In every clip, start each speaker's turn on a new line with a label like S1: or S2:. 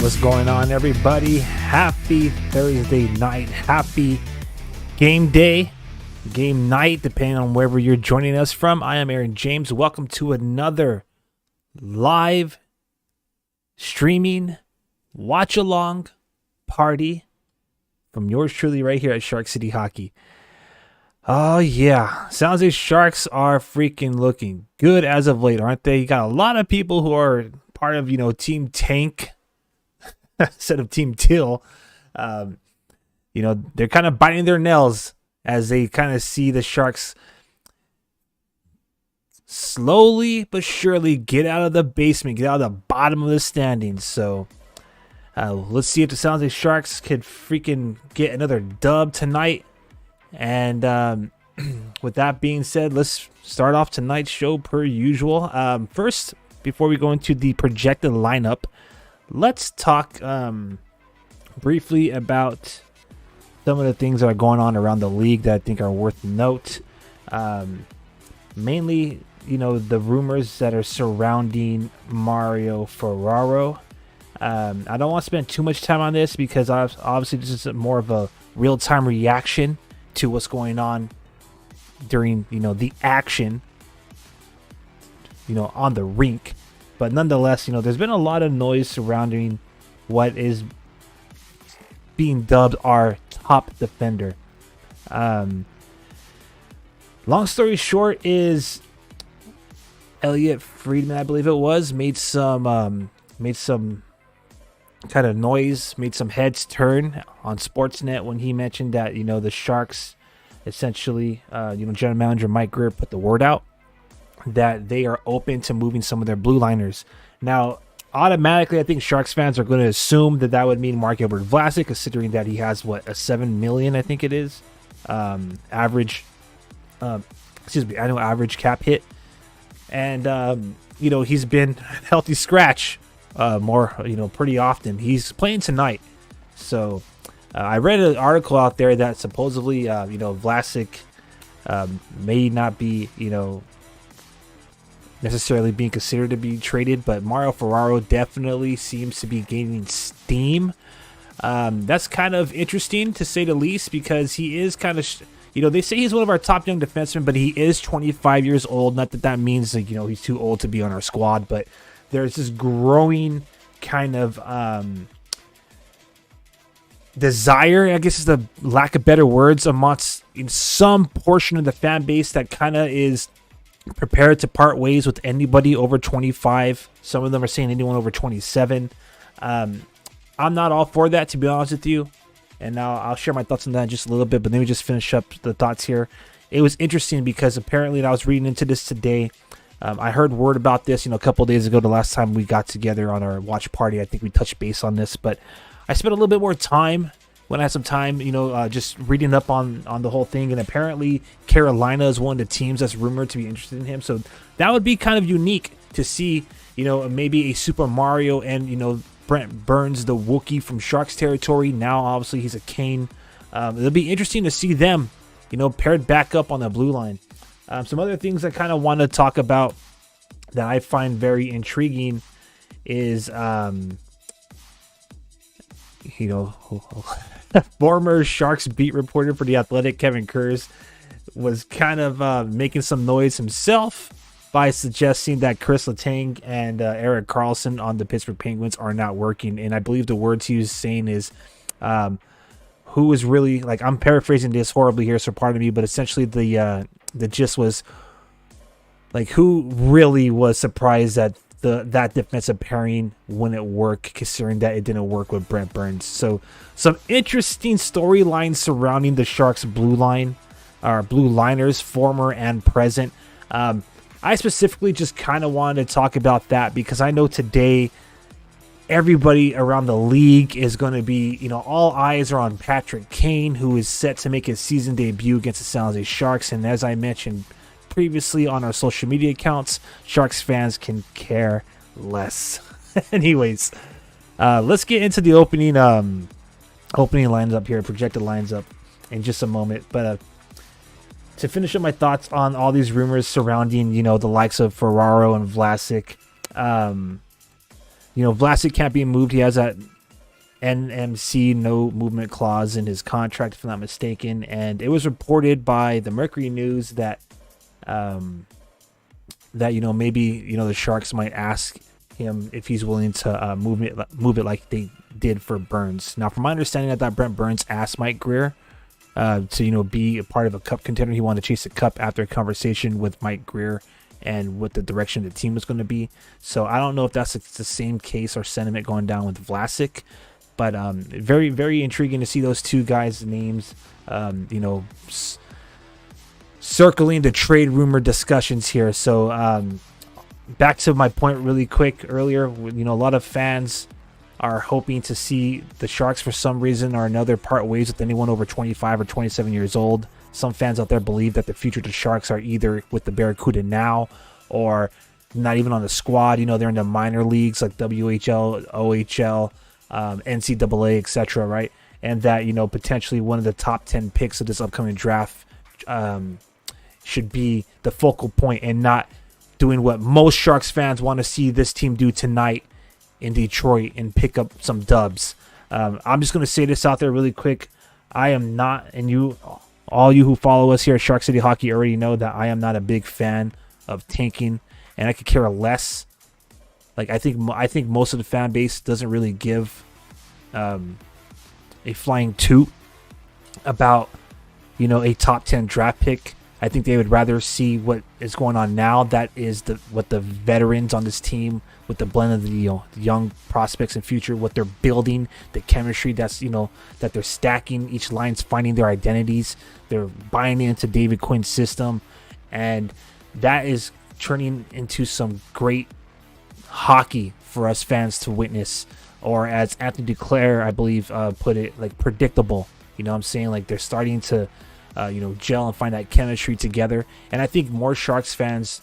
S1: What's going on, everybody? Happy Thursday night. Happy game day, game night, depending on wherever you're joining us from. I am Aaron James. Welcome to another live streaming watch along party from yours truly right here at Shark City Hockey. Oh yeah, sounds like Sharks are freaking looking good as of late, aren't they? You got a lot of people who are part of, Team Tank instead of Team Till. They're kind of biting their nails as they kind of see the Sharks slowly but surely get out of the basement, get out of the bottom of the standings. So let's see if the Sounds Like Sharks could freaking get another dub tonight. And with that being said, let's start off tonight's show per usual. First, before we go into the projected lineup, let's talk briefly about some of the things that are going on around the league that I think are worth note. Mainly, the rumors that are surrounding Mario Ferraro. I don't want to spend too much time on this because obviously this is more of a real-time reaction to what's going on during, the action, on the rink. But nonetheless, there's been a lot of noise surrounding what is being dubbed our top defender. Long story short is Elliot Friedman, I believe it was, made some kind of noise, made some heads turn on Sportsnet when he mentioned that, the Sharks essentially, general manager Mike Grier put the word out that they are open to moving some of their blue liners. Now, automatically, I think Sharks fans are going to assume that would mean Marc-Edouard Vlasic, considering that he has a $7 million, I think it is, average, annual average cap hit, and he's been healthy scratch more, pretty often. He's playing tonight, so I read an article out there that supposedly, Vlasic may not be, necessarily being considered to be traded, but Mario Ferraro definitely seems to be gaining steam. That's kind of interesting to say the least, because he is kind of, they say he's one of our top young defensemen, but he is 25 years old. Not that means that, he's too old to be on our squad, but there's this growing kind of desire, I guess is the lack of better words, amongst in some portion of the fan base that kind of is prepared to part ways with anybody over 25. Some of them are saying anyone over 27. I'm not all for that, to be honest with you, and now I'll share my thoughts on that in just a little bit, but let me just finish up the thoughts here. It was interesting because apparently, and I was reading into this today, I heard word about this, a couple of days ago, the last time we got together on our watch party. I think we touched base on this, but I spent a little bit more time when I had some time, just reading up on the whole thing, and apparently Carolina is one of the teams that's rumored to be interested in him. So that would be kind of unique to see, maybe a Super Mario and Brent Burns, the Wookiee from Sharks territory. Now obviously he's a Kane. It'll be interesting to see them, paired back up on the blue line. Some other things I kind of want to talk about that I find very intriguing is, former Sharks beat reporter for The Athletic, Kevin Kurz, was kind of making some noise himself by suggesting that Chris Letang and Erik Karlsson on the Pittsburgh Penguins are not working. And I believe the words he was saying is, who is really, like, I'm paraphrasing this horribly here, so pardon me, but essentially the gist was, like, who really was surprised that that defensive pairing wouldn't work, considering that it didn't work with Brent Burns. So some interesting storylines surrounding the Sharks blue line, or blue liners, former and present. I specifically just kind of wanted to talk about that because I know today everybody around the league is going to be, all eyes are on Patrick Kane, who is set to make his season debut against the San Jose Sharks. And as I mentioned previously on our social media accounts, Sharks fans can care less. Anyways, let's get into the opening lines up here, projected lines up in just a moment. But to finish up my thoughts on all these rumors surrounding, the likes of Ferraro and Vlasic, Vlasic can't be moved. He has that NMC no movement clause in his contract, if I'm not mistaken. And it was reported by the Mercury News that maybe the Sharks might ask him if he's willing to move it like they did for Burns. Now, from my understanding, I thought Brent Burns asked Mike Grier to be a part of a cup contender. He wanted to chase the cup after a conversation with Mike Grier and what the direction the team was going to be. So I don't know if that's the same case or sentiment going down with Vlasic, but very, very intriguing to see those two guys' names, circling the trade rumor discussions here. So back to my point really quick earlier, a lot of fans are hoping to see the Sharks for some reason or another part ways with anyone over 25 or 27 years old. Some fans out there believe that the future of the Sharks are either with the Barracuda now or not even on the squad. They're in the minor leagues like WHL, OHL, NCAA, etc., right? And that, potentially one of the top 10 picks of this upcoming draft should be the focal point and not doing what most Sharks fans want to see this team do tonight in Detroit and pick up some dubs. I'm just going to say this out there really quick. I am not, and all you who follow us here at Shark City Hockey already know that I am not a big fan of tanking, and I could care less. Like, I think most of the fan base doesn't really give a flying toot about a top 10 draft pick. I think they would rather see what is going on now. That is what the veterans on this team, with the blend of the young prospects and future, what they're building, the chemistry that's that they're stacking. Each line's finding their identities. They're buying into David Quinn's system, and that is turning into some great hockey for us fans to witness. Or as Anthony Duclair, I believe, put it, like, predictable. I'm saying, like, they're starting to gel and find that chemistry together. And I think more Sharks fans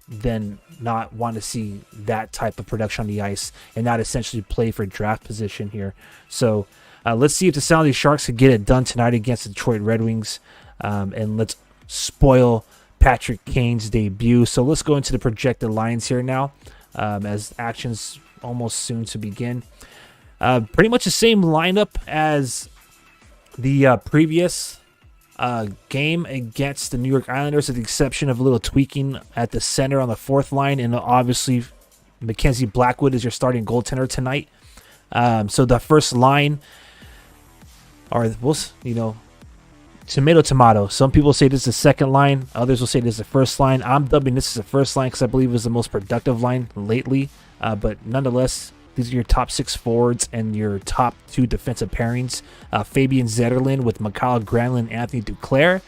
S1: than not want to see that type of production on the ice and not essentially play for draft position here. So let's see if the San Jose Sharks can get it done tonight against the Detroit Red Wings, and let's spoil Patrick Kane's debut. So let's go into the projected lines here now, as action's almost soon to begin. Pretty much the same lineup as the previous game against the New York Islanders, with the exception of a little tweaking at the center on the fourth line. And obviously Mackenzie Blackwood is your starting goaltender tonight. So the first line, or tomato. Some people say this is the second line, others will say this is the first line. I'm dubbing this as the first line because I believe it was the most productive line lately. But nonetheless, these are your top 6 forwards and your top 2 defensive pairings. Fabian Zetterlund with Mikael Granlund and Anthony Duclair,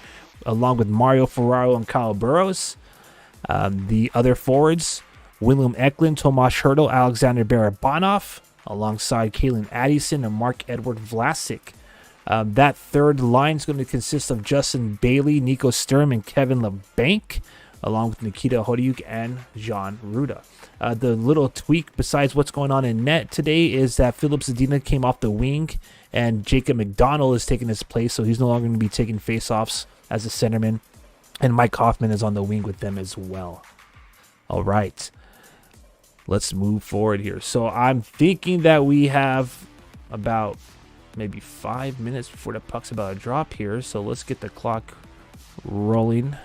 S1: along with Mario Ferraro and Kyle Burrows. The other forwards, William Eklund, Tomas Hertl, Alexander Barabanov, alongside Kalen Addison and Mark-Edward Vlasic. That third line is going to consist of Justin Bailey, Nico Sturm, and Kevin LeBanc, along with Nikita Hodiuk and Jean Ruda. The little tweak besides what's going on in net today is that Philip Zadina came off the wing, and Jacob McDonald is taking his place, so he's no longer going to be taking faceoffs as a centerman, and Mike Hoffman is on the wing with them as well. All right, let's move forward here. So I'm thinking that we have about maybe 5 minutes before the puck's about to drop here. So let's get the clock rolling.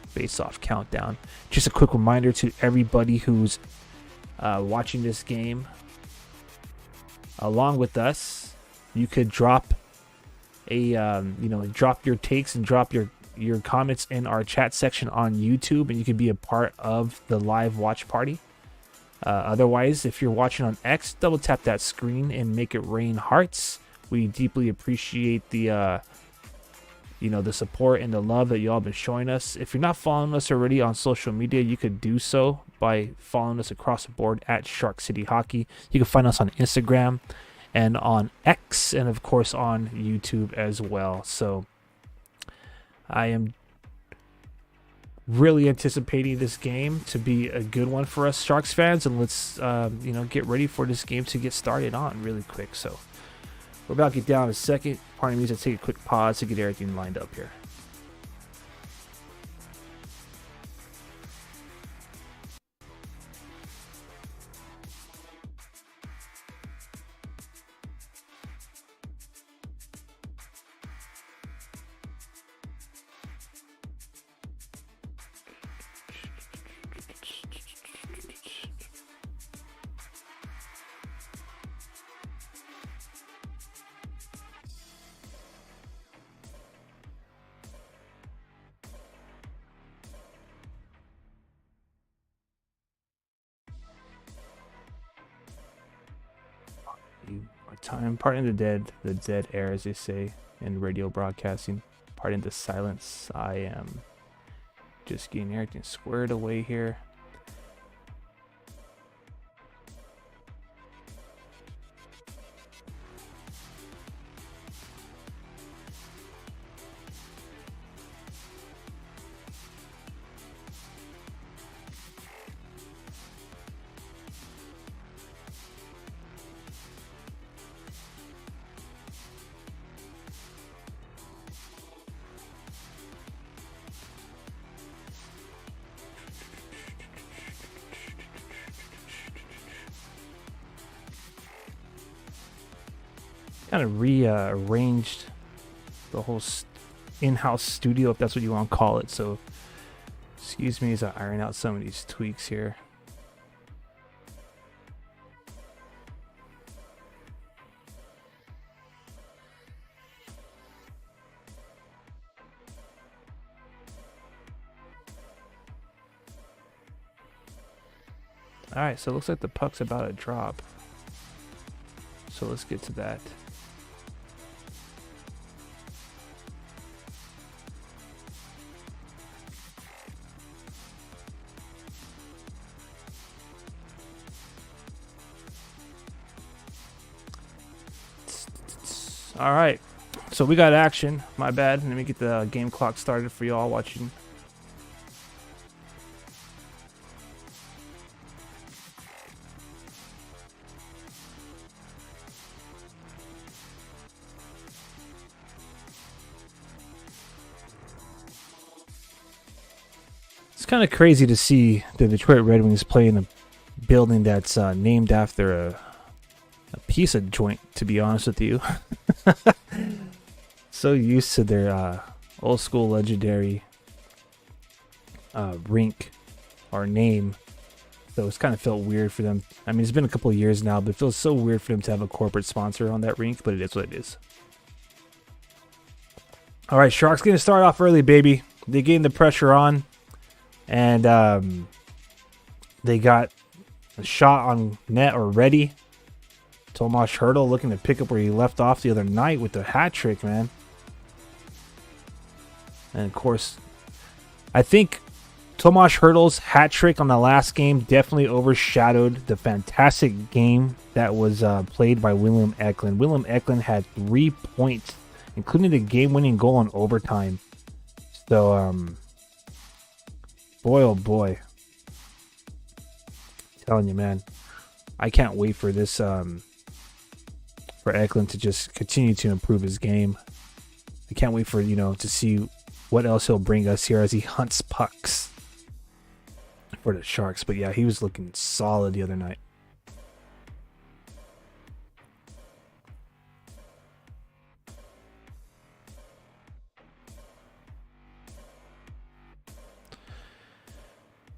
S1: Face-off countdown. Just a quick reminder to everybody who's watching this game along with us. You could drop a drop your takes and drop your comments in our chat section on YouTube, and you could be a part of the live watch party. Otherwise, if you're watching on X, double tap that screen and make it rain hearts. We deeply appreciate the the support and the love that y'all been showing us. If you're not following us already on social media, you could do so by following us across the board at Shark City Hockey. You can find us on Instagram and on X, and of course on YouTube as well. So I am really anticipating this game to be a good one for us Sharks fans, and let's get ready for this game to get started on really quick. So we're about to get down in a second. Part of me needs to take a quick pause to get everything lined up here. You are time parting the dead air, as they say in radio broadcasting. Parting the silence. I am just getting everything squared away here. Kind of rearranged the whole in-house studio, if that's what you want to call it. So excuse me as I iron out some of these tweaks here. All right, so it looks like the puck's about to drop. So let's get to that. All right, so we got action. My bad. Let me get the game clock started for y'all watching. It's kind of crazy to see the Detroit Red Wings play in a building that's named after a piece of joint, to be honest with you. So used to their old school legendary rink or name, so it's kind of felt weird for them. I mean, it's been a couple of years now, but it feels so weird for them to have a corporate sponsor on that rink, but it is what it is. All right, Sharks going to start off early, baby. They getting the pressure on, and they got a shot on net already. Tomas Hertl looking to pick up where he left off the other night with the hat trick, man. And of course, I think Tomas Hertl's hat trick on the last game definitely overshadowed the fantastic game that was played by William Eklund. William Eklund had 3 points, including the game-winning goal in overtime. So, boy, oh boy. I'm telling you, man. I can't wait for this, for Eklund to just continue to improve his game. I can't wait for, to see what else he'll bring us here as he hunts pucks for the Sharks. But yeah, he was looking solid the other night.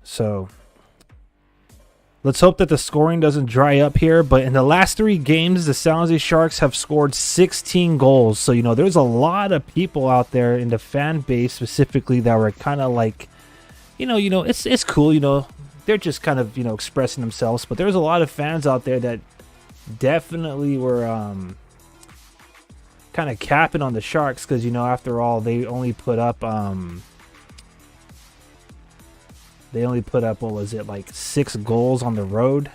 S1: So let's hope that the scoring doesn't dry up here. But in the last 3 games, the San Jose Sharks have scored 16 goals. So, there's a lot of people out there in the fan base specifically that were kind of like, it's cool, they're just kind of, expressing themselves. But there's a lot of fans out there that definitely were kind of capping on the Sharks because, after all, they only put up, what was it, like 6 goals on the road.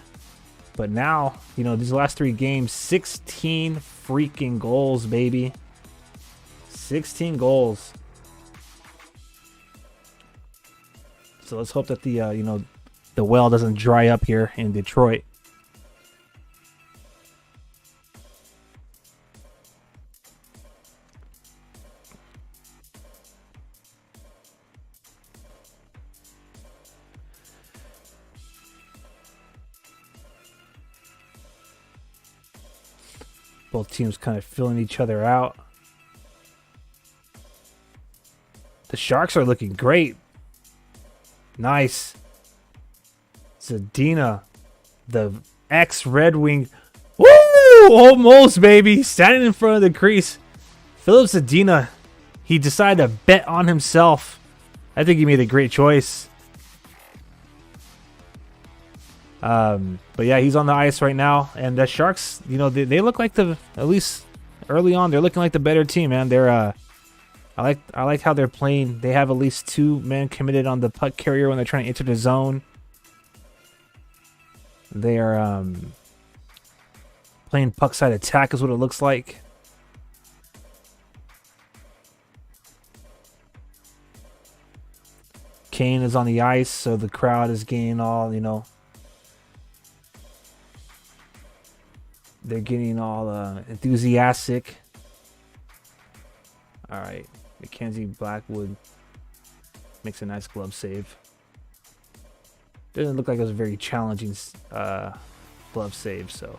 S1: But now, these last 3 games, 16 freaking goals, baby. 16 goals. So let's hope that the well doesn't dry up here in Detroit. Both teams kind of filling each other out. The Sharks are looking great. Nice. Zadina, the ex-Red Wing. Woo! Almost, baby. Standing in front of the crease. Filip Zadina, he decided to bet on himself. I think he made a great choice. But yeah, he's on the ice right now, and the Sharks, they look like at least early on, they're looking like the better team, man. They're, I like how they're playing. They have at least 2 men committed on the puck carrier when they're trying to enter the zone. They are, playing puck side attack is what it looks like. Kane is on the ice, so the crowd is getting all, they're getting all enthusiastic. All right, Mackenzie Blackwood makes a nice glove save. Doesn't look like it was a very challenging glove save, so.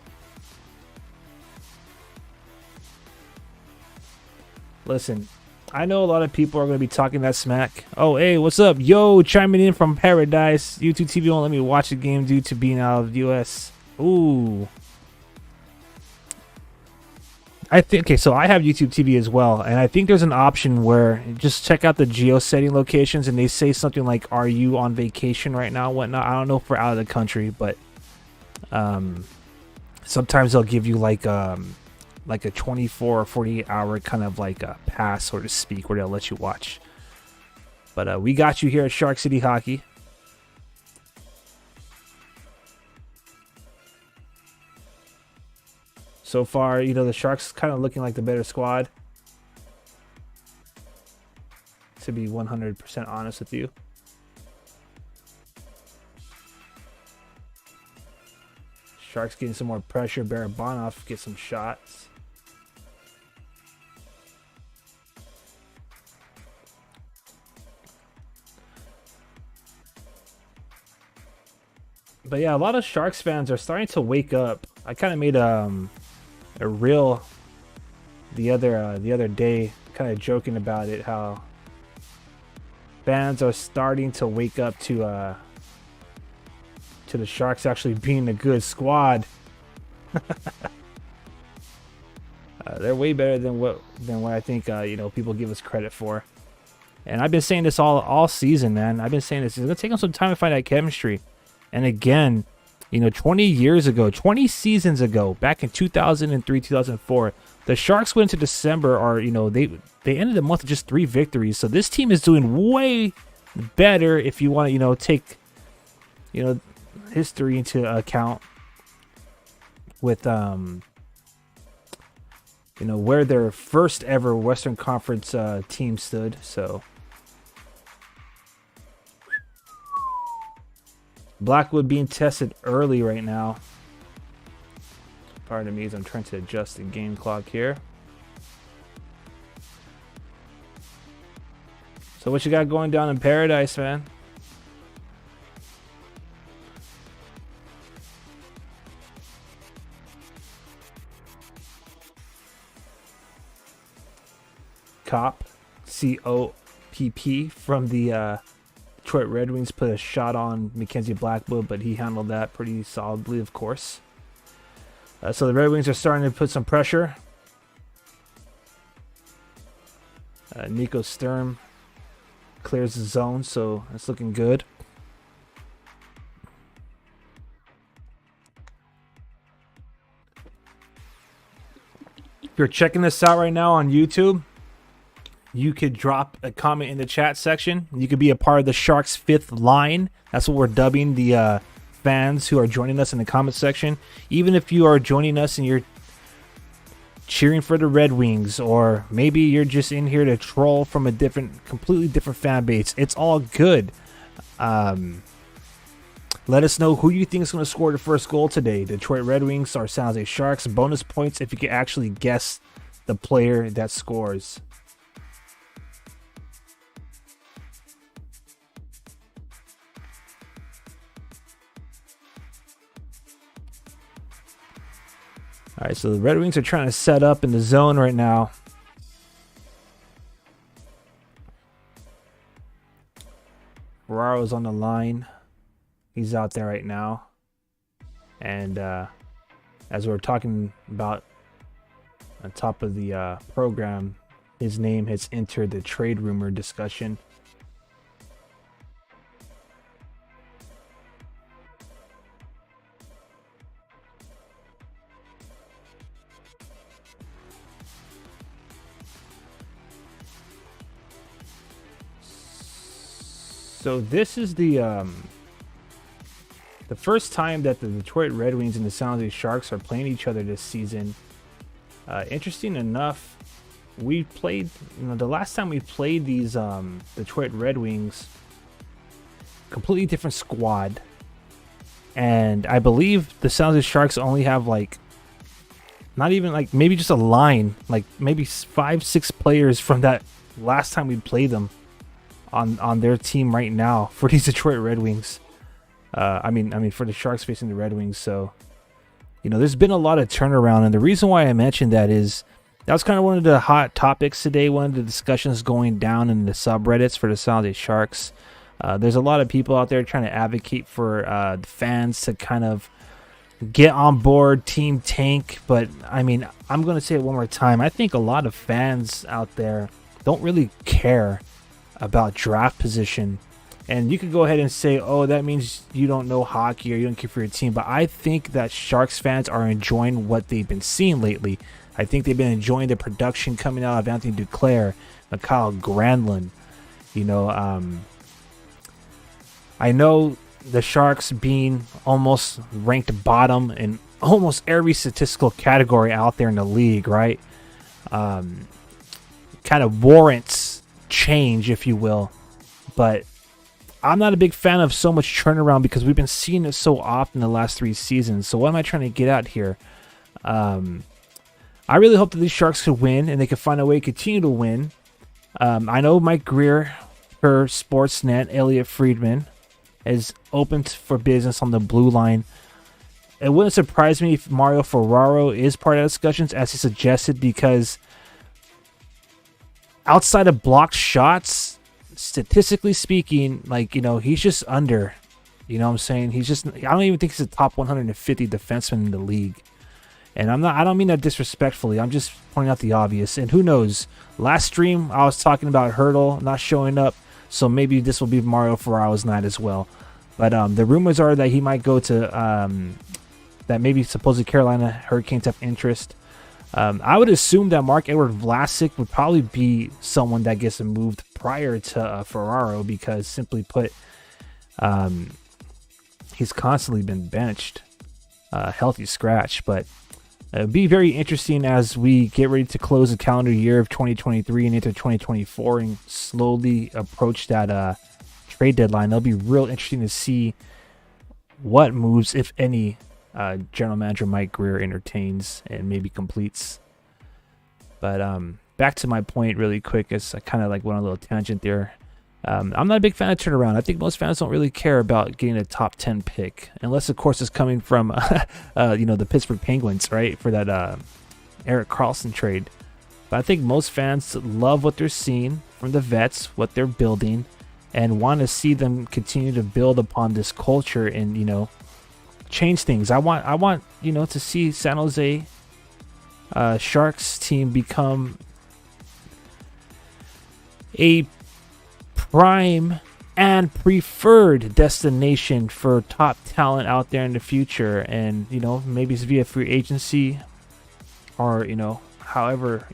S1: Listen, I know a lot of people are going to be talking that smack. Oh, hey, what's up? Yo, chiming in from paradise. YouTube TV won't let me watch the game due to being out of the US. Ooh. Okay, so I have YouTube TV as well, and I think there's an option where just check out the geo setting locations, and they say something like, "Are you on vacation right now?" Whatnot. I don't know if we're out of the country, but sometimes they'll give you like a 24 or 48 hour kind of like a pass, so to speak, where they'll let you watch. But we got you here at Shark City Hockey. So far, the Sharks kind of looking like the better squad. To be 100% honest with you. Sharks getting some more pressure. Barabanov gets some shots. But yeah, a lot of Sharks fans are starting to wake up. I kind of made a reel the other day, kind of joking about it, how fans are starting to wake up to the Sharks actually being a good squad. They're way better than what I think people give us credit for. And I've been saying this all season, man. I've been saying this. It's gonna take them some time to find that chemistry. And again, 20 years ago, 20 seasons ago, back in 2003, 2004, the Sharks went to December, or they ended the month with just 3 victories. So this team is doing way, better if you want to, take, history into account with, where their first ever Western Conference team stood. So Blackwood being tested early right now. Pardon me as I'm trying to adjust the game clock here. So what you got going down in Paradise, man? Cop, C-O-P-P, from the Detroit Red Wings put a shot on Mackenzie Blackwood, but he handled that pretty solidly, of course. So the Red Wings are starting to put some pressure. Nico Sturm clears the zone, so it's looking good. If you're checking this out right now on YouTube, you could drop a comment in the chat section. You could be a part of the Sharks' fifth line. That's what we're dubbing the fans who are joining us in the comment section. Even if you are joining us and you're cheering for the Red Wings, or maybe you're just in here to troll from a completely different fan base, it's all good. Let us know who you think is going to score the first goal today. Detroit Red Wings or San Jose Sharks. Bonus points if you can actually guess the player that scores. All right, so the Red Wings are trying to set up in the zone right now. Ferraro's on the line. He's out there right now. And as we're talking about on top of the program, his name has entered the trade rumor discussion. So this is the first time that the Detroit Red Wings and the San Jose Sharks are playing each other this season. Interesting enough, we played, the last time we played these Detroit Red Wings, completely different squad. And I believe the San Jose Sharks only have not even maybe just a line, maybe 5-6 players from that last time we played them on their team right now for these Detroit Red Wings. I mean for the Sharks facing the Red Wings. So, there's been a lot of turnaround, and the reason why I mentioned that is that was kind of one of the hot topics today. One of the discussions going down in the subreddits for the San Jose Sharks. There's a lot of people out there trying to advocate for the fans to kind of get on board Team Tank, but I'm going to say it one more time. I think a lot of fans out there don't really care about draft position. And you could go ahead and say, oh, that means you don't know hockey or you don't care for your team. But I think that Sharks fans are enjoying what they've been seeing lately. I think they've been enjoying the production coming out of Anthony Duclair, Mikael Granlund. I know the Sharks being almost ranked bottom in almost every statistical category out there in the league, right? Kind of warrants change, if you will. But I'm not a big fan of so much turnaround because we've been seeing it so often the last 3 seasons. So what am I trying to get at here? I really hope that these Sharks could win and they could find a way to continue to win. I know Mike Greer for Sportsnet, Elliot Friedman, is open for business on the blue line. It wouldn't surprise me if Mario Ferraro is part of the discussions, as he suggested, because outside of blocked shots, statistically speaking, he's just under. You know what I'm saying? I don't even think he's a top 150 defenseman in the league. And I don't mean that disrespectfully. I'm just pointing out the obvious. And who knows? Last stream, I was talking about Hurdle not showing up. So maybe this will be Mario Ferraro's night as well. But the rumors are that he might go to, that maybe supposedly Carolina Hurricanes have interest. I would assume that Marc-Edouard Vlasic would probably be someone that gets moved prior to Ferraro, because simply put, he's constantly been benched, healthy scratch. But it'd be very interesting as we get ready to close the calendar year of 2023 and into 2024 and slowly approach that trade deadline. It'll be real interesting to see what moves, if any, General Manager Mike Grier entertains and maybe completes. But back to my point really quick, as I kind of like went on a little tangent there. I'm not a big fan of turnaround. I think most fans don't really care about getting a top 10 pick, unless of course it's coming from the Pittsburgh Penguins, right, for that Erik Karlsson trade. But I think most fans love what they're seeing from the vets, what they're building, and want to see them continue to build upon this culture and change things. I want to see San Jose Sharks team become a prime and preferred destination for top talent out there in the future, and maybe it's via free agency, or however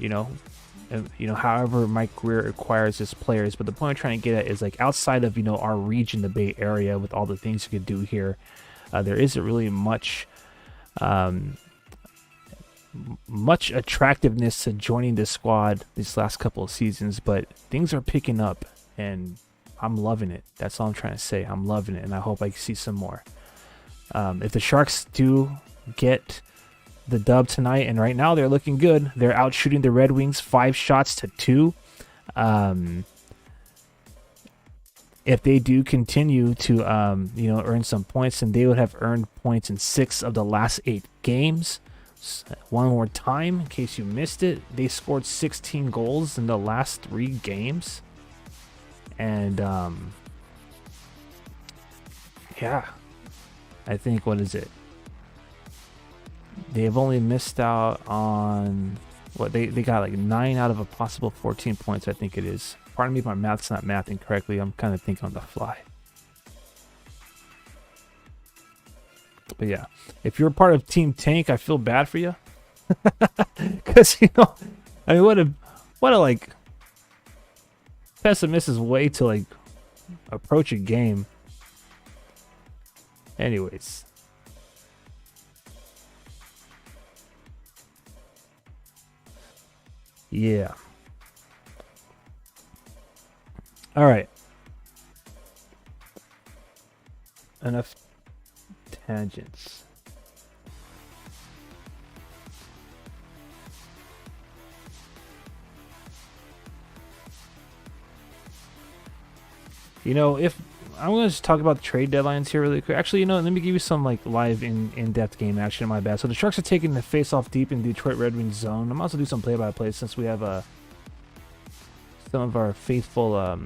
S1: however Mike Grier acquires his players. But the point I'm trying to get at is, like, outside of our region, the Bay Area, with all the things you could do here, there isn't really much attractiveness to joining this squad these last couple of seasons. But things are picking up, and I'm loving it. That's all I'm trying to say. I'm loving it, and I hope I see some more. If the Sharks do get the dub tonight, and right now they're looking good, they're out shooting the Red Wings 5-2. If they do continue to earn some points, and they would have earned points in 6 of the last 8 games. One more time, in case you missed it, they scored 16 goals in the last 3 games. And I think, what is it? They've only missed out on they got like 9 out of a possible 14 points, I think it is. Pardon me if my math's not mathing correctly. I'm kind of thinking on the fly. But yeah, if you're a part of Team Tank, I feel bad for you. Because, I mean, what a like pessimistic way to like approach a game. Anyways. Yeah. All right. Enough tangents. If I'm going to just talk about the trade deadlines here really quick. Actually, let me give you some like live in-depth game action. My bad. So the Sharks are taking the face-off deep in Detroit Red Wings zone. I'm also do some play-by-play since we have some of our faithful,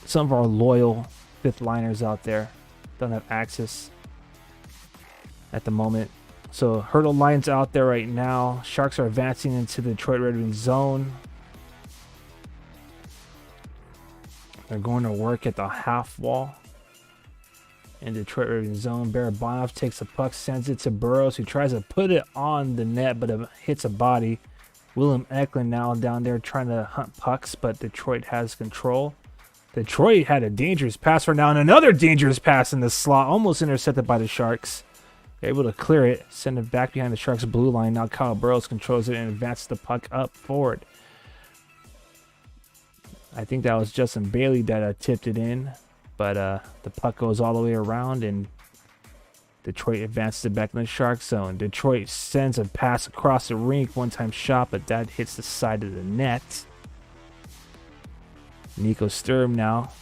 S1: some of our loyal fifth liners out there don't have access at the moment. So Hurdle Lions out there right now. Sharks are advancing into the Detroit Red Wings zone. They're going to work at the half wall in Detroit Red Wings zone. Barabanov takes the puck, sends it to Burrows, who tries to put it on the net, but it hits a body. William Eklund now down there trying to hunt pucks, but Detroit has control. Detroit had a dangerous pass for now, and another dangerous pass in the slot, almost intercepted by the Sharks. They're able to clear it, send it back behind the Sharks' blue line. Now Kyle Burrows controls it and advances the puck up forward. I think that was Justin Bailey that tipped it in, but the puck goes all the way around, and Detroit advances it back in the Shark zone. Detroit sends a pass across the rink, one-time shot, but that hits the side of the net. Nico Sturm now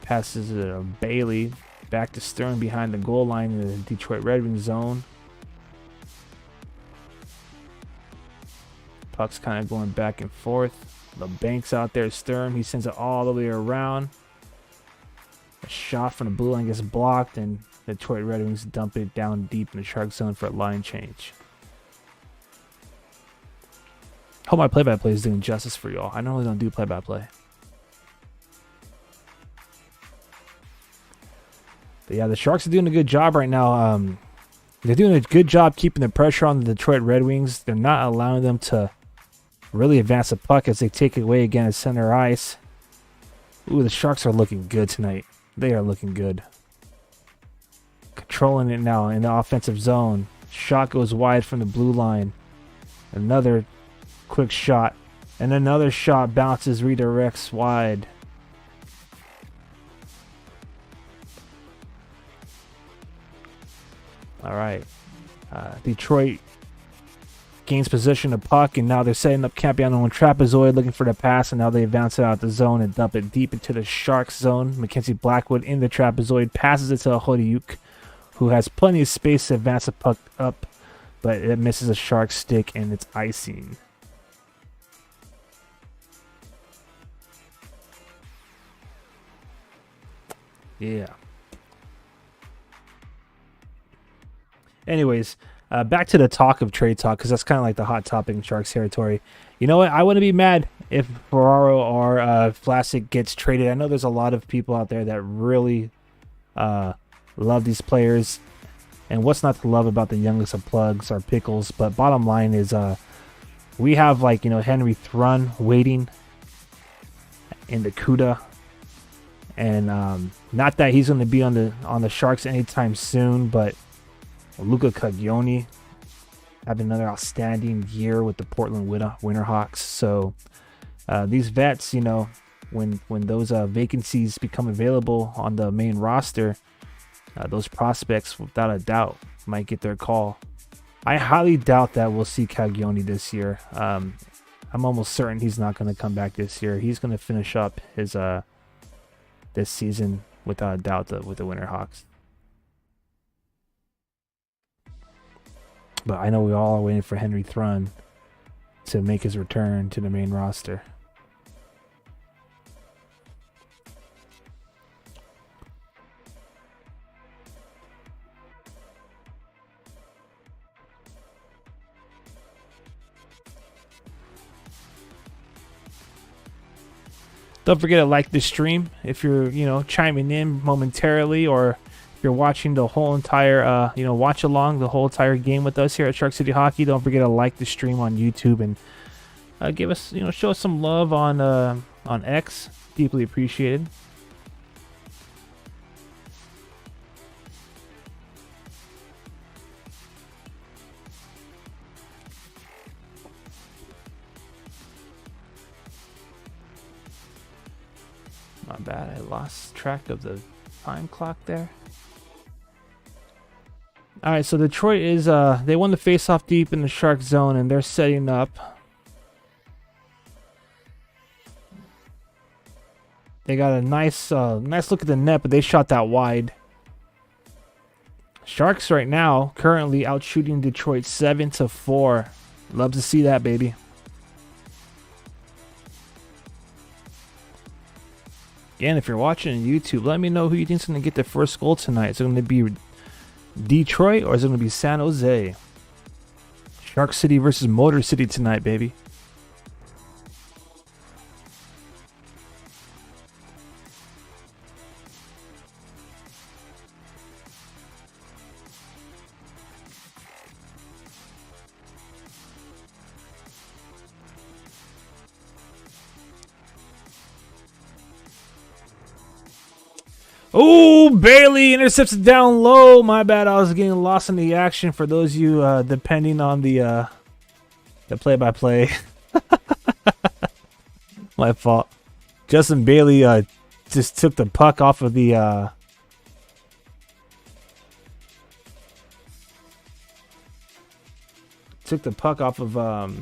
S1: passes it to Bailey. Back to Sturm behind the goal line in the Detroit Red Wings zone. Puck's kind of going back and forth. The Banks out there, Sturm. He sends it all the way around. A shot from the blue line gets blocked, and the Detroit Red Wings dump it down deep in the Shark zone for a line change. Hope my play-by-play is doing justice for y'all. I normally don't do play-by-play. But yeah, the Sharks are doing a good job right now. They're doing a good job keeping the pressure on the Detroit Red Wings. They're not allowing them to really advance the puck as they take it away again at center ice. Ooh, the Sharks are looking good tonight. They are looking good. Controlling it now in the offensive zone. Shot goes wide from the blue line. Another quick shot. And another shot bounces, redirects wide. All right. Detroit gains possession of puck, and now they're setting up Campiano and Trapezoid looking for the pass, and now they advance it out the zone and dump it deep into the Sharks zone. Mackenzie Blackwood in the Trapezoid passes it to Hodiuk, who has plenty of space to advance the puck up, but it misses a Shark stick and it's icing. Yeah. Anyways, back to the talk of trade talk, because that's kind of like the hot topic in Sharks territory. You know what? I wouldn't be mad if Ferraro or Vlasic gets traded. I know there's a lot of people out there that really love these players. And what's not to love about the youngest of plugs or pickles? But bottom line is we have, like, you know, Henry Thrun waiting in the CUDA. And not that he's going to be on the Sharks anytime soon, but Luca Caglioni having another outstanding year with the Portland Winterhawks. So these vets, you know, when those vacancies become available on the main roster, those prospects, without a doubt, might get their call. I highly doubt that we'll see Caglioni this year. I'm almost certain he's not going to come back this year. He's going to finish up his this season without a doubt with the Winterhawks. But I know we all are waiting for Henry Thrun to make his return to the main roster. Don't forget to like this stream if you're, you know, chiming in momentarily, or if you're watching the whole entire, watch along the whole entire game with us here at Shark City Hockey. Don't forget to like the stream on YouTube and give us, show us some love on X. Deeply appreciated. My bad, I lost track of the time clock there. Alright, so Detroit is, they won the face-off deep in the Shark zone, and they're setting up. They got a nice look at the net, but they shot that wide. Sharks right now, currently out shooting Detroit 7-4. Love to see that, baby. Again, if you're watching on YouTube, let me know who you think's going to get the first goal tonight. Is it going to be Detroit or is it going to be San Jose? Shark City versus Motor City tonight, baby. Oh, Bailey intercepts it down low. My bad, I was getting lost in the action. For those of you depending on the play-by-play, my fault. Justin Bailey just took the puck off of the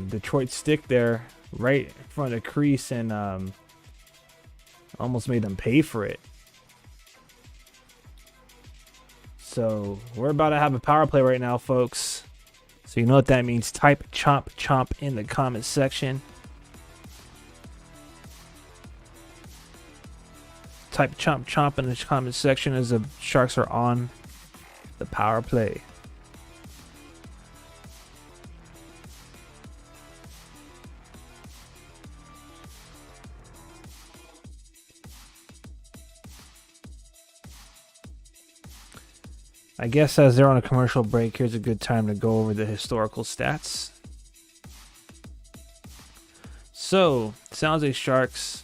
S1: Detroit's stick there, right in front of the crease, and almost made them pay for it. So we're about to have a power play right now, folks. So you know what that means. Type chomp chomp in the comment section. Type chomp chomp in the comment section as the Sharks are on the power play. I guess as they're on a commercial break, here's a good time to go over the historical stats. So, San Jose Sharks,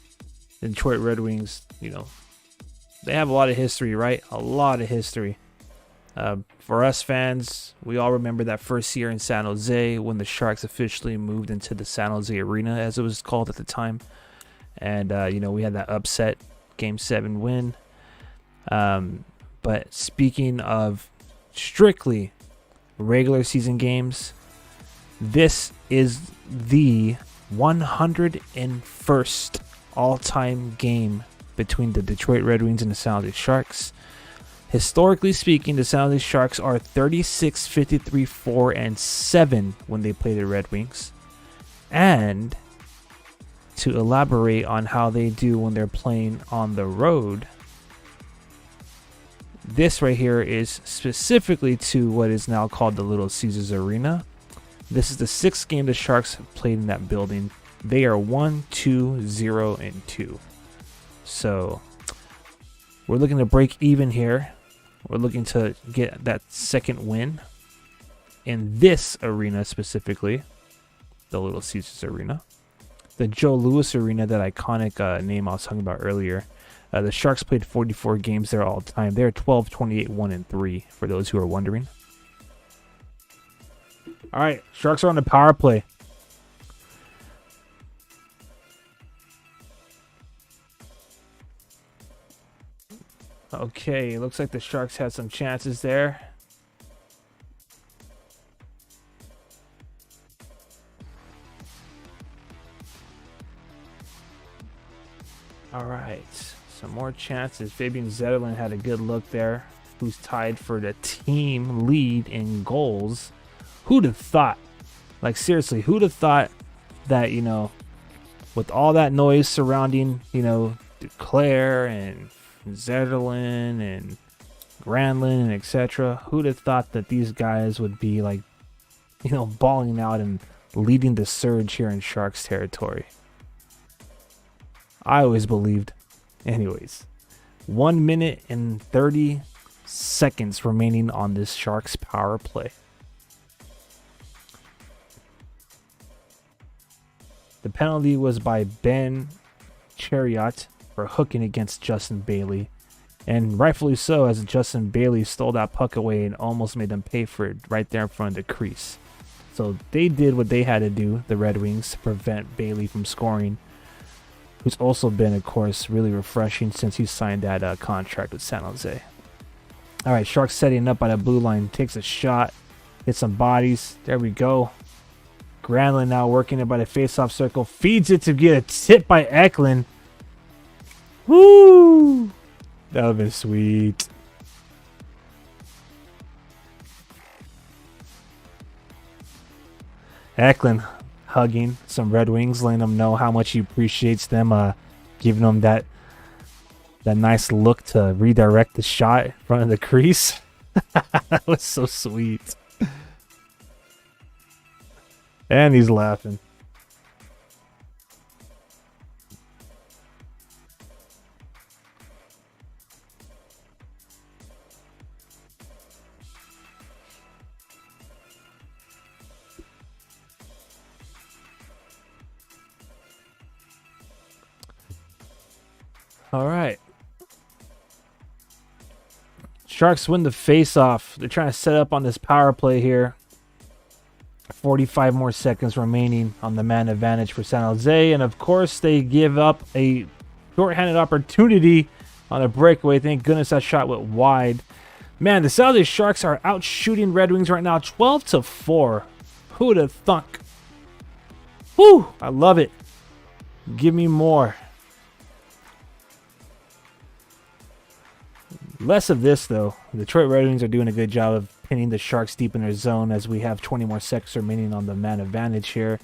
S1: Detroit Red Wings, they have a lot of history, right? A lot of history. For us fans, we all remember that first year in San Jose when the Sharks officially moved into the San Jose Arena, as it was called at the time. And, we had that upset Game 7 win. But speaking of strictly regular season games, this is the 101st all-time game between the Detroit Red Wings and the San Jose Sharks. Historically speaking, the San Jose Sharks are 36, 53, 4, and 7 when they play the Red Wings. And to elaborate on how they do when they're playing on the road, this right here is specifically to what is now called the Little Caesars Arena. This is the 6th game the Sharks have played in that building. They are 1-2-0-2. So we're looking to break even here. We're looking to get that second win in this arena specifically, the Little Caesars Arena. The Joe Louis Arena, that iconic name I was talking about earlier. The Sharks played 44 games there all time. They're 12, 28, 1, and 3, for those who are wondering. All right, Sharks are on the power play. Okay, looks like the Sharks had some chances there. All right, some more chances. Fabian Zetterlund had a good look there, who's tied for the team lead in goals. Who'd have thought? Like, seriously, who'd have thought that, with all that noise surrounding, Duclair and Zetterlund and Granlund and etc., who'd have thought that these guys would be like, balling out and leading the surge here in Sharks territory? I always believed. Anyways, 1 minute and 30 seconds remaining on this Sharks power play. The penalty was by Ben Chariot for hooking against Justin Bailey. And rightfully so, as Justin Bailey stole that puck away and almost made them pay for it right there in front of the crease. So they did what they had to do, the Red Wings, to prevent Bailey from scoring, who's also been, of course, really refreshing since he signed that contract with San Jose. All right, Sharks setting up by the blue line. Takes a shot. Hits some bodies. There we go. Granlund now working it by the face-off circle. Feeds it to get a tip by Eklund. Woo! That would have been sweet. Eklund hugging some Red Wings, letting them know how much he appreciates them, giving them that nice look to redirect the shot in front of the crease. That was so sweet. And he's laughing. All right. Sharks win the face-off. They're trying to set up on this power play here. 45 more seconds remaining on the man advantage for San Jose. And, of course, they give up a shorthanded opportunity on a breakaway. Thank goodness that shot went wide. Man, the San Jose Sharks are out shooting Red Wings right now 12-4. Who would have thunk? Whew, I love it. Give me more. Less of this, though. The Detroit Red Wings are doing a good job of pinning the Sharks deep in their zone as we have 20 more seconds remaining on the man advantage here.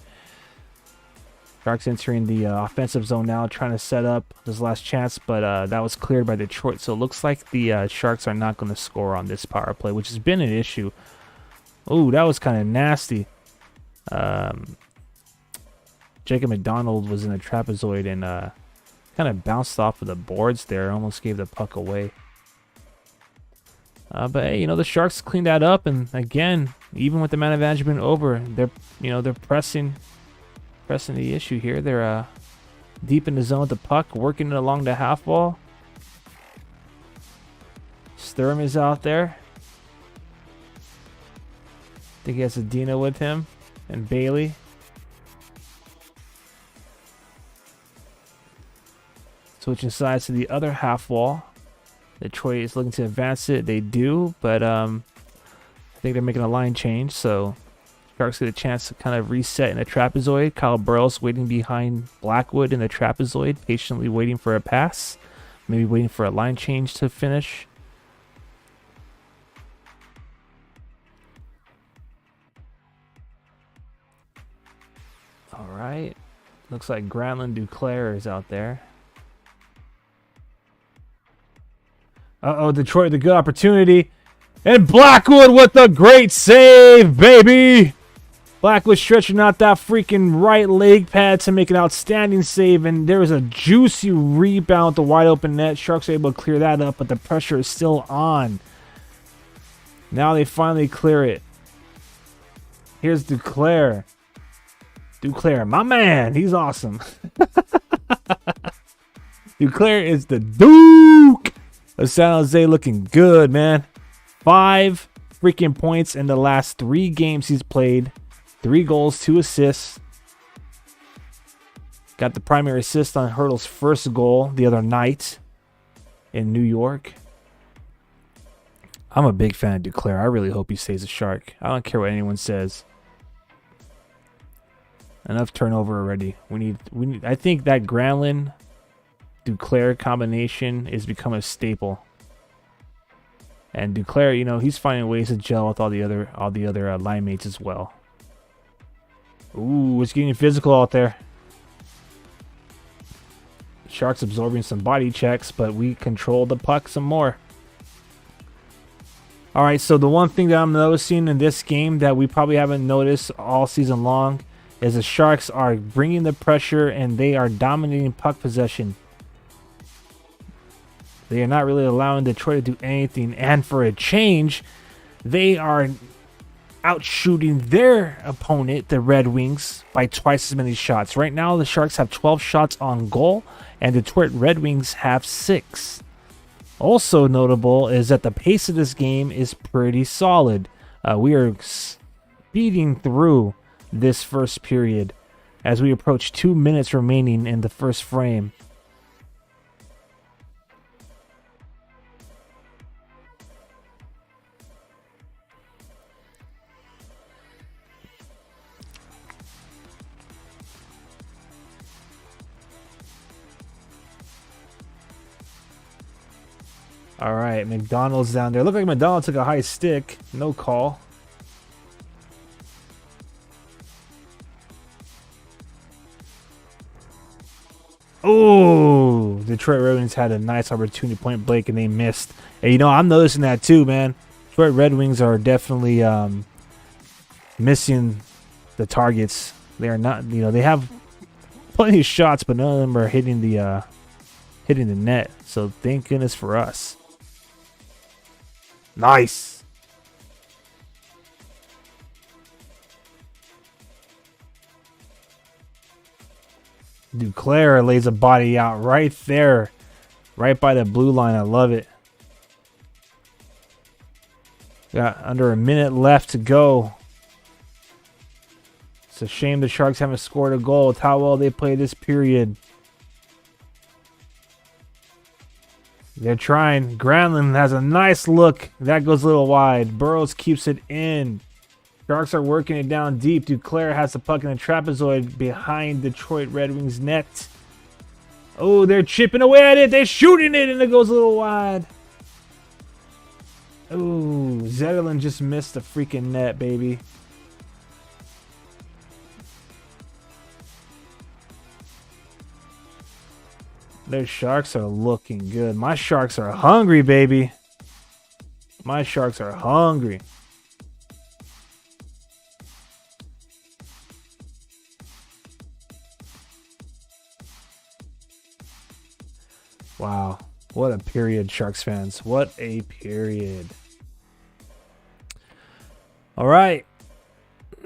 S1: Sharks entering the offensive zone now, trying to set up this last chance, but that was cleared by Detroit. So it looks like the Sharks are not going to score on this power play, which has been an issue. Oh, that was kind of nasty. Jacob McDonald was in a trapezoid and kind of bounced off of the boards there. Almost gave the puck away. But hey, the Sharks cleaned that up, and again, even with the man advantage being over, they're pressing the issue here. They're deep in the zone with the puck, working it along the half wall. Sturm is out there. I think he has Adina with him and Bailey. Switching sides to the other half wall. Detroit is looking to advance it. They do, but I think they're making a line change, so Sharks get a chance to kind of reset in a trapezoid. Kyle Burrows waiting behind Blackwood in the trapezoid, patiently waiting for a pass. Maybe waiting for a line change to finish. All right. Looks like Granlund Duclair is out there. Uh-oh, Detroit, the good opportunity. And Blackwood with the great save, baby! Blackwood stretching out that freaking right leg pad to make an outstanding save, and there was a juicy rebound with the wide open net. Sharks are able to clear that up, but the pressure is still on. Now they finally clear it. Here's Duclair. Duclair, my man, he's awesome. Duclair is the Duke of San Jose, looking good, man. 5 freaking points in the last 3 games he's played. 3 goals, 2 assists. Got the primary assist on Hertl's first goal the other night in New York. I'm a big fan of Duclair. I really hope he stays a Shark. I don't care what anyone says. Enough turnover already. We need. I think that Granlund Duclair combination is become a staple. And Duclair, he's finding ways to gel with all the other line mates as well. Ooh, it's getting physical out there. Sharks absorbing some body checks, but we control the puck some more. All right, so the one thing that I'm noticing in this game that we probably haven't noticed all season long is the Sharks are bringing the pressure and they are dominating puck possession. They are not really allowing Detroit to do anything, and for a change, they are outshooting their opponent, the Red Wings, by twice as many shots. Right now, the Sharks have 12 shots on goal, and Detroit Red Wings have 6. Also notable is that the pace of this game is pretty solid. We are speeding through this first period as we approach 2 minutes remaining in the first frame. All right, McDonald's down there. Looked like McDonald took a high stick. No call. Oh, Detroit Red Wings had a nice opportunity, point blank, and they missed. And I'm noticing that too, man. Detroit Red Wings are definitely missing the targets. They are not, they have plenty of shots, but none of them are hitting the net. So thank goodness for us. Nice. Duclair lays a body out right there, right by the blue line. I love it. Got under a minute left to go. It's a shame the Sharks haven't scored a goal with how well they played this period. They're trying. Granlund has a nice look. That goes a little wide. Burrows keeps it in. Sharks are working it down deep. Duclair has the puck in the trapezoid behind Detroit Red Wings net. Oh, they're chipping away at it. They're shooting it, and it goes a little wide. Oh, Zetterlund just missed the freaking net, baby. Their Sharks are looking good. My Sharks are hungry, baby. My Sharks are hungry. Wow. What a period, Sharks fans. What a period. All right.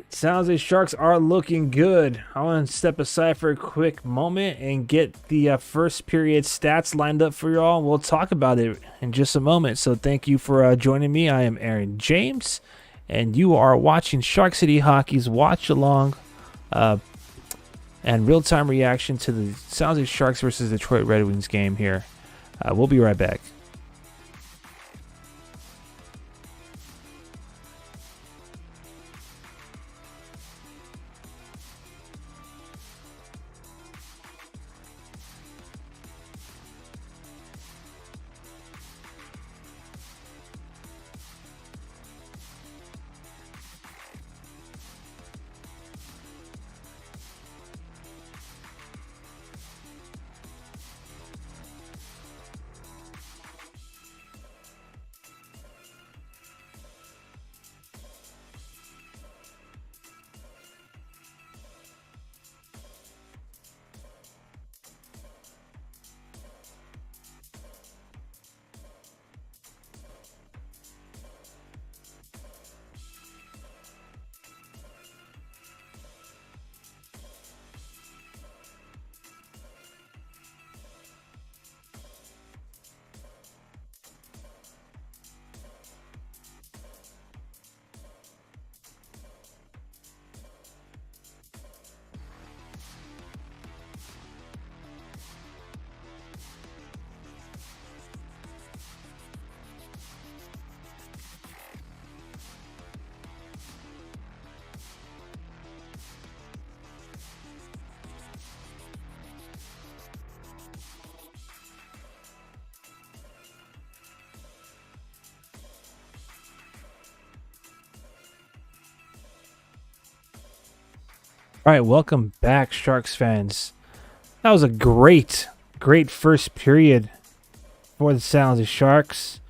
S1: Sounds like Sharks are looking good. I want to step aside for a quick moment and get the first period stats lined up for y'all. We'll talk about it in just a moment. So thank you for joining me. I am Aaron James, and you are watching Shark City Hockey's watch along and real-time reaction to the Sounds like Sharks versus Detroit Red Wings game here. We'll be right back. All right, welcome back, Sharks fans. That was a great first period for the San Jose Sharks.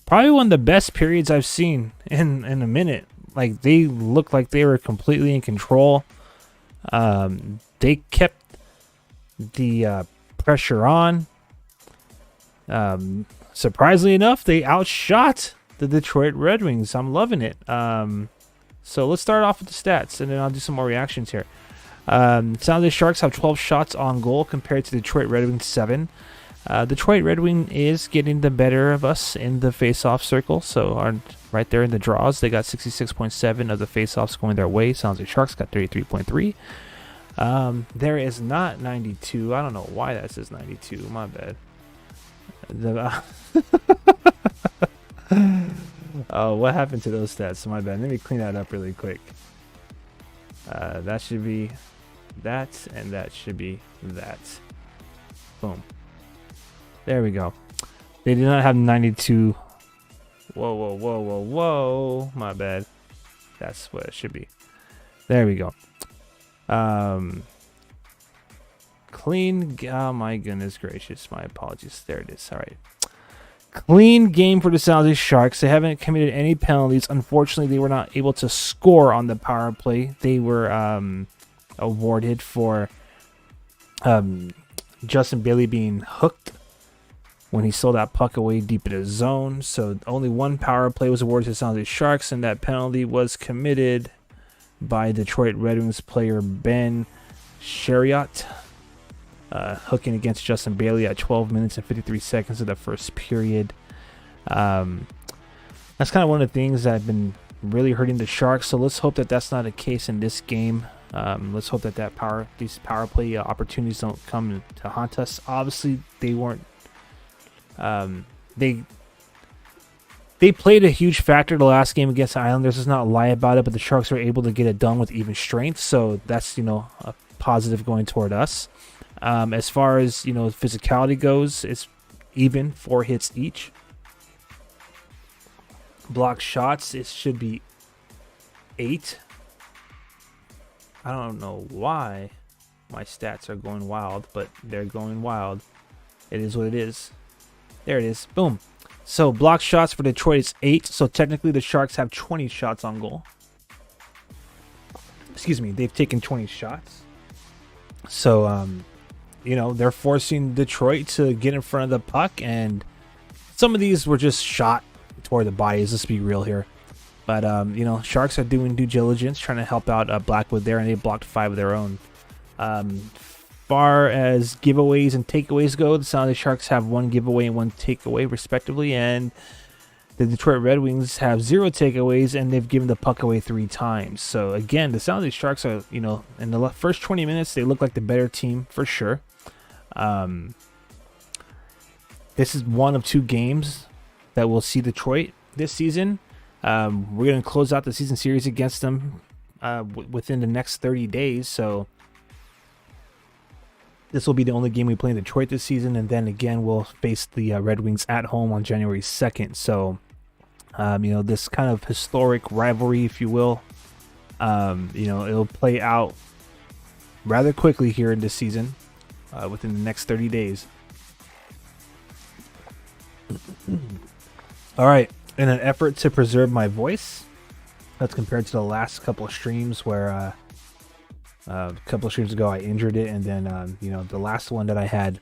S1: Probably one of the best periods I've seen in a minute. Like, they looked like they were completely in control. They kept the pressure on. Surprisingly enough, they outshot the Detroit Red Wings. I'm loving it. So let's start off with the stats, and then I'll do some more reactions here. San Jose Sharks have 12 shots on goal compared to Detroit Red Wings 7. Detroit Red Wing is getting the better of us in the face-off circle, so are right there in the draws. They got 66.7 of the face-offs going their way. San Jose Sharks got 33.3. There is not 92. I don't know why that says 92. My bad. Oh, what happened to those stats? My bad. Let me clean that up really quick. That should be that, and that should be that. Boom. There we go. They did not have 92. Whoa. My bad. That's what it should be. There we go. Clean. Oh, my goodness gracious. My apologies. There it is. All right. Clean game for the San Jose Sharks. They haven't committed any penalties. Unfortunately, they were not able to score on the power play. They were awarded for Justin Bailey being hooked when he stole that puck away deep in his zone. So only one power play was awarded to the San Jose Sharks, and that penalty was committed by Detroit Red Wings player Ben Chiarot. Hooking against Justin Bailey at 12 minutes and 53 seconds of the first period. That's kind of one of the things that have been really hurting the Sharks. So let's hope that that's not a case in this game. Let's hope that these power play opportunities don't come to haunt us. Obviously, they weren't. They played a huge factor the last game against the Islanders. Let's not lie about it, but the Sharks were able to get it done with even strength. So that's a positive going toward us. As far as physicality goes, it's even 4 hits each. Block shots, it should be 8. I don't know why my stats are going wild, but they're going wild. It is what it is. There it is. Boom. So block shots for Detroit is 8. So technically the Sharks have 20 shots on goal. Excuse me. They've taken 20 shots. So, they're forcing Detroit to get in front of the puck, and some of these were just shot toward the bodies. Let's be real here. But Sharks are doing due diligence, trying to help out Blackwood there, and they blocked 5 of their own. Far as giveaways and takeaways go, the San Jose Sharks have 1 giveaway and 1 takeaway, respectively, and the Detroit Red Wings have 0 takeaways, and they've given the puck away 3 times. So again, the San Jose Sharks are, in the first 20 minutes, they look like the better team for sure. This is one of 2 games that we'll see Detroit this season. We're going to close out the season series against them within the next 30 days. So this will be the only game we play in Detroit this season. And then again, we'll face the Red Wings at home on January 2nd. So, this kind of historic rivalry, if you will, it'll play out rather quickly here in this season within the next 30 days. All right. In an effort to preserve my voice, that's compared to the last couple of streams where a couple of streams ago I injured it, and then the last one that I had,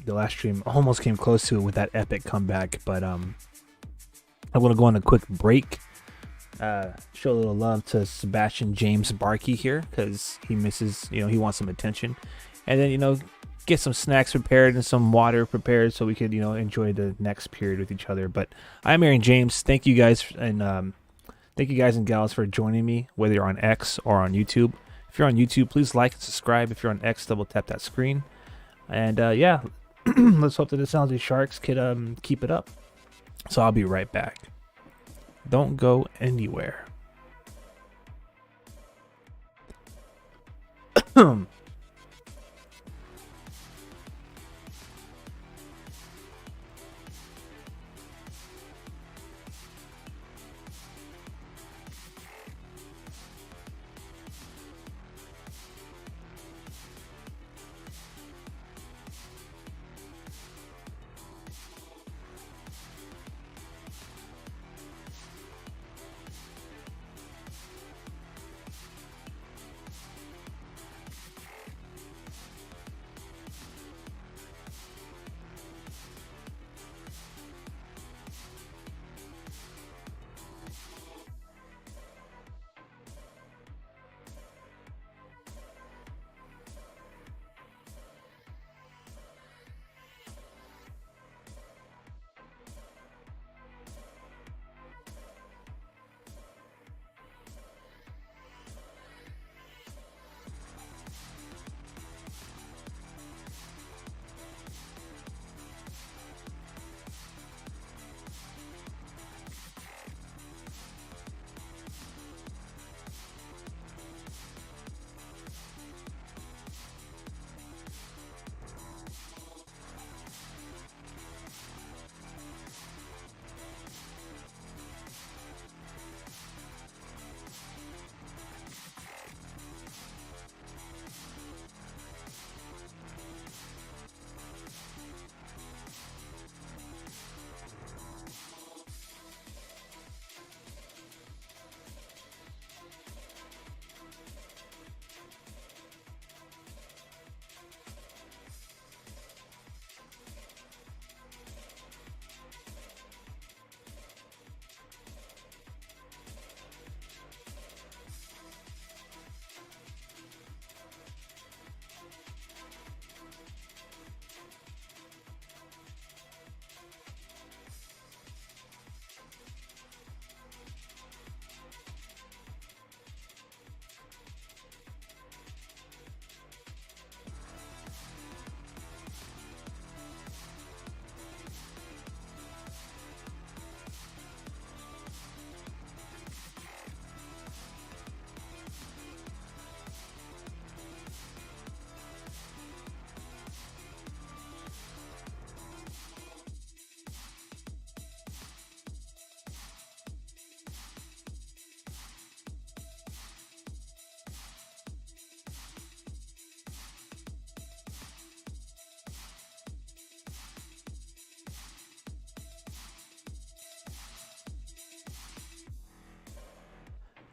S1: the last stream, almost came close to it with that epic comeback. But I want to go on a quick break, show a little love to Sebastian James Barkey here, because he misses, he wants some attention, and then get some snacks prepared and some water prepared so we could enjoy the next period with each other. But I'm Aaron James. Thank you guys, and thank you guys and gals for joining me, whether you're on X or on YouTube. If you're on YouTube, please like and subscribe. If you're on X, double tap that screen. And let's hope that the San Jose Sharks could keep it up. So I'll be right back. Don't go anywhere.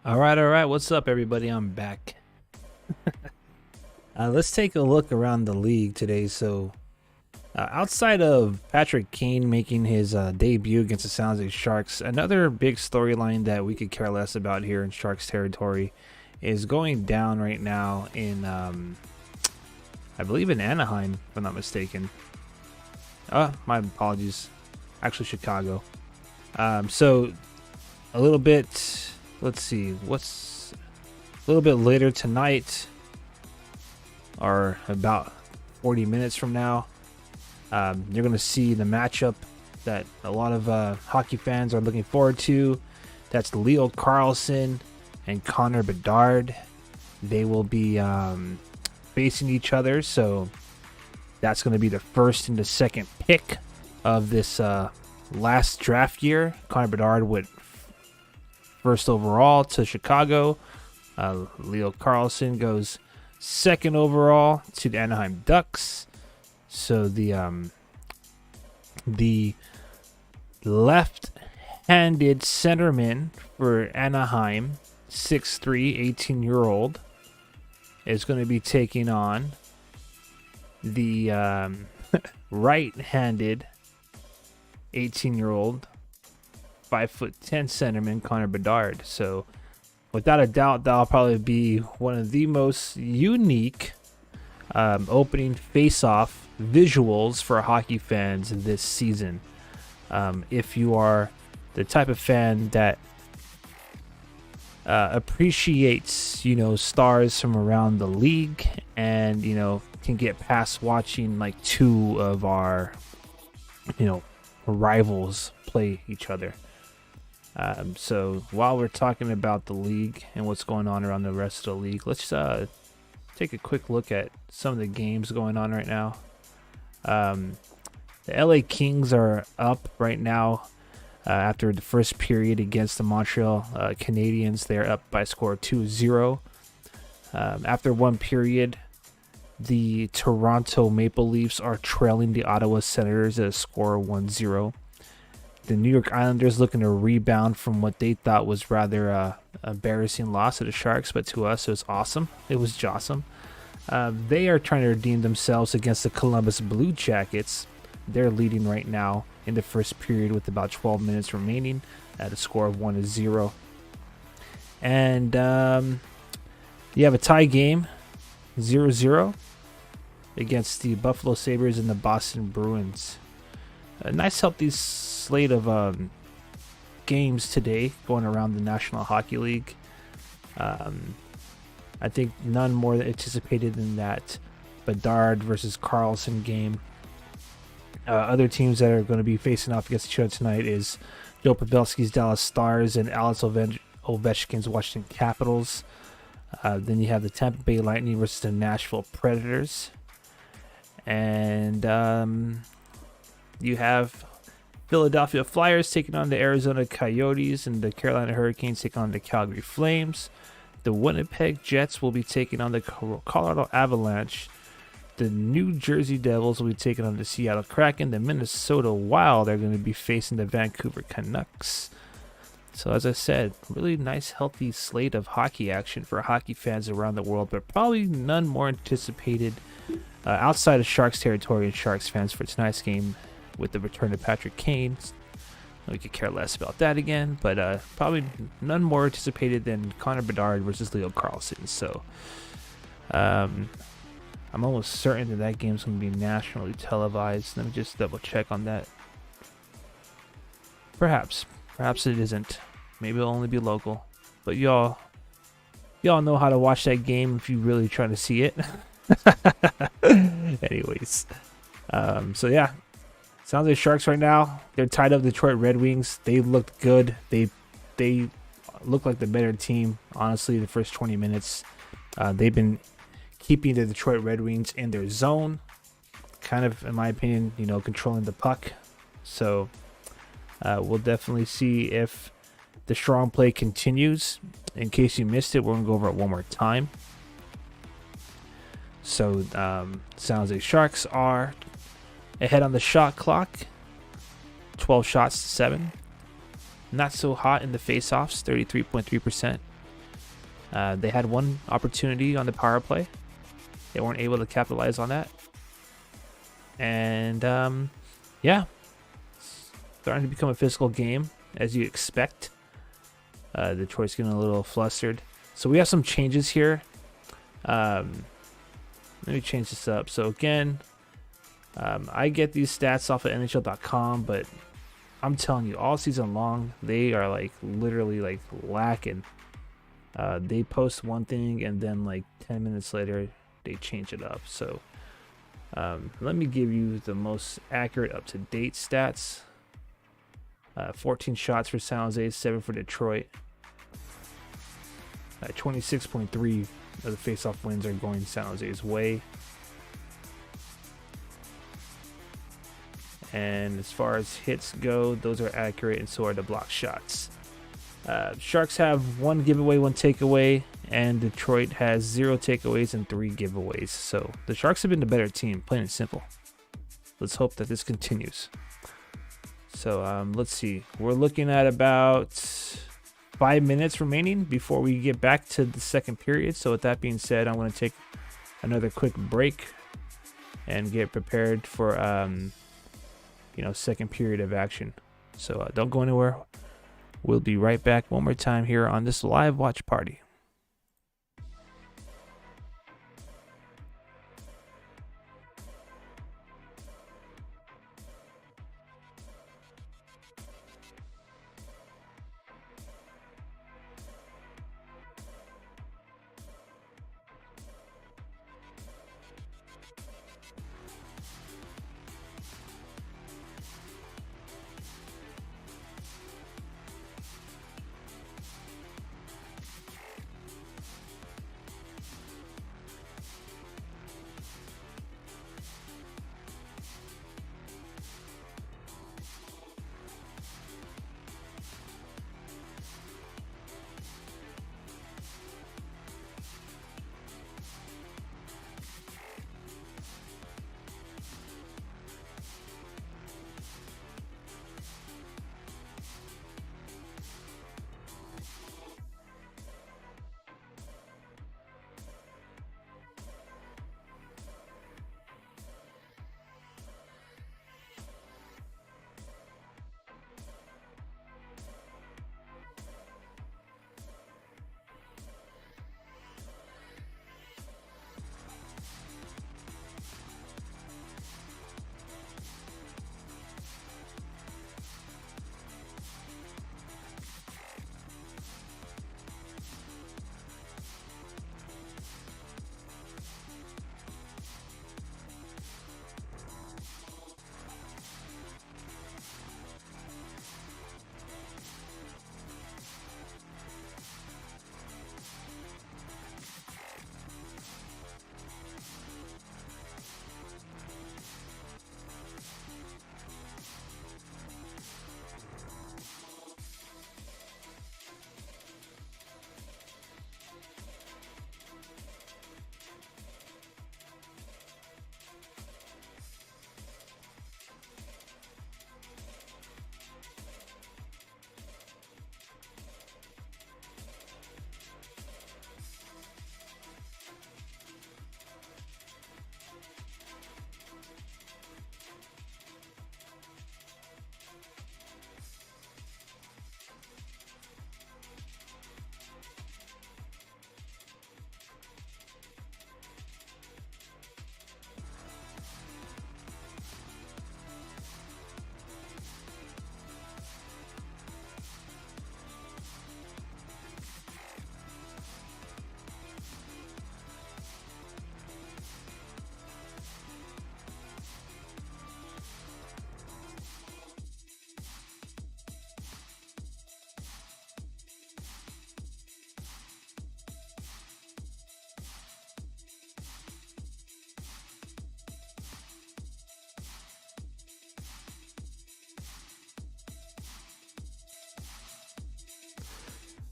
S1: All right. What's up, everybody? I'm back. Let's take a look around the league today. So Outside of Patrick Kane making his debut against the San Jose Sharks, another big storyline that we could care less about here in Sharks territory is going down right now in, I believe in Anaheim, if I'm not mistaken. My apologies. Actually, Chicago. So a little bit, let's see, what's a little bit later tonight, or about 40 minutes from now, you're going to see the matchup that a lot of hockey fans are looking forward to. That's Leo Carlsson and Connor Bedard. They will be facing each other, so that's going to be the first and the second pick of this last draft year. Connor Bedard went first overall to Chicago. Leo Carlsson goes second overall to the Anaheim Ducks. So the left-handed centerman for Anaheim, 6'3", 18-year-old, is going to be taking on the right-handed 18-year-old 5'10" centerman Connor Bedard. So without a doubt, that'll probably be one of the most unique opening face-off visuals for hockey fans this season. If you are the type of fan that appreciates, stars from around the league, and can get past watching like two of our rivals play each other. So while we're talking about the league and what's going on around the rest of the league, let's take a quick look at some of the games going on right now. The LA Kings are up right now after the first period against the Montreal Canadiens. They're up by a score of 2-0. After one period, the Toronto Maple Leafs are trailing the Ottawa Senators at a score of 1-0. The New York Islanders looking to rebound from what they thought was rather a embarrassing loss to the Sharks, but to us it was awesome. It was jawsome. They are trying to redeem themselves against the Columbus Blue Jackets. They're leading right now in the first period with about 12 minutes remaining at a score of 1-0. And you have a tie game, 0-0, against the Buffalo Sabres and the Boston Bruins. A nice healthy slate of games today going around the National Hockey League. I think none more anticipated than that Bedard versus Carlson game. Other teams that are going to be facing off against each other tonight is Joe Pavelski's Dallas Stars and Alex Ovechkin's Washington Capitals. Then you have the Tampa Bay Lightning versus the Nashville Predators. And you have Philadelphia Flyers taking on the Arizona Coyotes, and the Carolina Hurricanes taking on the Calgary Flames. The Winnipeg Jets will be taking on the Colorado Avalanche. The New Jersey Devils will be taking on the Seattle Kraken. The Minnesota Wild are going to be facing the Vancouver Canucks. So as I said, really nice, healthy slate of hockey action for hockey fans around the world, but probably none more anticipated outside of Sharks territory and Sharks fans for tonight's game with the return of Patrick Kane. We could care less about that again, but probably none more anticipated than Connor Bedard versus Leo Carlsson. So I'm almost certain that game's going to be nationally televised. Let me just double check on that. Perhaps it isn't. Maybe it'll only be local. But y'all know how to watch that game if you really try to see it. Anyways, so yeah, sounds like Sharks right now. They're tied up Detroit Red Wings. They looked good. They look like the better team. Honestly, the first 20 minutes, they've been keeping the Detroit Red Wings in their zone, kind of, in my opinion, controlling the puck. So we'll definitely see if the strong play continues. In case you missed it, we're going to go over it one more time. So sounds like Sharks are ahead on the shot clock, 12 shots to 7. Not so hot in the faceoffs, 33.3%. They had one opportunity on the power play. They weren't able to capitalize on that. And yeah, starting to become a physical game as you expect. Detroit's getting a little flustered. So we have some changes here. Let me change this up. So again, I get these stats off of NHL.com, but I'm telling you, all season long, they are like literally like lacking. They post one thing and then like 10 minutes later, they change it up. So let me give you the most accurate, up-to-date stats. 14 shots for San Jose, 7 for Detroit. 26.3 of the face-off wins are going San Jose's way. And as far as hits go, those are accurate, and so are the block shots. Sharks have 1 giveaway, 1 takeaway, and Detroit has 0 takeaways and 3 giveaways. So the Sharks have been the better team, plain and simple. Let's hope that this continues. So let's see. We're looking at about 5 minutes remaining before we get back to the second period. So with that being said, I'm going to take another quick break and get prepared for second period of action. So don't go anywhere. We'll be right back one more time here on this live watch party.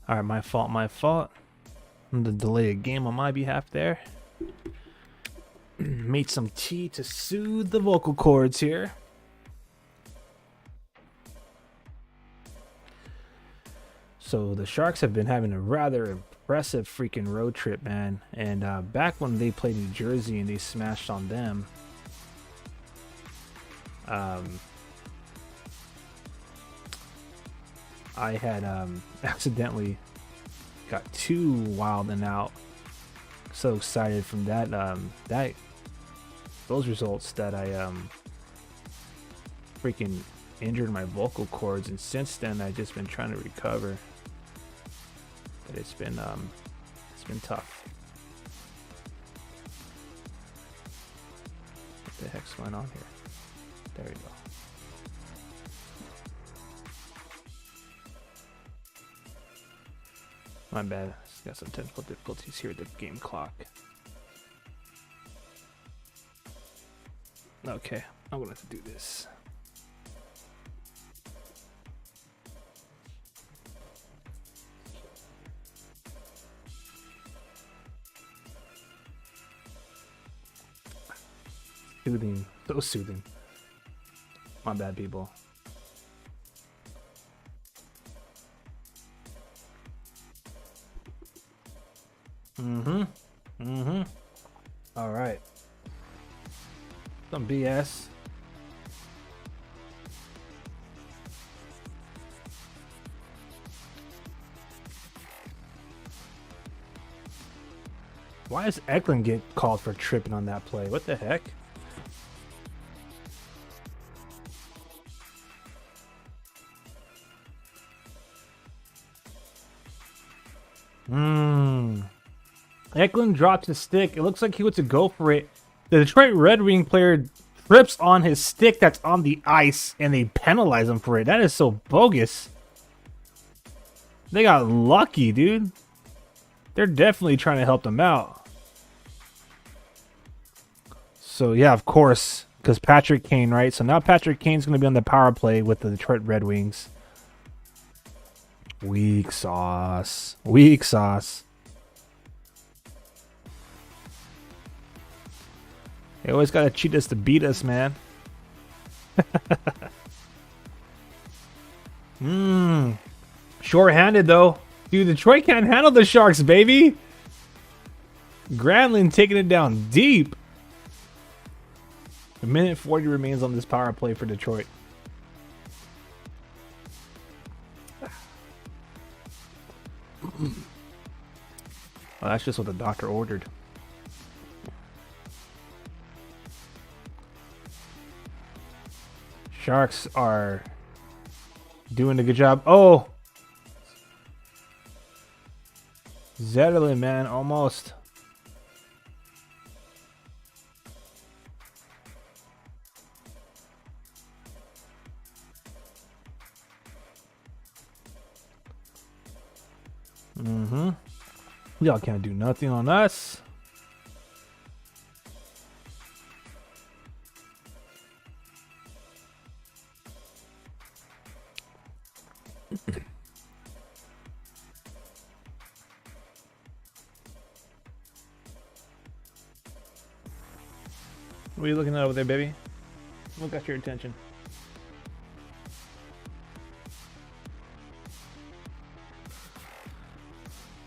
S1: All right, my fault. The delay a game on my behalf there. Made some tea to soothe the vocal cords here. So the Sharks have been having a rather impressive freaking road trip, man. And back when they played New Jersey and they smashed on them, I had accidentally got too wild and out. So excited from that those results that I freaking injured my vocal cords, and since then I've just been trying to recover. But it's been tough. What the heck's going on here? There we go. My bad. Got some technical difficulties here at the game clock. Okay, I'm gonna have to do this. Soothing, so soothing. My bad, people. All right. Some BS. Why does Eklund get called for tripping on that play? What the heck? Eklund drops his stick. It looks like he went to go for it. The Detroit Red Wing player trips on his stick that's on the ice, and they penalize him for it. That is so bogus. They got lucky, dude. They're definitely trying to help them out. So, yeah, of course, because Patrick Kane, right? So now Patrick Kane's going to be on the power play with the Detroit Red Wings. Weak sauce. Weak sauce. They always got to cheat us to beat us, man. Short-handed, though. Dude, Detroit can't handle the Sharks, baby. Granlund taking it down deep. A minute 40 remains on this power play for Detroit. Well, that's just what the doctor ordered. Sharks are doing a good job. Oh! Zetterlund, man, almost. Y'all can't do nothing on us. What are you looking at over there, baby? What got your attention?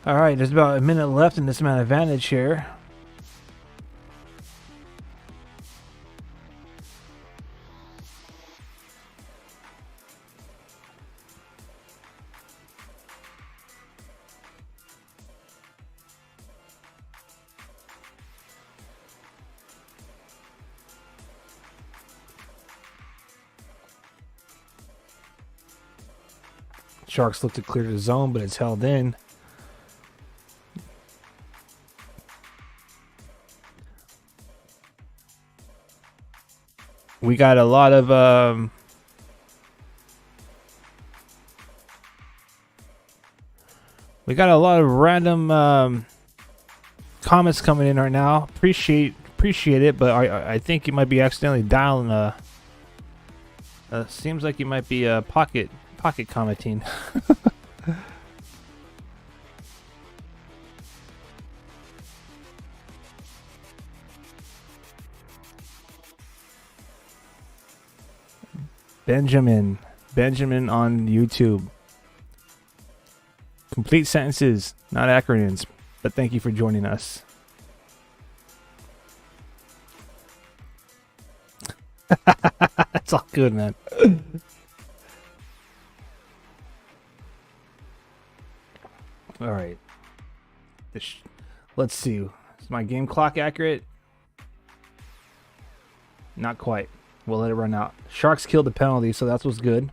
S1: All right, there's about a minute left in this man advantage here. Sharks look to clear the zone, but it's held in. We got a lot of random comments coming in right now. Appreciate it, but I think you might be accidentally dialing seems like you might be pocket commenting. Benjamin on YouTube. Complete sentences, not acronyms. But thank you for joining us. It's all good, man. All right. Let's see. Is my game clock accurate? Not quite. We'll let it run out. Sharks killed the penalty, so that's what's good.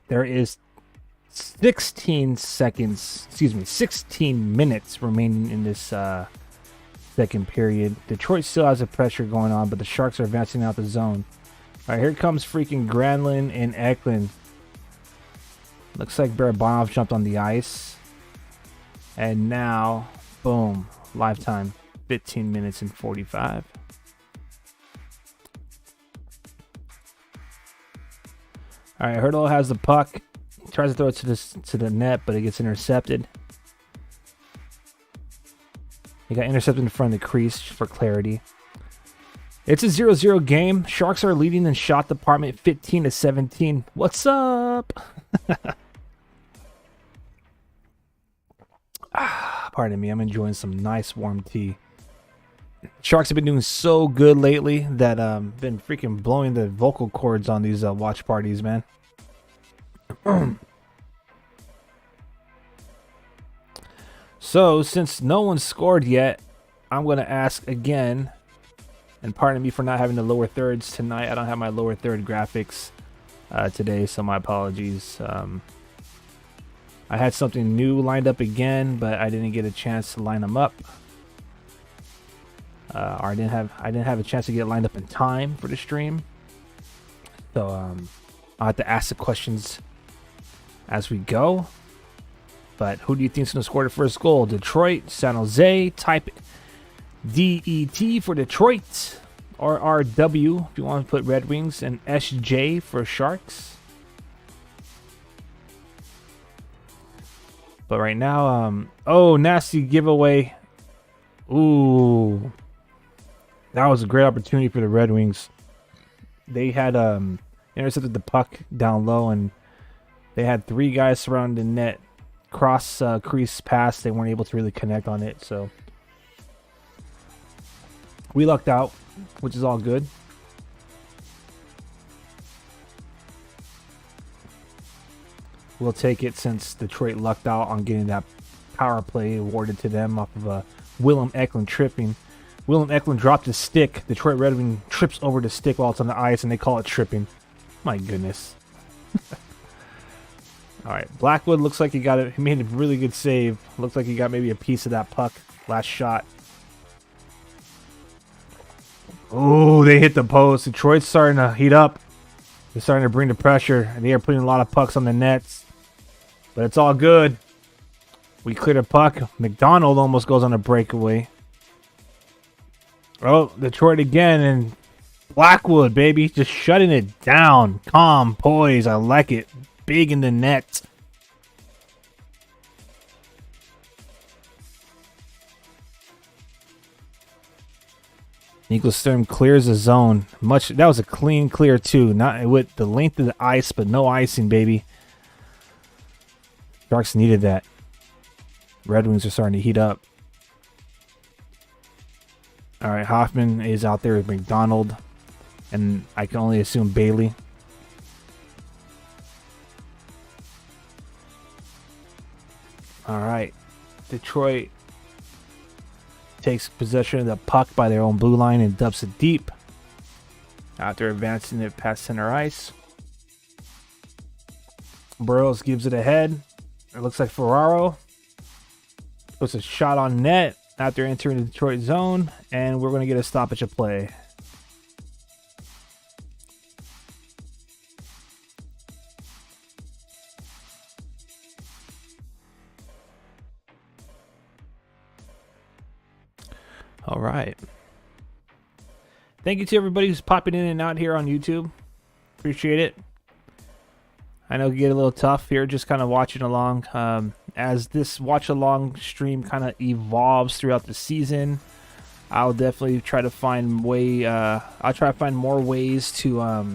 S1: There is 16 minutes remaining in this second period. Detroit still has a pressure going on, but the Sharks are advancing out the zone. All right, here comes freaking Granlund and Eklund. Looks like Barabanov jumped on the ice. And now, boom, lifetime, 15 minutes and 45. All right, Hurdle has the puck. Tries to throw it to the net, but it gets intercepted. He got intercepted in front of the crease for clarity. It's a 0-0 game. Sharks are leading in shot department 15-17. What's up? Pardon me, I'm enjoying some nice warm tea. Sharks have been doing so good lately that been freaking blowing the vocal cords on these watch parties, man. So, since no one scored yet, I'm going to ask again, and pardon me for not having the lower thirds tonight. I don't have my lower third graphics today, so my apologies. I had something new lined up again, but I didn't get a chance to line them up. Or I didn't have a chance to get it lined up in time for the stream. So I'll have to ask the questions as we go. But who do you think's gonna score the first goal? Detroit, San Jose. Type DET for Detroit, or RW if you want to put Red Wings, and SJ for Sharks. But right now, oh, nasty giveaway. Ooh. That was a great opportunity for the Red Wings. They had intercepted the puck down low, and they had three guys surrounding the net. Cross crease pass. They weren't able to really connect on it, so we lucked out, which is all good. We'll take it since Detroit lucked out on getting that power play awarded to them off of a Willem Eklund tripping. Willem Eklund dropped his stick. Detroit Red Wing trips over the stick while it's on the ice, and they call it tripping. My goodness. All right, Blackwood looks like he got it. He made a really good save. Looks like he got maybe a piece of that puck. Last shot. Oh, they hit the post. Detroit's starting to heat up. They're starting to bring the pressure. And they are putting a lot of pucks on the nets. But it's all good. We cleared a puck. McDonald almost goes on a breakaway. Oh, Detroit again. And Blackwood, baby. Just shutting it down. Calm, poise. I like it. Big in the net. Nikolstrom clears the zone. That was a clean clear too. Not with the length of the ice, but no icing, baby. Sharks needed that. Red Wings are starting to heat up. All right, Hoffman is out there with McDonald, and I can only assume Bailey. All right, Detroit takes possession of the puck by their own blue line and dumps it deep after advancing it past center ice. Burrows gives it ahead. It looks like Ferraro puts a shot on net after entering the Detroit zone, and we're going to get a stoppage of play. All right. Thank you to everybody who's popping in and out here on YouTube. Appreciate it. I know it can get a little tough here just kind of watching along. As this watch along stream kind of evolves throughout the season, I'll definitely try to find I'll try to find more ways to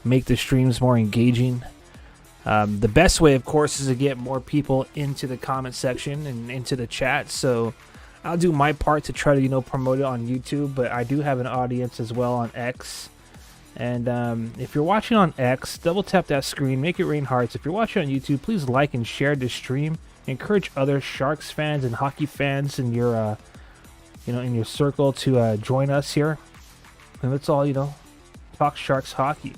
S1: make the streams more engaging. The best way, of course, is to get more people into the comment section and into the chat. So I'll do my part to try to, promote it on YouTube, but I do have an audience as well on X. And if you're watching on X, double tap that screen, make it rain hearts. If you're watching on YouTube, please like and share this stream. Encourage other Sharks fans and hockey fans in your, in your circle to join us here. And let's all, talk Sharks hockey.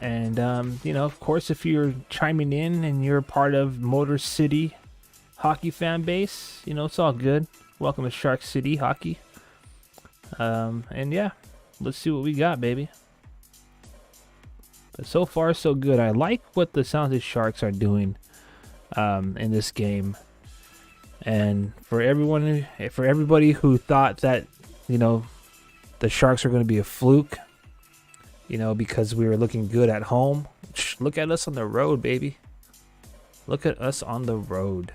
S1: And, of course, if you're chiming in and you're part of Motor City hockey fan base, it's all good. Welcome to Shark City hockey. And yeah, let's see what we got, baby. But so far, so good. I like what the San Jose Sharks are doing in this game. And for everybody who thought that, the Sharks are going to be a fluke, because we were looking good at home. Look at us on the road, baby. Look at us on the road.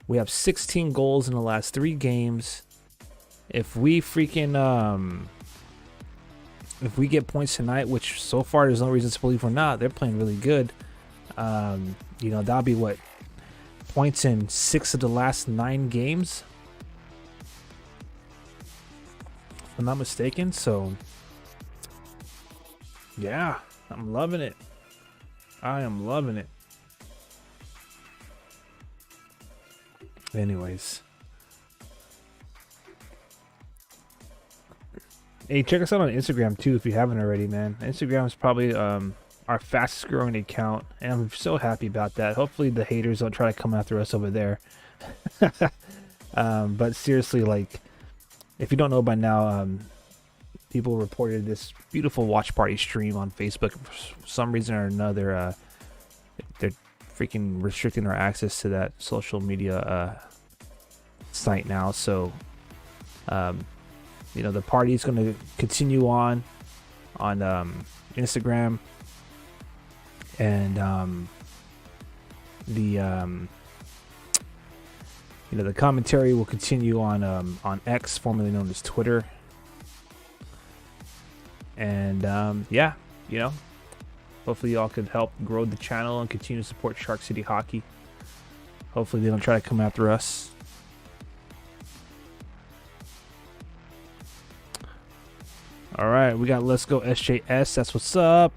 S1: We have 16 goals in the last 3 games. If we freaking if we get points tonight, which so far there's no reason to believe we're not, they're playing really good. That'll be what, points in 6 of the last 9 games, if I'm not mistaken. So yeah, I'm loving it. I am loving it. Anyways, hey, check us out on Instagram too if you haven't already, man. Instagram is probably our fastest growing account, and I'm so happy about that. Hopefully the haters don't try to come after us over there. But seriously, like, if you don't know by now, people reported this beautiful watch party stream on Facebook. For some reason or another, they're freaking restricting our access to that social media site now. So, the party is going to continue on Instagram, and the commentary will continue on X, formerly known as Twitter. And hopefully y'all could help grow the channel and continue to support Shark City Hockey. Hopefully they don't try to come after us. All right, we got Let's Go SJS. That's what's up.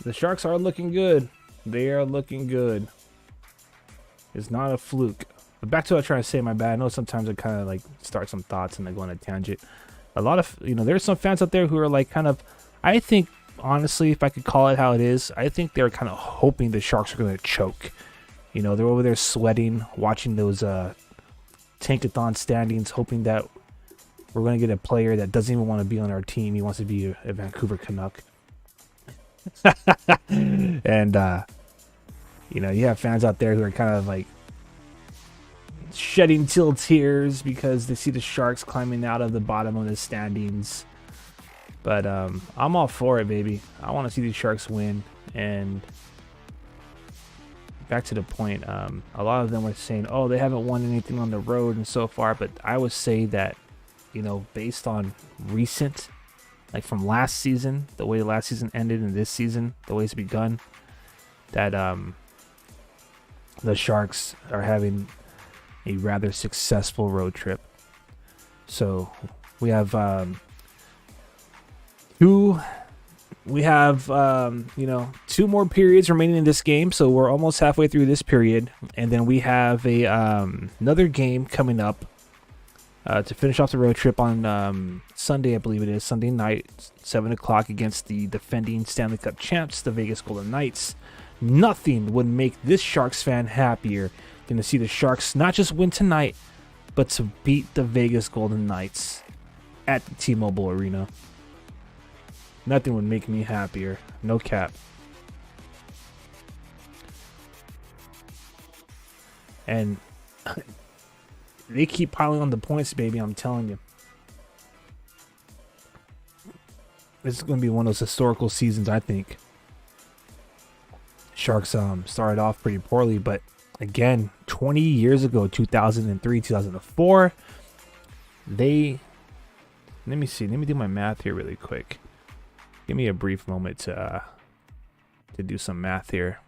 S1: The Sharks are looking good. They are looking good. It's not a fluke. But back to what I was trying to say, my bad. I know sometimes I kind of like start some thoughts and I go on a tangent. A lot of, there's some fans out there who are like kind of, I think, honestly, if I could call it how it is, I think they're kind of hoping the Sharks are going to choke. They're over there sweating, watching those Tankathon standings, hoping that we're going to get a player that doesn't even want to be on our team. He wants to be a Vancouver Canuck. And, you have fans out there who are kind of like shedding tears because they see the Sharks climbing out of the bottom of the standings. But I'm all for it, baby. I want to see the Sharks win. And back to the point, a lot of them were saying, oh, they haven't won anything on the road and so far. But I would say that, based on recent, like from last season, the way last season ended and this season, the way it's begun, that the Sharks are having a rather successful road trip. So we have two more periods remaining in this game, so we're almost halfway through this period, and then we have a another game coming up to finish off the road trip on Sunday, I believe it is, Sunday night, 7 o'clock, against the defending Stanley Cup champs, the Vegas Golden Knights. Nothing would make this Sharks fan happier than to see the Sharks not just win tonight, but to beat the Vegas Golden Knights at the T-Mobile Arena. Nothing would make me happier. No cap. And they keep piling on the points, baby. I'm telling you. This is going to be one of those historical seasons, I think. Sharks started off pretty poorly, but again, 20 years ago, 2003, 2004, let me do my math here really quick. Give me a brief moment to to do some math here.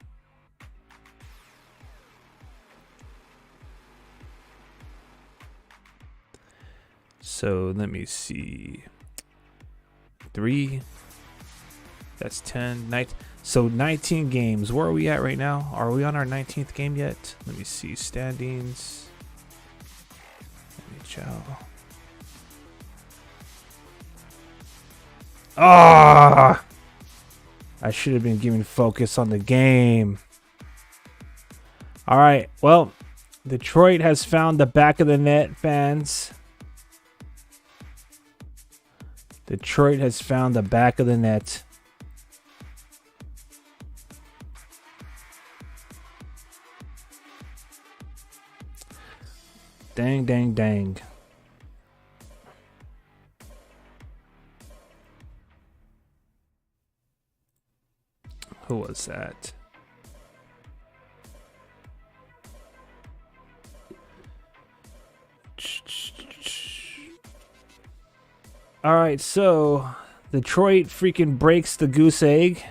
S1: So let me see. 3. That's 10. So 19 games. Where are we at right now? Are we on our 19th game yet? Let me see. Standings. NHL. Ah! I should have been giving focus on the game. All right. Well, Detroit has found the back of the net, fans. Detroit has found the back of the net. Dang, dang, dang. Who was that? All right, so Detroit freaking breaks the goose egg.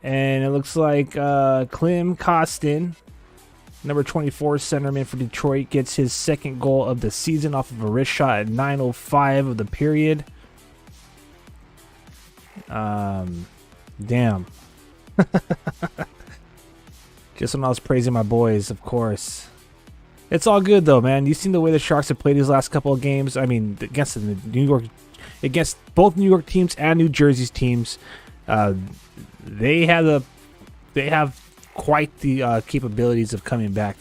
S1: And it looks like Klim Kostin, number 24 centerman for Detroit, gets his second goal of the season off of a wrist shot at 9:05 of the period. Damn. Just when I was praising my boys, of course. It's all good though, man. You've seen the way the Sharks have played these last couple of games. I mean, against both New York teams and New Jersey's teams. They have quite the capabilities of coming back.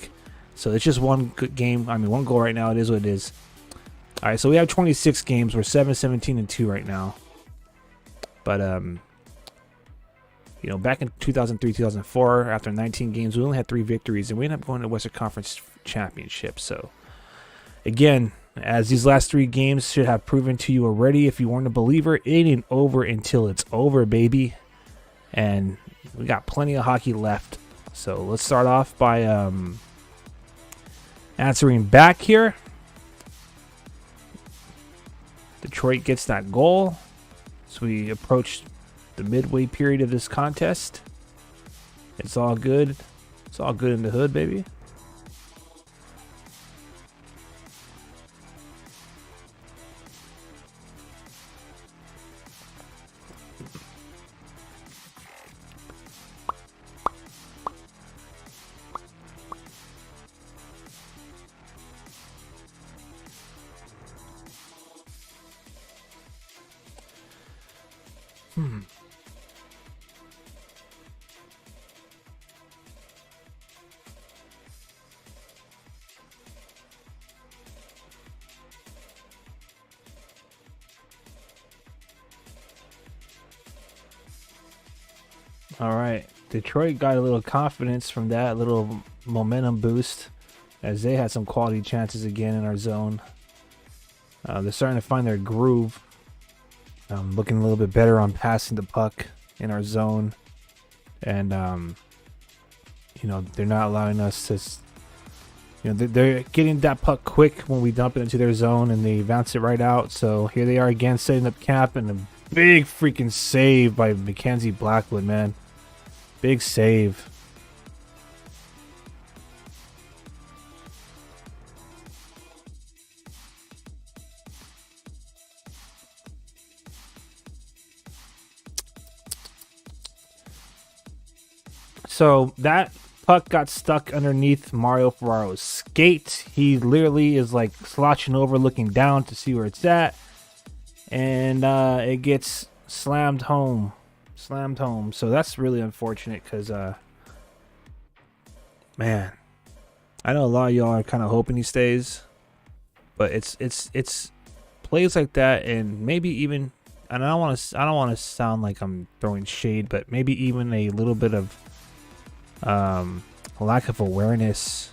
S1: So it's just one good game. I mean, one goal right now. It is what it is. All right, so we have 26 games. We're 7-17-2 right now. But you know, back in 2003, 2004, after 19 games, we only had 3 victories, and we ended up going to Western Conference Championship. So, again, as these last 3 games should have proven to you already, if you weren't a believer, it ain't over until it's over, baby. And we got plenty of hockey left. So let's start off by answering back here. Detroit gets that goal. So we approach the midway period of this contest. It's all good. It's all good in the hood, baby. All right, Detroit got a little confidence from that little momentum boost as they had some quality chances again in our zone. They're starting to find their groove. Looking a little bit better on passing the puck in our zone. And, you know, they're not allowing us to, you know, they're getting that puck quick when we dump it into their zone and they bounce it right out. So here they are again setting up cap, and a big freaking save by Mackenzie Blackwood, man. Big save. So that puck got stuck underneath Mario Ferraro's skate. He literally is like slouching over, looking down to see where it's at. And it gets slammed home. So that's really unfortunate because, man, I know a lot of y'all are kind of hoping he stays. But it's plays like that, and maybe even, and I don't want to sound like I'm throwing shade, but maybe even a little bit of lack of awareness.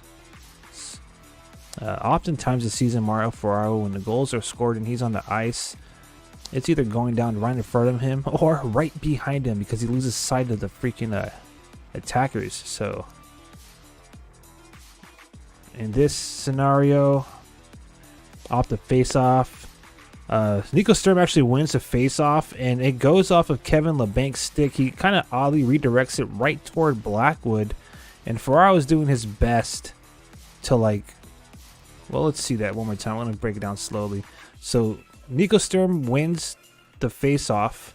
S1: Oftentimes this season, Mario Ferraro, when the goals are scored and he's on the ice, it's either going down right in front of him or right behind him because he loses sight of the freaking attackers. So in this scenario, off the face-off, Nico Sturm actually wins the face-off, and it goes off of Kevin LeBank's stick. He kind of oddly redirects it right toward Blackwood, and Ferraro is doing his best to like Well, let's see that one more time. I'm going to break it down slowly. So Nico Sturm wins the face-off.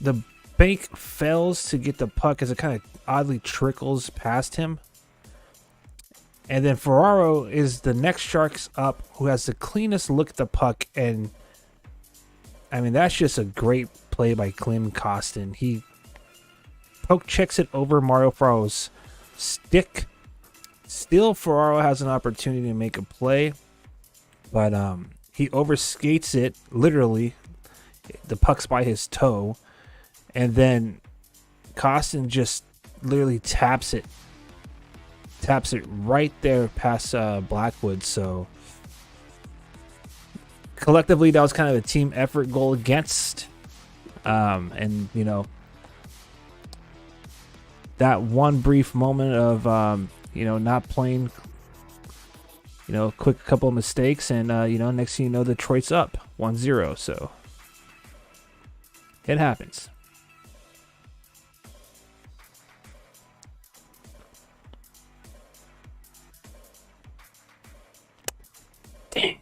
S1: The bank fails to get the puck as it kind of oddly trickles past him. And then Ferraro is the next Sharks up who has the cleanest look at the puck. And, I mean, that's just a great play by Klim Kostin. He poke checks it over Mario Ferraro's stick. Still, Ferraro has an opportunity to make a play. But he overskates it, literally. The puck's by his toe. And then Kostin just literally taps it right there past Blackwood. So collectively, that was kind of a team effort goal against. And, you know, that one brief moment of, you know, not playing, you know, quick couple of mistakes. And, you know, next thing you know, Detroit's up 1-0. So it happens. Dang.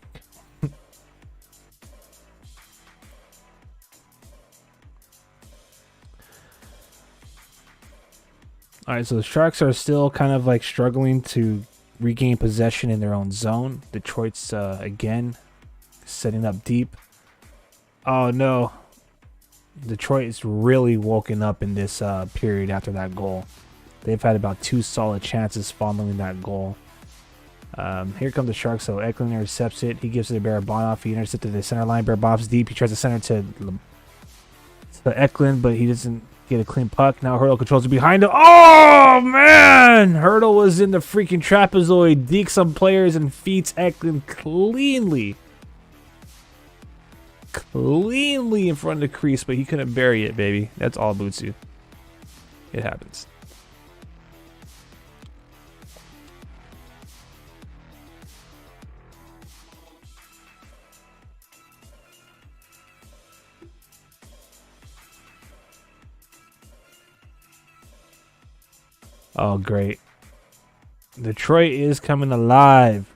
S1: All right, so the Sharks are still kind of like struggling to regain possession in their own zone. Detroit's again setting up deep. Oh no, Detroit is really woken up in this period after that goal. They've had about 2 solid chances following that goal. Here come the Sharks. So Eklund intercepts it. He gives it to Barabanov. He intercepted the center line. Barabanov's deep. He tries to center to Eklund, but he doesn't get a clean puck. Now Hurdle controls it behind him. Oh, man! Hurdle was in the freaking trapezoid. Dekes some players and feeds Eklund cleanly. Cleanly in front of the crease, but he couldn't bury it, baby. That's all Butsu. It happens. Oh, great. Detroit is coming alive.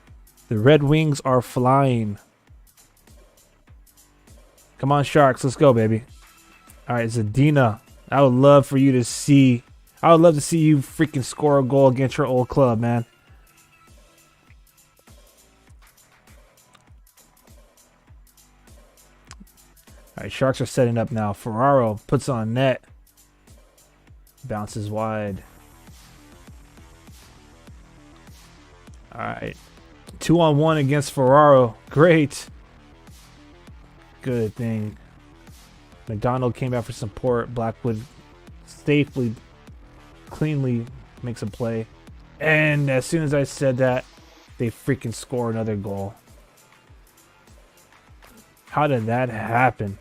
S1: The Red Wings are flying. Come on, Sharks. Let's go, baby. All right, Zadina. I would love for you to see. I would love to see you freaking score a goal against your old club, man. All right, Sharks are setting up now. Ferraro puts on net. Bounces wide. All right. 2-on-1 against Ferraro. Great. Good thing. McDonald came out for support. Blackwood safely, cleanly makes a play. And as soon as I said that, they freaking score another goal. How did that happen?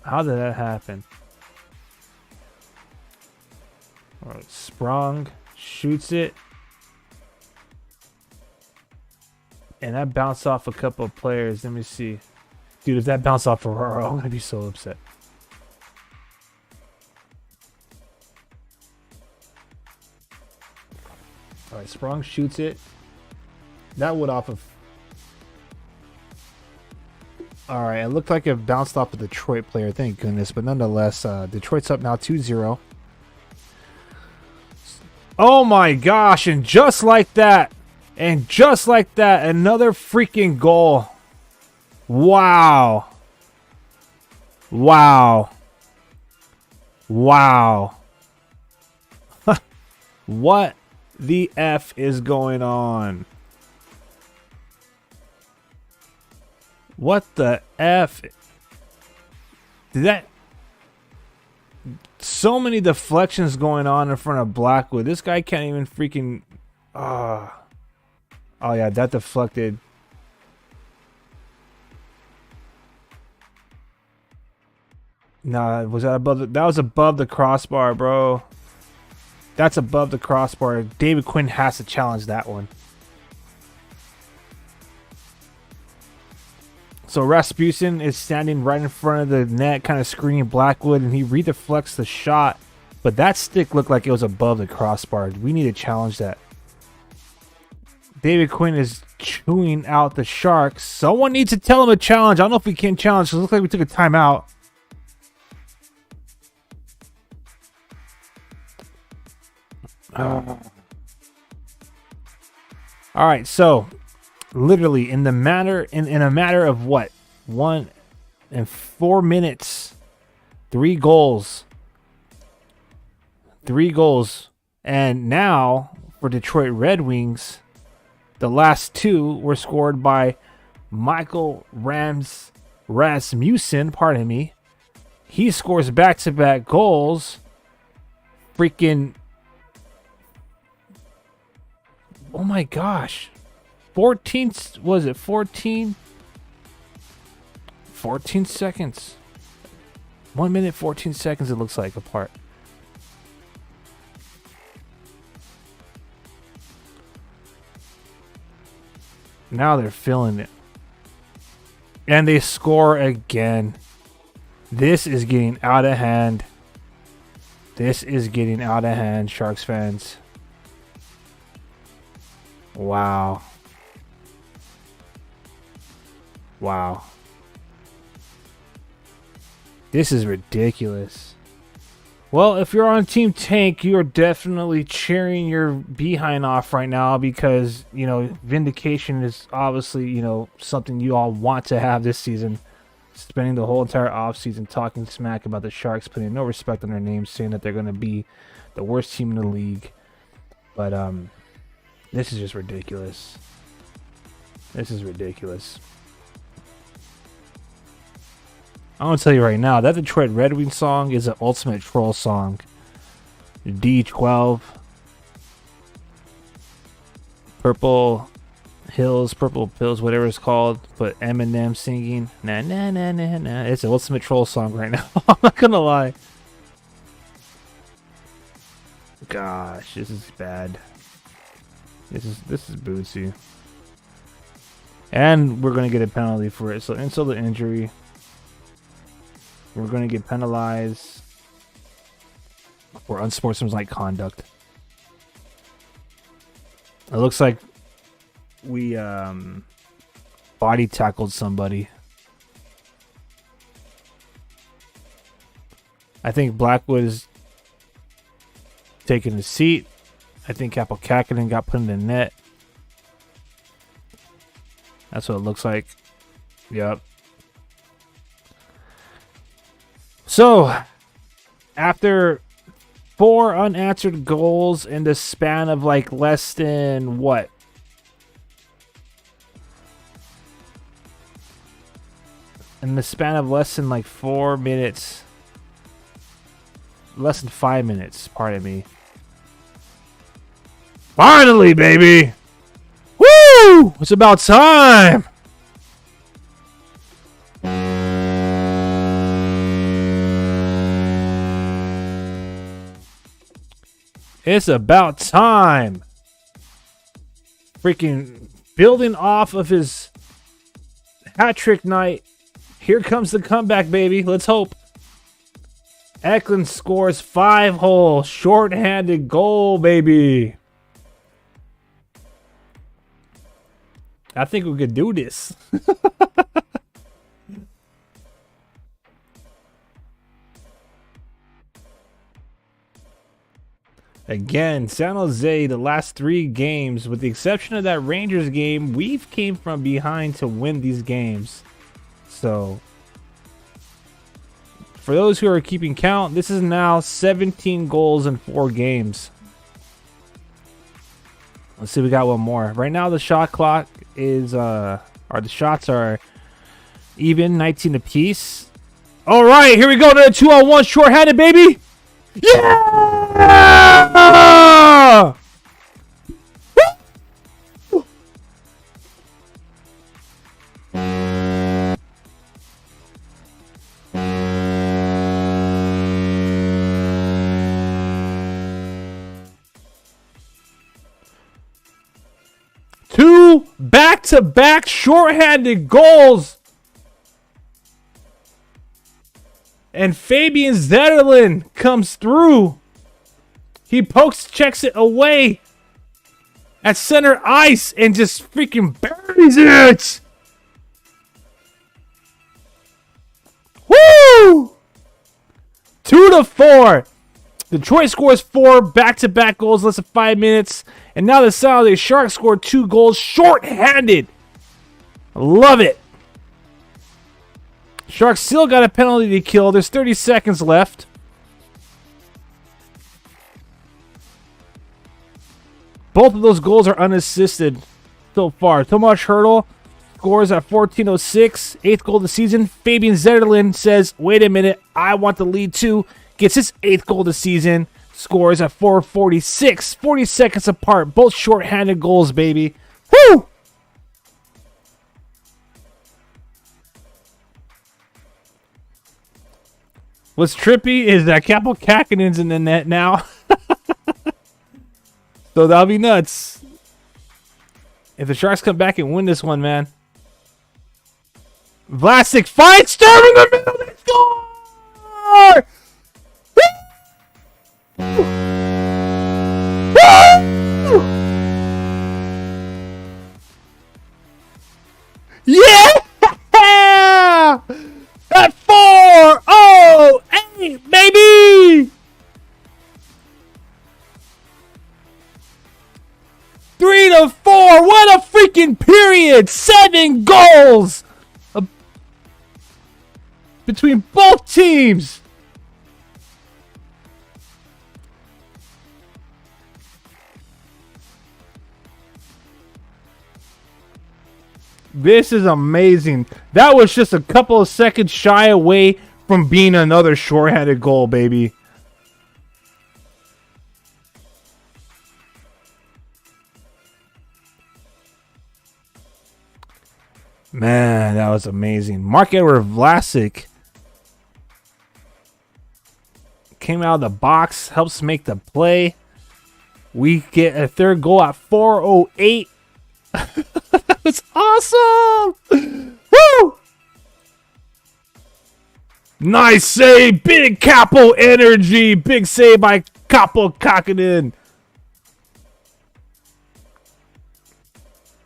S1: How did that happen? All right, Sprong shoots it. And that bounced off a couple of players. Let me see. Dude, if that bounced off Ferraro, I'm going to be so upset. All right, Sprong shoots it. That would off of... All right, it looked like it bounced off a Detroit player, thank goodness. But nonetheless, Detroit's up now 2-0. Oh my gosh, and just like that, another freaking goal. Wow. Wow. Wow. What the F is going on? What the F? Did that... So many deflections going on in front of Blackwood. This guy can't even freaking... Oh yeah, that deflected. Nah, was that above the... That was above the crossbar, bro. That's above the crossbar. David Quinn has to challenge that one. So Rasmussen is standing right in front of the net, kind of screening Blackwood, and he redeflects the shot. But that stick looked like it was above the crossbar. We need to challenge that. David Quinn is chewing out the Sharks. Someone needs to tell him to challenge. I don't know if we can challenge. It looks like we took a timeout. All right, so literally in a matter of what, 1 and 4 minutes, 3 goals, and now for Detroit Red Wings, the last 2 were scored by Michael Rasmussen. Pardon me. He scores back-to-back goals. Freaking. Oh my gosh. 14 seconds. 1 minute, 14 seconds it looks like apart. Now they're feeling it. And they score again. This is getting out of hand. Sharks fans. Wow. This is ridiculous. Well, if you're on Team Tank, you are definitely cheering your behind off right now because, you know, vindication is obviously, you know, something you all want to have this season. Spending the whole entire offseason talking smack about the Sharks, putting no respect on their names, saying that they're going to be the worst team in the league. But this is just ridiculous. I'm going to tell you right now, that Detroit Red Wings song is an ultimate troll song. D12. Purple Pills, whatever it's called. But Eminem singing. Na na na na na. It's an ultimate troll song right now. I'm not going to lie. Gosh, this is bad. This is bootsy. And we're going to get a penalty for it. So insult to injury. We're going to get penalized for unsportsmanlike conduct. It looks like we body tackled somebody. I think Blackwood is taking a seat. I think Kaapo Kähkönen got put in the net. That's what it looks like. Yep. So, after 4 unanswered goals in the span of like less than what? In the span of less than like 4 minutes. Less than 5 minutes, pardon me. Finally, baby! Woo! It's about time! It's about time. Freaking building off of his hat-trick night. Here comes the comeback, baby. Let's hope. Eklund scores 5-hole short-handed goal, baby. I think we could do this. Again, San Jose, the last 3 games, with the exception of that Rangers game, we've came from behind to win these games. So, for those who are keeping count, this is now 17 goals in 4 games. Let's see, we got one more. Right now, the shot clock is, the shots are even, 19 apiece. All right, here we go. Another 2-on-1 short-handed, baby. Yeah! Two back-to-back shorthanded goals And Fabian Zetterlund comes through. He checks it away at center ice and just freaking buries it. Woo! 2-4. Detroit scores 4 back-to-back goals less than 5 minutes. And now the San Jose Sharks scored 2 goals short-handed. I love it. Sharks still got a penalty to kill. There's 30 seconds left. Both of those goals are unassisted so far. Tomas Hertl scores at 14:06, 8th goal of the season. Fabian Zetterlund says, wait a minute, I want the lead too. Gets his 8th goal of the season. Scores at 4:46, 40 seconds apart. Both shorthanded goals, baby. Woo! What's trippy is that Kaapo Kähkönen's in the net now. So that'll be nuts. If the Sharks come back and win this one, man. Vlasic finds Sturm in the middle. They score! Yeah! At 4:08, baby! 3-4. What a freaking period! 7 goals between both teams. This is amazing. That was just a couple of seconds shy away from being another shorthanded goal, baby. Man, that was amazing. Marc-Edouard Vlasic came out of the box, helps make the play. We get a third goal at 4:08. That's awesome! Woo! Nice save! Big Kaapo energy! Big save by Kaapo Kähkönen.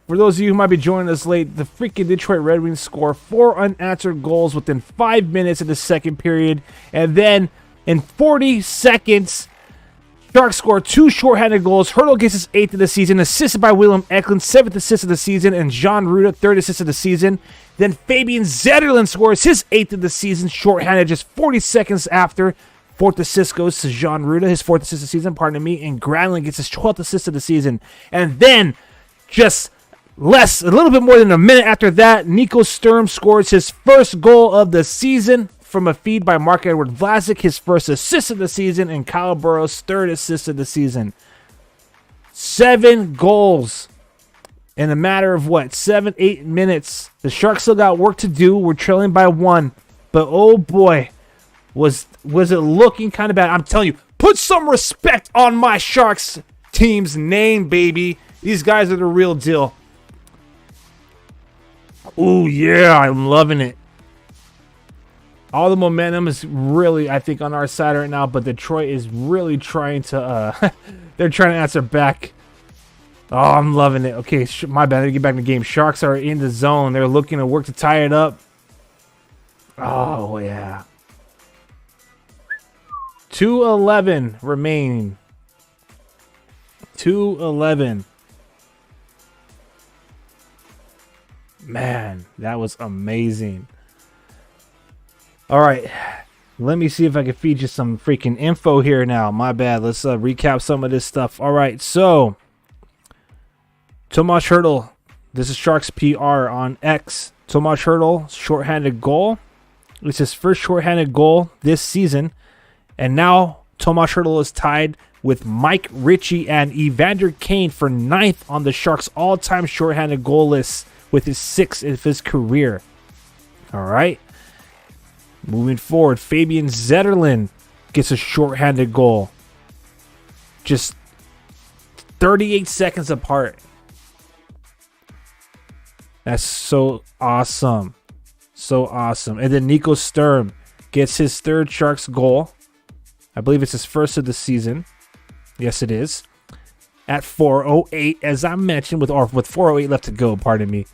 S1: For those of you who might be joining us late, the freaking Detroit Red Wings score 4 unanswered goals within 5 minutes of the second period. And then in 40 seconds, Sharks score 2 shorthanded goals. Hertl gets his 8th of the season, assisted by William Eklund, 7th assist of the season, and Jan Rutta, 3rd assist of the season. Then Fabian Zetterlund scores his 8th of the season, shorthanded just 40 seconds after. 4th assist goes to Jan Rutta, his 4th assist of the season, pardon me, and Granlund gets his 12th assist of the season. And then, just a little bit more than a minute after that, Nico Sturm scores his first goal of the season from a feed by Marc-Edouard Vlasic, his first assist of the season, and Kyle Burroughs' 3rd assist of the season. 7 goals in a matter of 7-8 minutes. The Sharks still got work to do. We're trailing by 1, but oh boy, was it looking kind of bad. I'm telling you, put some respect on my Sharks team's name, baby. These guys are the real deal. Oh yeah, I'm loving it. All the momentum is really, I think, on our side right now, but Detroit is really trying to, they're trying to answer back. Oh, I'm loving it. Okay, my bad. I need to get back in the game. Sharks are in the zone. They're looking to work to tie it up. Oh, yeah. 2:11 remaining. 2:11. Man, that was amazing. All right, let me see if I can feed you some freaking info here now. My bad. Let's recap some of this stuff. All right, so Tomas Hertl. This is Sharks PR on X. Tomas Hertl, shorthanded goal. It's his first shorthanded goal this season. And now Tomas Hertl is tied with Mike Ritchie and Evander Kane for 9th on the Sharks' all-time shorthanded goal list with his 6th of his career. All right. Moving forward, Fabian Zetterlund gets a shorthanded goal. Just 38 seconds apart. That's so awesome. So awesome. And then Nico Sturm gets his third Sharks goal. I believe it's his first of the season. Yes, it is. At 4:08, as I mentioned, with 4:08 left to go, pardon me.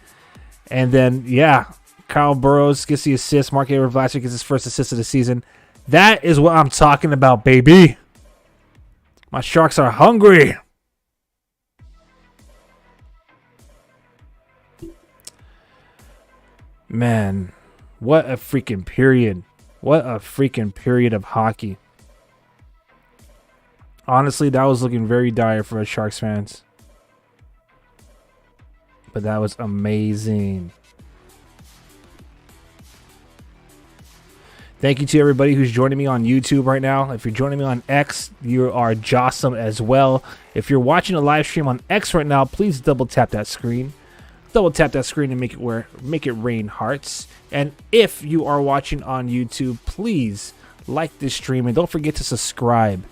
S1: And then, yeah, Kyle Burrows gets the assist. Marc-Andre Fleury gets his first assist of the season. That is what I'm talking about, baby. My Sharks are hungry. Man, what a freaking period. What a freaking period of hockey. Honestly, that was looking very dire for us Sharks fans. But that was amazing. Thank you to everybody who's joining me on YouTube right now. If you're joining me on X, you are jawsome as well. If you're watching a live stream on X right now, please double tap that screen. Double tap that screen and make it rain hearts. And if you are watching on YouTube, please like this stream and don't forget to subscribe.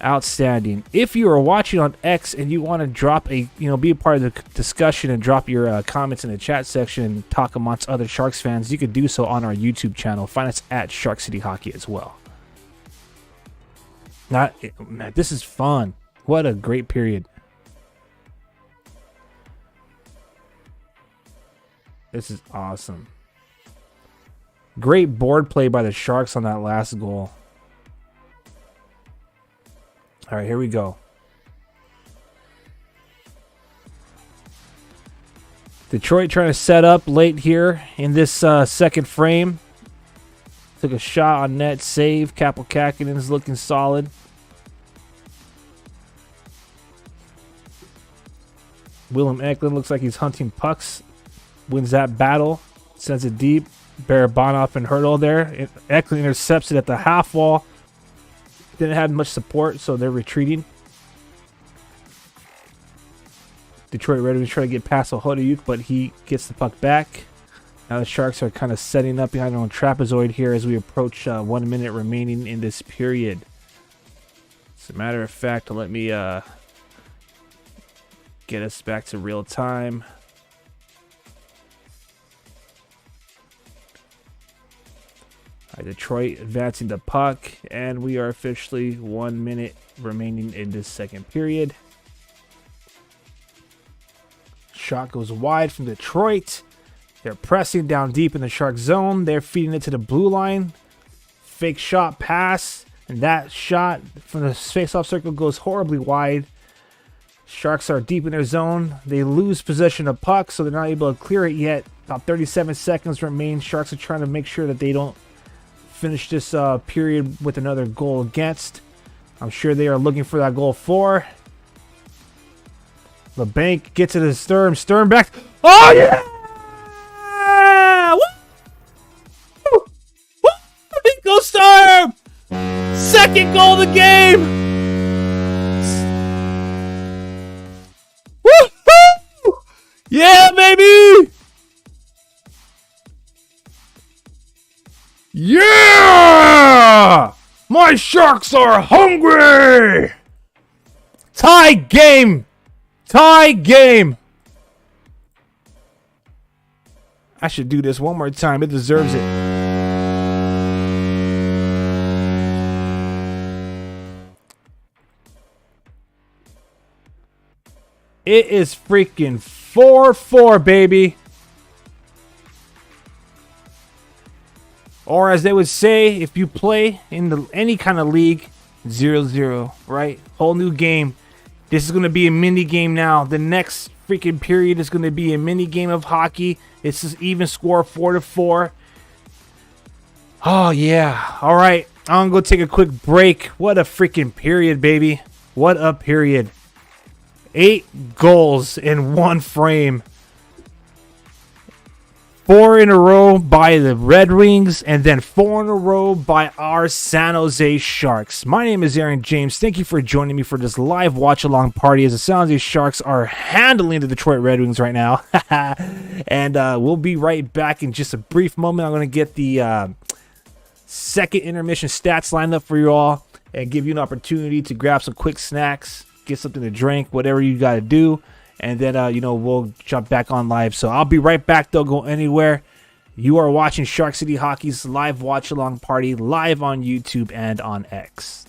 S1: Outstanding. If you are watching on X and you want to drop be a part of the discussion and drop your comments in the chat section and talk amongst other Sharks fans, you could do so on our YouTube channel. Find us at Shark City Hockey as well. Man, this is fun. What a great period. This is awesome. Great board play by the Sharks on that last goal. All right, here we go. Detroit trying to set up late here in this second frame. Took a shot on net, save. Kaapo Kähkönen's looking solid. Willem Eklund looks like he's hunting pucks. Wins that battle. Sends it deep. Barabanov and Hertl there. Eklund intercepts it at the half wall. Didn't have much support, so they're retreating. Detroit Red Wings trying to get past Hodayuk, but he gets the puck back. Now the Sharks are kind of setting up behind their own trapezoid here as we approach 1 minute remaining in this period. As a matter of fact, let me get us back to real time. Detroit advancing the puck, and we are officially 1 minute remaining in this second period. Shot goes wide from Detroit. They're pressing down deep in the Shark zone. They're feeding it to the blue line. Fake shot pass, and that shot from the face-off circle goes horribly wide. Sharks are deep in their zone. They lose possession of puck, so they're not able to clear it yet. About 37 seconds remain. Sharks are trying to make sure that they don't finish this period with another goal against. I'm sure they are looking for that goal for. LeBanc gets it to Sturm. Sturm back. Oh, yeah! Woo! Woo! Go Sturm! Second goal of the game! Woo! Yeah, baby! Yeah! My Sharks are hungry! Tie game! Tie game! I should do this one more time. It deserves it. It is freaking 4-4, baby. Or as they would say, if you play in any kind of league, 0-0, right? Whole new game. This is going to be a mini game now. The next freaking period is going to be a mini game of hockey. It's just even score, 4-4. Oh, yeah. All right. I'm going to go take a quick break. What a freaking period, baby. What a period. 8 goals in one frame. 4 in a row by the Red Wings, and then 4 in a row by our San Jose Sharks. My name is Aaron James. Thank you for joining me for this live watch-along party as the San Jose Sharks are handling the Detroit Red Wings right now. And we'll be right back in just a brief moment. I'm going to get the second intermission stats lined up for you all and give you an opportunity to grab some quick snacks, get something to drink, whatever you got to do. And then, we'll jump back on live. So I'll be right back. Don't go anywhere. You are watching Shark City Hockey's live watch along party live on YouTube and on X.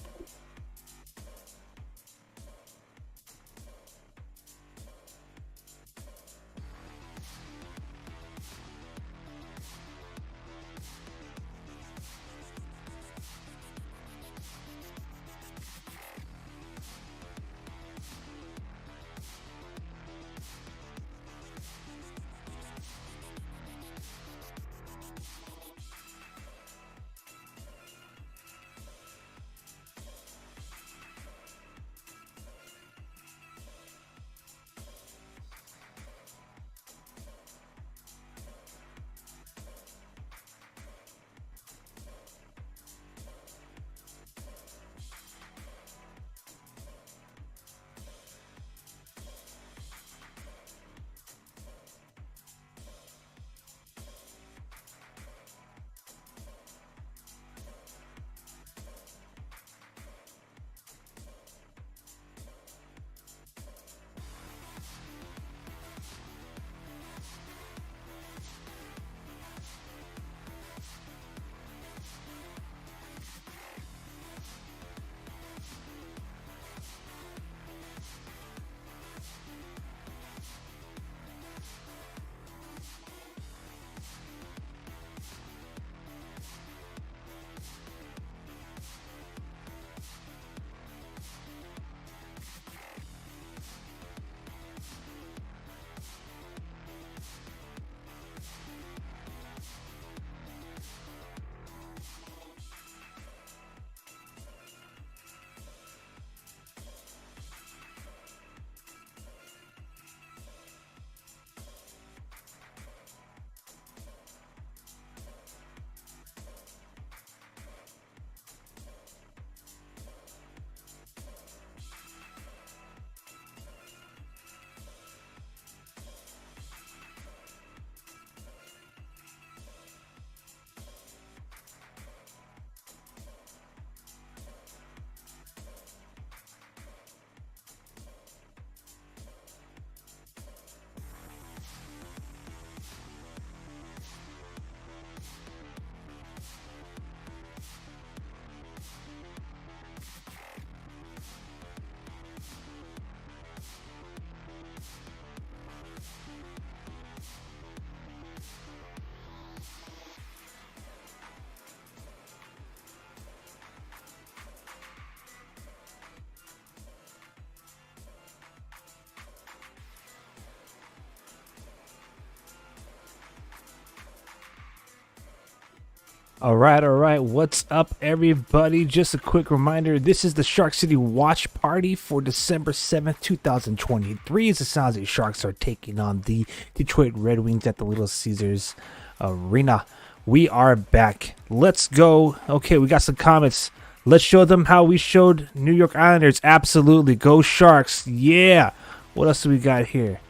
S1: All right. What's up, everybody? Just a quick reminder. This is the Shark City Watch Party for December 7th, 2023. As the San Jose Sharks are taking on the Detroit Red Wings at the Little Caesars Arena. We are back. Let's go. Okay, we got some comments. Let's show them how we showed New York Islanders. Absolutely. Go Sharks. Yeah. What else do we got here?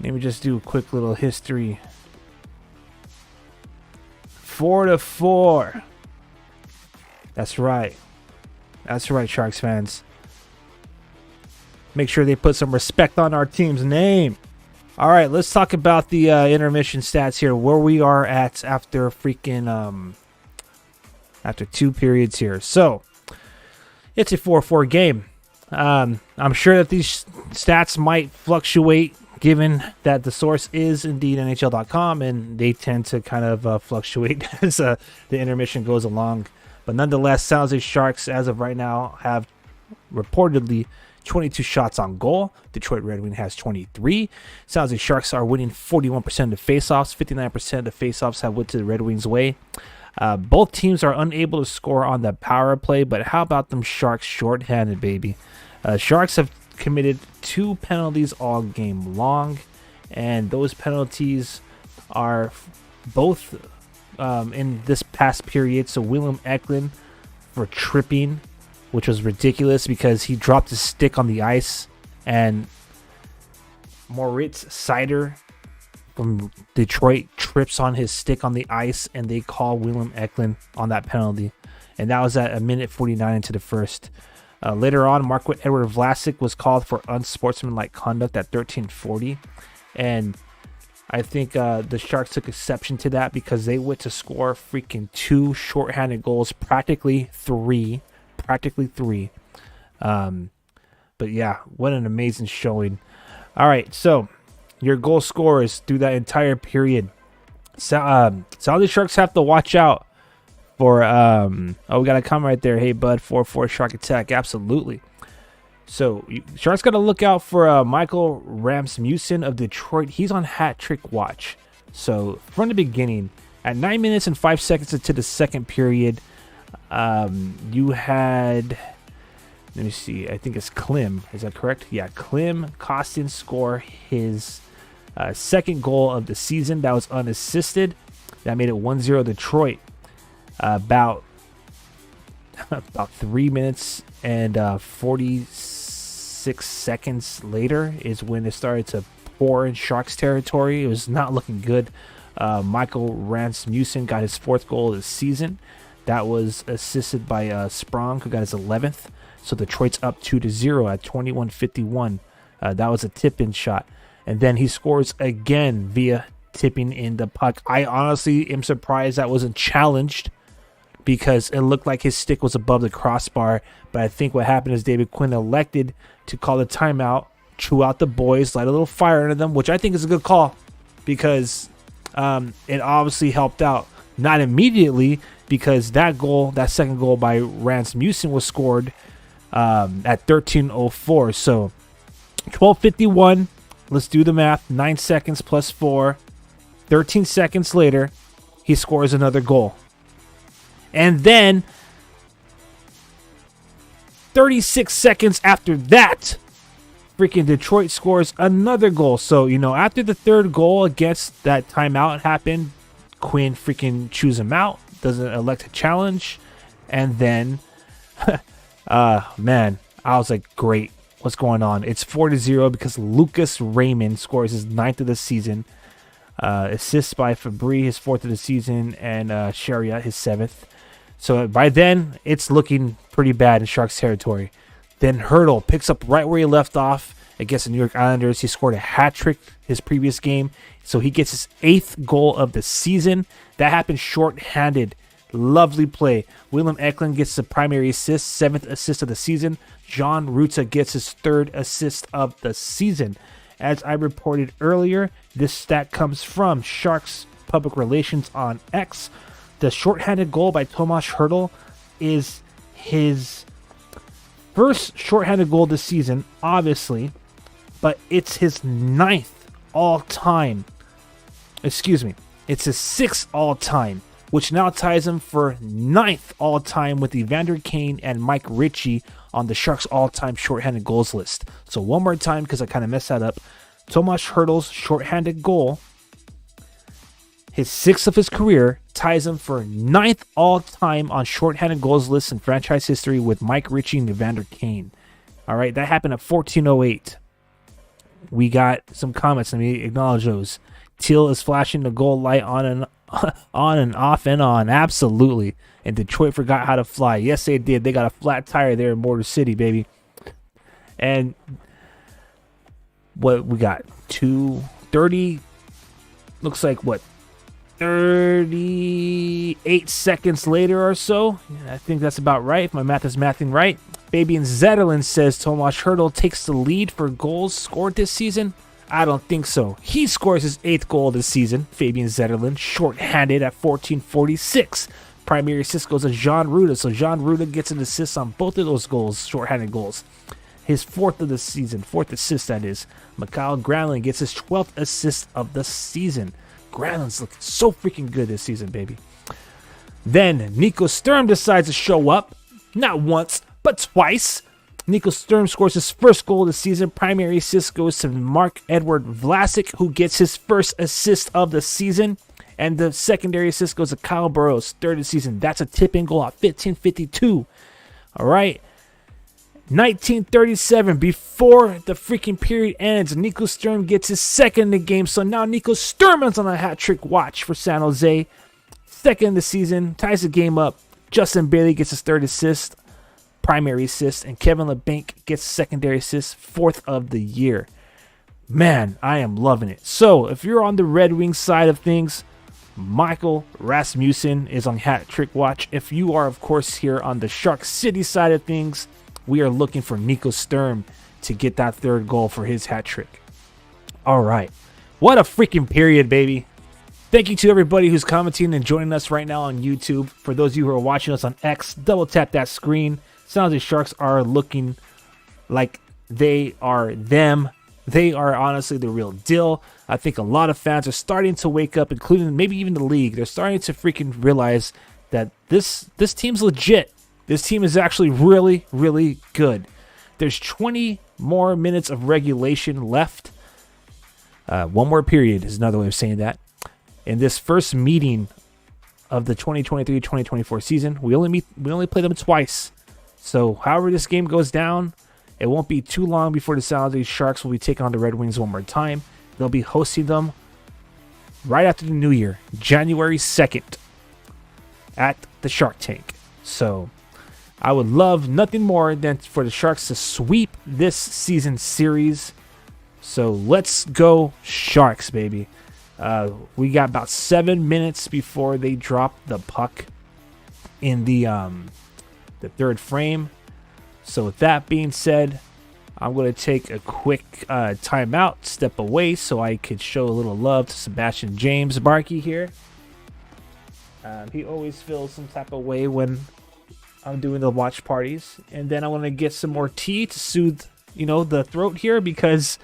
S1: Let me just do a quick little history. 4-4. That's right. That's right, Sharks fans. Make sure they put some respect on our team's name. All right, let's talk about the intermission stats here. Where we are at after freaking after 2 periods here. So it's a 4-4 game. I'm sure that these stats might fluctuate, given that the source is indeed NHL.com, and they tend to kind of fluctuate as the intermission goes along. But nonetheless, San Jose Sharks, as of right now, have reportedly 22 shots on goal. Detroit Red Wings has 23. San Jose Sharks are winning 41% of faceoffs. 59% of faceoffs have went to the Red Wings' way. Both teams are unable to score on the power play, but how about them Sharks shorthanded, baby? Sharks have committed 2 penalties all game long, and those penalties are both in this past period. So William Eklund for tripping, which was ridiculous because he dropped his stick on the ice, and Moritz Seider from Detroit trips on his stick on the ice, and they call William Eklund on that penalty, and that was at a minute 49 into the first. Later on, Marc-Edouard Vlasic was called for unsportsmanlike conduct at 13:40, and I think the Sharks took exception to that because they went to score freaking 2 shorthanded goals, practically three. But yeah, what an amazing showing. All right, so your goal scorers through that entire period. Saudi Sharks have to watch out for, we got a comment right there. Hey, bud, 4-4 Shark Attack. Absolutely. So Sharks got to look out for Michael Rasmussen of Detroit. He's on hat trick watch. So from the beginning, at 9 minutes and 5 seconds into the second period, you had, let me see, I think it's Klim. Is that correct? Yeah, Klim Kostin score his second goal of the season. That was unassisted. That made it 1-0 Detroit. About 3 minutes and 46 seconds later is when it started to pour in Sharks territory. It was not looking good. Michael Rasmussen got his 4th goal of the season. That was assisted by Sprong, who got his 11th. So Detroit's up 2-0 at 21:51. That was a tip-in shot. And then he scores again via tipping in the puck. I honestly am surprised that wasn't challenged because it looked like his stick was above the crossbar. But I think what happened is David Quinn elected to call a timeout, chew out the boys, light a little fire under them, which I think is a good call because it obviously helped out. Not immediately, because that second goal by Rasmussen was scored at 13:04. So 12:51. Let's do the math. 9 seconds plus 4. 13 seconds later, he scores another goal. And then 36 seconds after that, freaking Detroit scores another goal. So, after the third goal against that timeout happened, Quinn freaking chews him out, doesn't elect a challenge. And then, man, I was like, great. What's going on? It's 4-0 because Lucas Raymond scores his 9th of the season. Assists by Fabry, his 4th of the season, and Sharia, his 7th. So by then, it's looking pretty bad in Sharks territory. Then Hurdle picks up right where he left off against the New York Islanders. He scored a hat trick his previous game, so he gets his 8th goal of the season. That happened short-handed. Lovely play. Willem Eklund gets the primary assist, 7th assist of the season. John Ruta gets his 3rd assist of the season. As I reported earlier, this stat comes from Sharks Public Relations on X. The shorthanded goal by Tomas Hertl is his first shorthanded goal this season, obviously, but it's his 9th all-time. Excuse me. It's his 6th all-time, which now ties him for 9th all-time with Evander Kane and Mike Ritchie on the Sharks all-time shorthanded goals list. So one more time, because I kind of messed that up. Tomas Hertl's shorthanded goal, his 6th of his career, ties him for 9th all-time on shorthanded goals list in franchise history with Mike Ritchie and Evander Kane. All right, that happened at 14:08. We got some comments. Let me acknowledge those. Teal is flashing the goal light on and off and on. Absolutely. And Detroit forgot how to fly. Yes, they did. They got a flat tire there in Motor City, baby. And what we got? 2:30. Looks like what? 38 seconds later or so. I think that's about right, if my math is mathing right. Fabian Zetterlund says Tomas Hertl takes the lead for goals scored this season. I don't think so. He scores his 8th goal this season. Fabian Zetterlund, short-handed at 14:46. Primary assist goes to Jean Ruda, so Jean Ruda gets an assist on both of those goals, short-handed goals. His 4th of the season, 4th assist that is. Mikael Granlund gets his 12th assist of the season. Granlund's looking so freaking good this season, baby. Then Nico Sturm decides to show up, not once, but twice. Nico Sturm scores his 1st goal of the season. Primary assist goes to Mark-Edward Vlasic, who gets his 1st assist of the season. And the secondary assist goes to Kyle Burrows, 3rd of the season. That's a tip-in goal at 15:52. All right. 1937, before the freaking period ends, Nico Sturm gets his 2nd in the game. So now Nico Sturm is on a hat trick watch for San Jose. 2nd of the season, ties the game up. Justin Bailey gets his 3rd assist, primary assist, and Kevin LeBanc gets secondary assist, 4th of the year. Man, I am loving it. So if you're on the Red Wings side of things, Michael Rasmussen is on hat trick watch. If you are, of course, here on the Shark City side of things, we are looking for Nico Sturm to get that third goal for his hat trick. All right. What a freaking period, baby. Thank you to everybody who's commenting and joining us right now on YouTube. For those of you who are watching us on X, double tap that screen. San Jose Sharks are looking like they are them. They are honestly the real deal. I think a lot of fans are starting to wake up, including maybe even the league. They're starting to freaking realize that this team's legit. This team is actually really, really good. There's 20 more minutes of regulation left. One more period is another way of saying that. In this first meeting of the 2023-2024 season, we only play them twice. So however this game goes down, it won't be too long before the San Jose Sharks will be taking on the Red Wings one more time. They'll be hosting them right after the new year, January 2nd, at the Shark Tank. So I would love nothing more than for the Sharks to sweep this season series. So let's go Sharks, baby. We got about 7 minutes before they drop the puck in the third frame. So with that being said, I'm going to take a quick timeout, step away so I could show a little love to Sebastian James Barkey here. He always feels some type of way when I'm doing the watch parties. And then I want to get some more tea to soothe, the throat here, because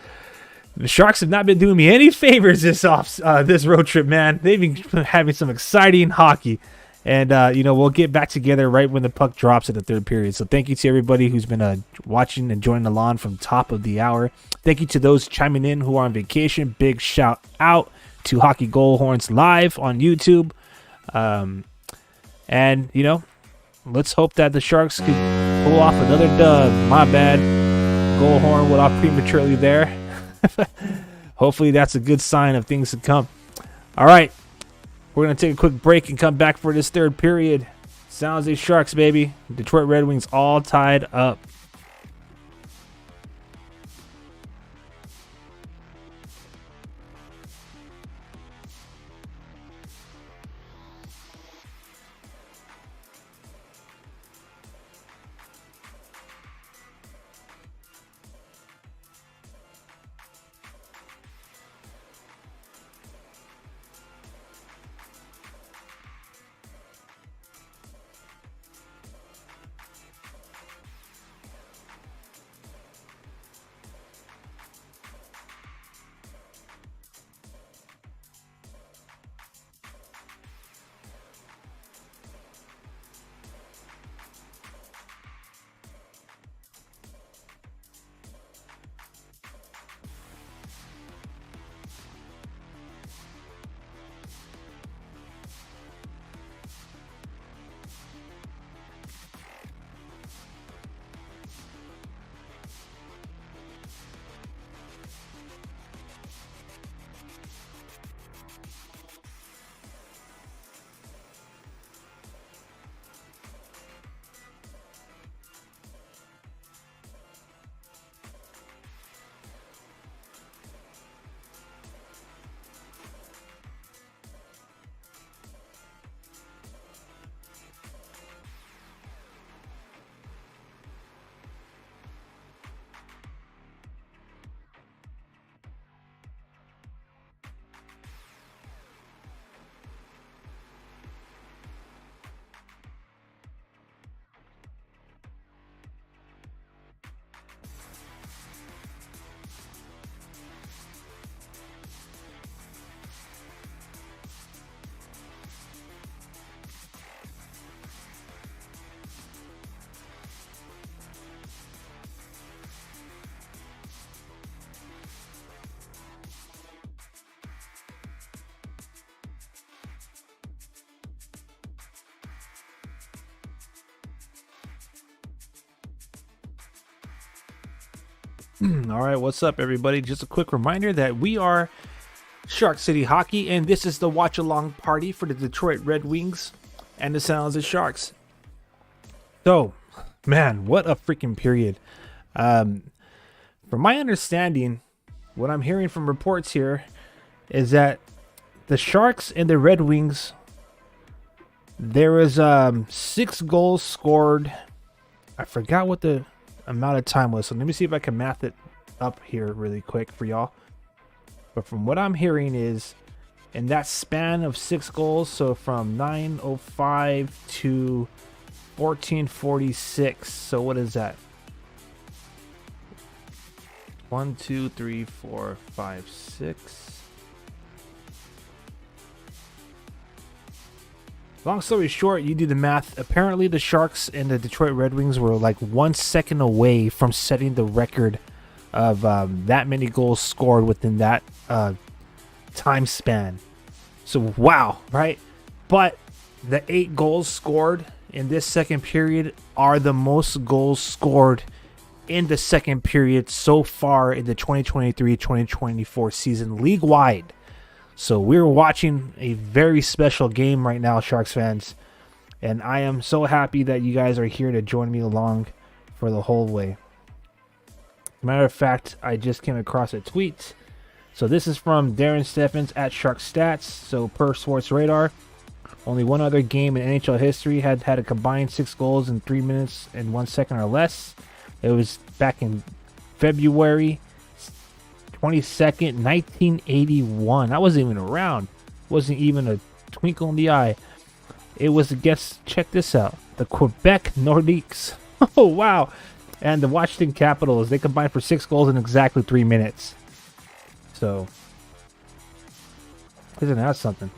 S1: the Sharks have not been doing me any favors this road trip, man. They've been having some exciting hockey. And, we'll get back together right when the puck drops at the third period. So thank you to everybody who's been watching and joining along from top of the hour. Thank you to those chiming in who are on vacation. Big shout out to Hockey Goalhorns Live on YouTube. And, let's hope that the Sharks could pull off another dub. My bad. Goalhorn went off prematurely there. Hopefully that's a good sign of things to come. All right. We're going to take a quick break and come back for this third period. San Jose Sharks, baby. Detroit Red Wings all tied up. All right, what's up, everybody? Just a quick reminder that we are Shark City Hockey, and this is the watch-along party for the Detroit Red Wings and the San Jose Sharks. So, man, what a freaking period. From my understanding, what I'm hearing from reports here is that the Sharks and the Red Wings, there was 6 goals scored. I forgot what the amount of time was, so let me see if I can math it up here really quick for y'all. But from what I'm hearing is in that span of 6 goals, so from 9:05 to 14:46. So what is that? 1, 2, 3, 4, 5, 6. Long story short, you do the math. Apparently, the Sharks and the Detroit Red Wings were like 1 second away from setting the record of that many goals scored within that time span. So, wow, right? But the 8 goals scored in this second period are the most goals scored in the second period so far in the 2023-2024 season league-wide. So we're watching a very special game right now, Sharks fans. And I am so happy that you guys are here to join me along for the whole way. Matter of fact, I just came across a tweet. So this is from Darren Steffens at Shark Stats. So per Sports Radar, only one other game in NHL history had a combined 6 goals in 3 minutes and 1 second or less. It was back in February 22nd, 1981. I wasn't even around. Wasn't even a twinkle in the eye. It was against, check this out, the Quebec Nordiques. Oh, wow. And the Washington Capitals. They combined for 6 goals in exactly 3 minutes. So, isn't that something?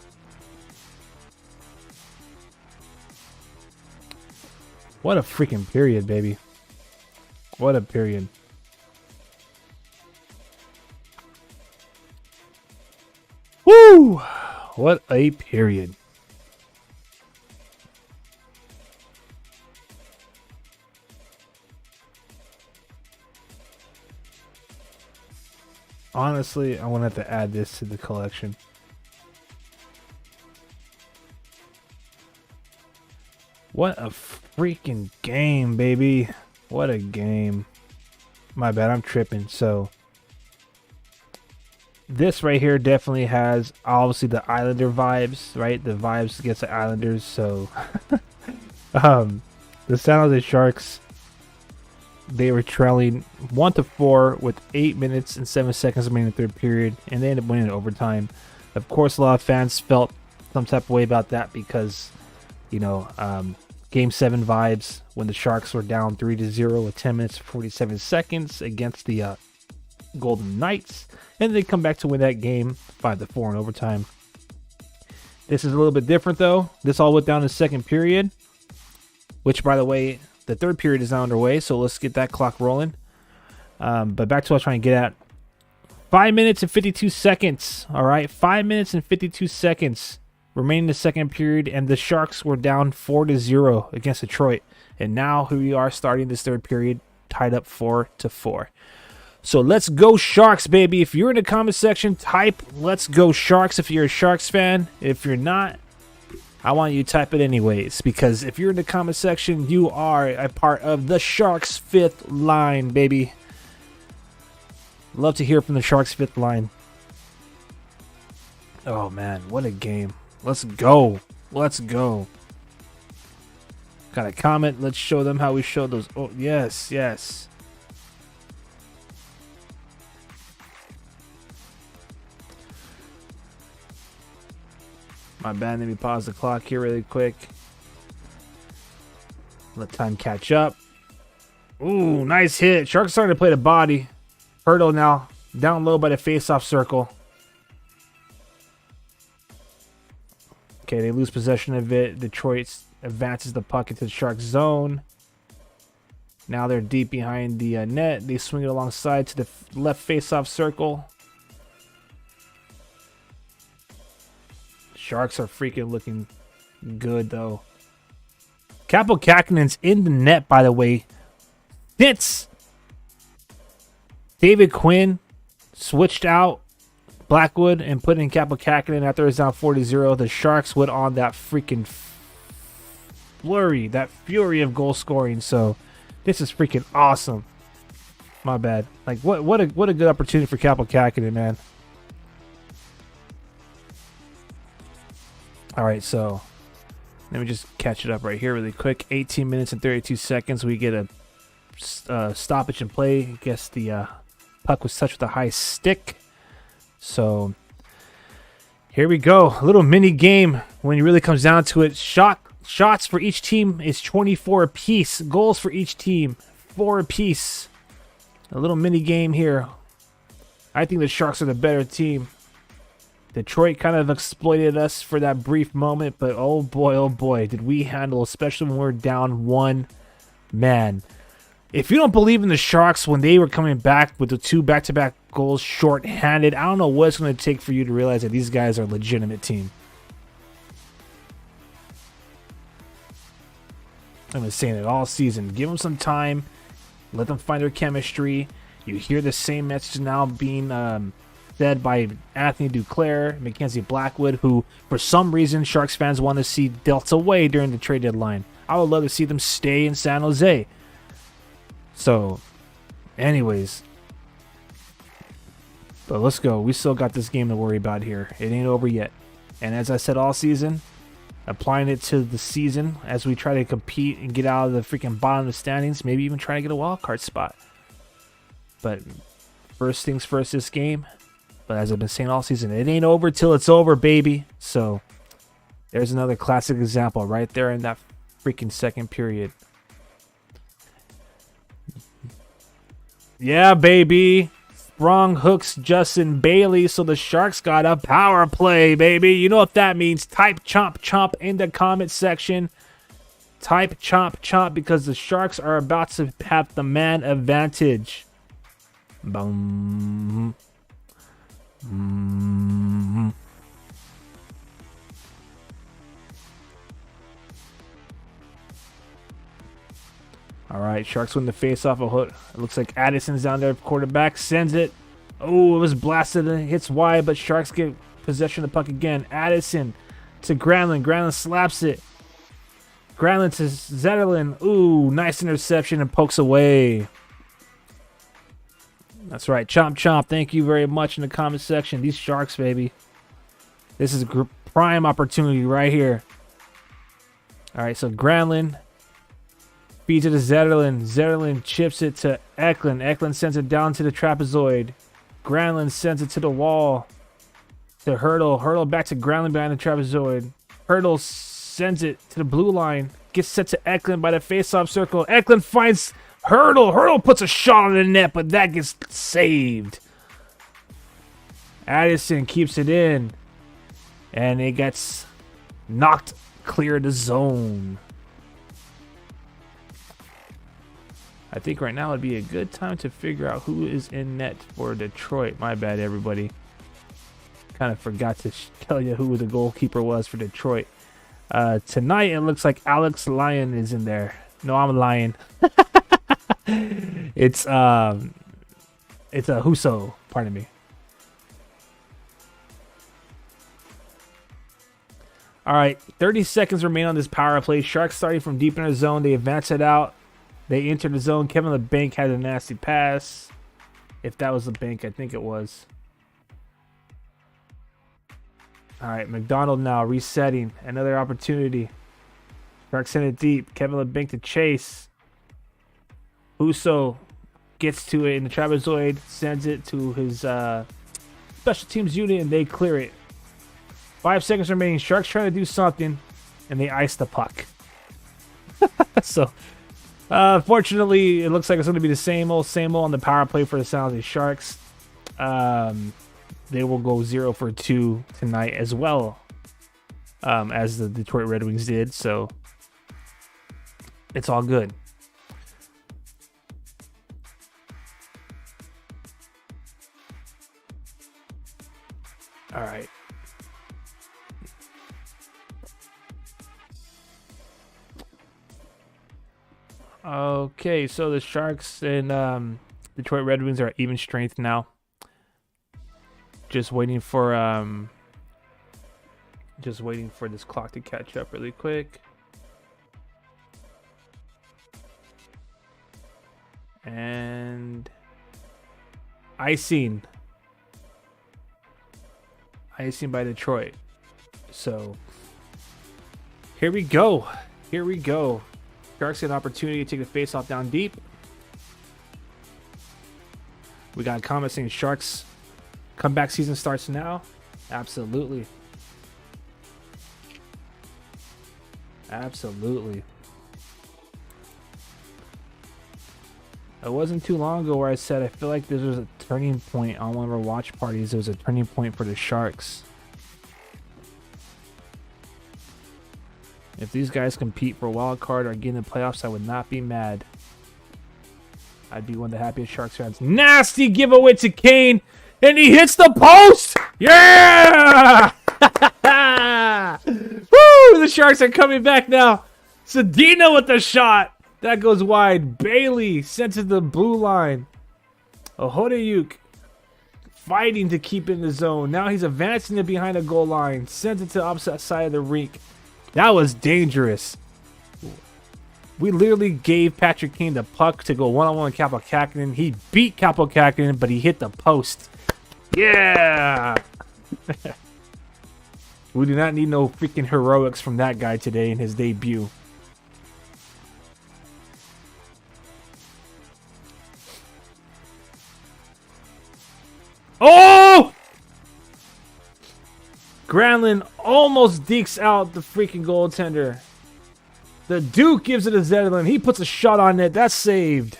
S1: What a freaking period, baby. What a period. Woo! What a period. Honestly, I'm going to have to add this to the collection. What a freaking game, baby. What a game. My bad, I'm tripping. So, this right here definitely has obviously the Islander vibes, right? The vibes against the Islanders. So, the San Jose Sharks, they were trailing 1-4 with 8 minutes and 7 seconds remaining in the third period, and they ended up winning overtime. Of course, a lot of fans felt some type of way about that because, you know, Game 7 vibes when the Sharks were down 3-0 with 10 minutes and 47 seconds against the Golden Knights, and they come back to win that game 5-4 in overtime. This is a little bit different though. This all went down in the second period, which, by the way, the third period is now underway, so let's get that clock rolling. But back to what I was trying to get at. 5 minutes and 52 seconds. All right, 5 minutes and 52 seconds remaining in the second period, and the Sharks were down 4-0 against Detroit. And now here we are starting this third period, tied up 4-4. So let's go Sharks, baby. If you're in the comment section, type "Let's go Sharks" if you're a Sharks fan. If you're not, I want you to type it anyways, because if you're in the comment section, you are a part of the Sharks' fifth line, baby. Love to hear from the Sharks' fifth line. Oh, man, what a game. Let's go. Let's go. Got a comment. Let's show them how we showed those. Oh, yes, yes. My bad, let me pause the clock here really quick. Let time catch up. Ooh, nice hit. Sharks starting to play the body. Hurdle now. Down low by the face-off circle. Okay, they lose possession of it. Detroit advances the puck into the Sharks zone. Now they're deep behind the net. They swing it alongside to the left face-off circle. Sharks are freaking looking good, though. Kaapo Kähkönen's in the net, by the way. Hits! David Quinn switched out Blackwood and put in Kaapo Kähkönen after it was down 4-0. The Sharks went on that freaking flurry, that fury of goal scoring. So this is freaking awesome. My bad. Like what a good opportunity for Kaapo Kähkönen, man. All right, so let me just catch it up right here really quick. 18 minutes and 32 seconds. We get a stoppage in play. I guess the puck was touched with a high stick. So here we go. A little mini game when it really comes down to it. Shots for each team is 24 apiece. Goals for each team, 4 apiece. A little mini game here. I think the Sharks are the better team. Detroit kind of exploited us for that brief moment, but oh boy, did we handle, especially when we were down 1 man. If you don't believe in the Sharks when they were coming back with the 2 back-to-back goals short-handed, I don't know what it's going to take for you to realize that these guys are a legitimate team. I've been saying it all season. Give them some time. Let them find their chemistry. You hear the same message now being said by Anthony Duclair, Mackenzie Blackwood, who for some reason Sharks fans want to see dealt away during the trade deadline. I would love to see them stay in San Jose. So, anyways. But let's go. We still got this game to worry about here. It ain't over yet. And as I said all season, applying it to the season as we try to compete and get out of the freaking bottom of the standings, maybe even try to get a wild card spot. But first things first this game. But as I've been saying all season, it ain't over till it's over, baby. So there's another classic example right there in that freaking second period. Yeah, baby. Sprung hooks Justin Bailey, so the Sharks got a power play, baby. You know what that means. Type chomp chomp in the comment section. Type chomp chomp because the Sharks are about to have the man advantage. Boom. All right, Sharks win the face-off. It looks like Addison's down there. Quarterback sends it. Oh, it was blasted and hits wide, but Sharks get possession of the puck again. Addison to Granlund. Granlund slaps it. Granlund to Zetterlund. Ooh, nice interception and pokes away. That's right. Chomp chomp. Thank you very much in the comment section. These Sharks, baby. This is a prime opportunity right here. All right, so Granlund feeds it to Zetterlund. Zetterlund chips it to Eklund. Eklund sends it down to the trapezoid. Granlund sends it to the wall. To Hurdle. Hurdle back to Granlund behind the trapezoid. Hurdle sends it to the blue line. Gets set to Eklund by the face-off circle. Eklund finds Hurdle. Hurdle puts a shot on the net, but that gets saved. Addison keeps it in. And it gets knocked clear of the zone. I think right now would be a good time to figure out who is in net for Detroit. My bad, everybody. Kind of forgot to tell you who the goalkeeper was for Detroit. Tonight, it looks like Alex Lyon is in there. No, I'm lying. It's a Husso. Pardon me. All right, 30 seconds remain on this power play. Sharks starting from deep in their zone. They advance it out. They enter the zone. Kevin LeBanc had a nasty pass. If that was LeBanc, I think it was. All right, McDonald now resetting. Another opportunity. Sharks send it deep. Kevin LeBanc to chase. Husso gets to it in the trapezoid. Sends it to his special teams unit, and they clear it. 5 seconds remaining. Sharks trying to do something, and they ice the puck. So... fortunately, it looks like it's going to be the same old on the power play for the San Jose Sharks. They will go 0 for 2 tonight as well, as the Detroit Red Wings did. So it's all good. All right. Okay, so the Sharks and Detroit Red Wings are at even strength now. Just waiting for this clock to catch up really quick. And icing by Detroit. So here we go. Sharks get an opportunity to take the face off down deep. We got a comment saying Sharks comeback season starts now. Absolutely. It wasn't too long ago where I said I feel like this was a turning point on one of our watch parties. It was a turning point for the Sharks. If these guys compete for a wild card or get in the playoffs, I would not be mad. I'd be one of the happiest Sharks fans. Nasty giveaway to Kane, and he hits the post. Yeah! Woo! The Sharks are coming back now. Zadina with the shot. That goes wide. Bailey sent to the blue line. Ohodayuk fighting to keep in the zone. Now he's advancing it behind the goal line. Sent it to the opposite side of the rink. That was dangerous. We literally gave Patrick Kane the puck to go one-on-one with Kaapo Kähkönen. He beat Kaapo Kähkönen, but he hit the post. Yeah! We do not need no freaking heroics from that guy today in his debut. Oh! Granlund almost dekes out the freaking goaltender. The Duke gives it to Zetterlund. He puts a shot on net. That's saved.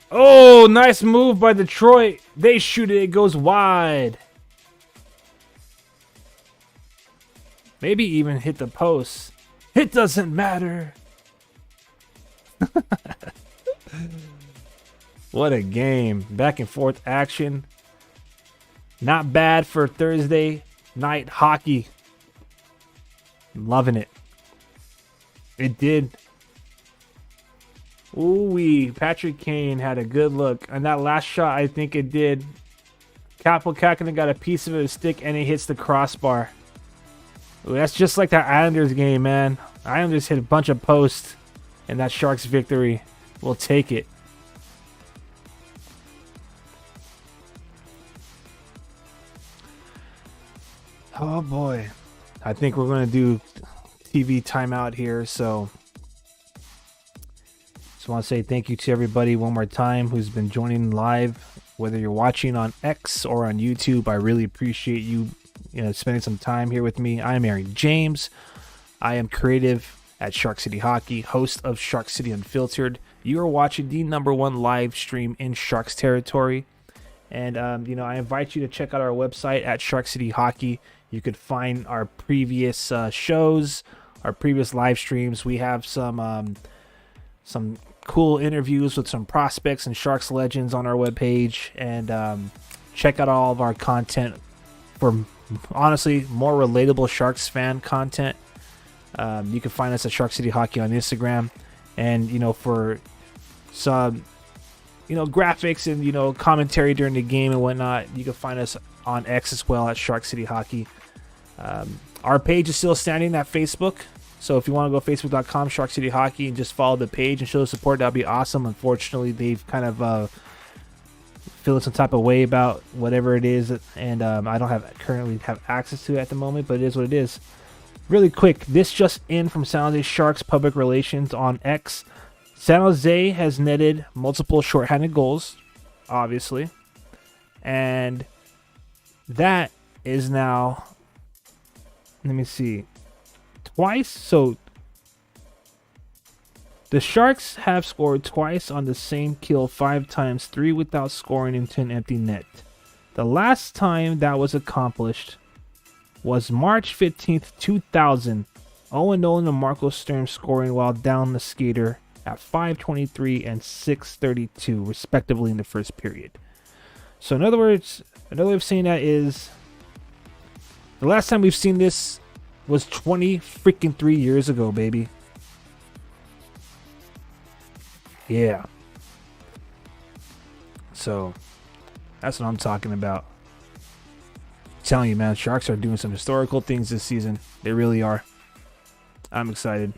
S1: Oh, nice move by Detroit. They shoot it. It goes wide. Maybe even hit the post. It doesn't matter. What a game. Back and forth action. Not bad for Thursday night hockey. Loving it. It did. Ooh-wee. Patrick Kane had a good look. And that last shot, I think it did. Kaapo Kähkönen got a piece of his stick and it hits the crossbar. Ooh, that's just like that Islanders game, man. Islanders hit a bunch of posts in that Sharks victory. We'll take it. Oh boy. I think we're going to do TV timeout here. So just want to say thank you to everybody one more time who's been joining live, whether you're watching on X or on YouTube. I really appreciate you, spending some time here with me. I am Aaron James. I am creative at Shark City Hockey, host of Shark City Unfiltered. You are watching the #1 live stream in Sharks territory. And, I invite you to check out our website at Shark City Hockey. You could find our previous shows, our previous live streams. We have some cool interviews with some prospects and Sharks legends on our webpage. And check out all of our content for, honestly, more relatable Sharks fan content. You can find us at Shark City Hockey on Instagram. And, for some, graphics and, commentary during the game and whatnot, you can find us on X as well at Shark City Hockey. Our page is still standing at Facebook. So if you want to go facebook.com, Shark City Hockey, and just follow the page and show support, that'd be awesome. Unfortunately, they've kind of feeling some type of way about whatever it is. And I don't currently have access to it at the moment, but it is what it is. Really quick, this just in from San Jose Sharks Public Relations on X. San Jose has netted multiple shorthanded goals, obviously. And that is now, let me see, twice. So the Sharks have scored twice on the same kill 5 times, 3 without scoring into an empty net. The last time that was accomplished was March 15th, 2000. Owen Nolan and Marco Sturm scoring while down the skater at 5:23 and 6:32 respectively in the first period. So in other words, another way of saying that is the last time we've seen this was 23 years ago, baby. Yeah. So that's what I'm talking about. I'm telling you, man, Sharks are doing some historical things this season. They really are. I'm excited.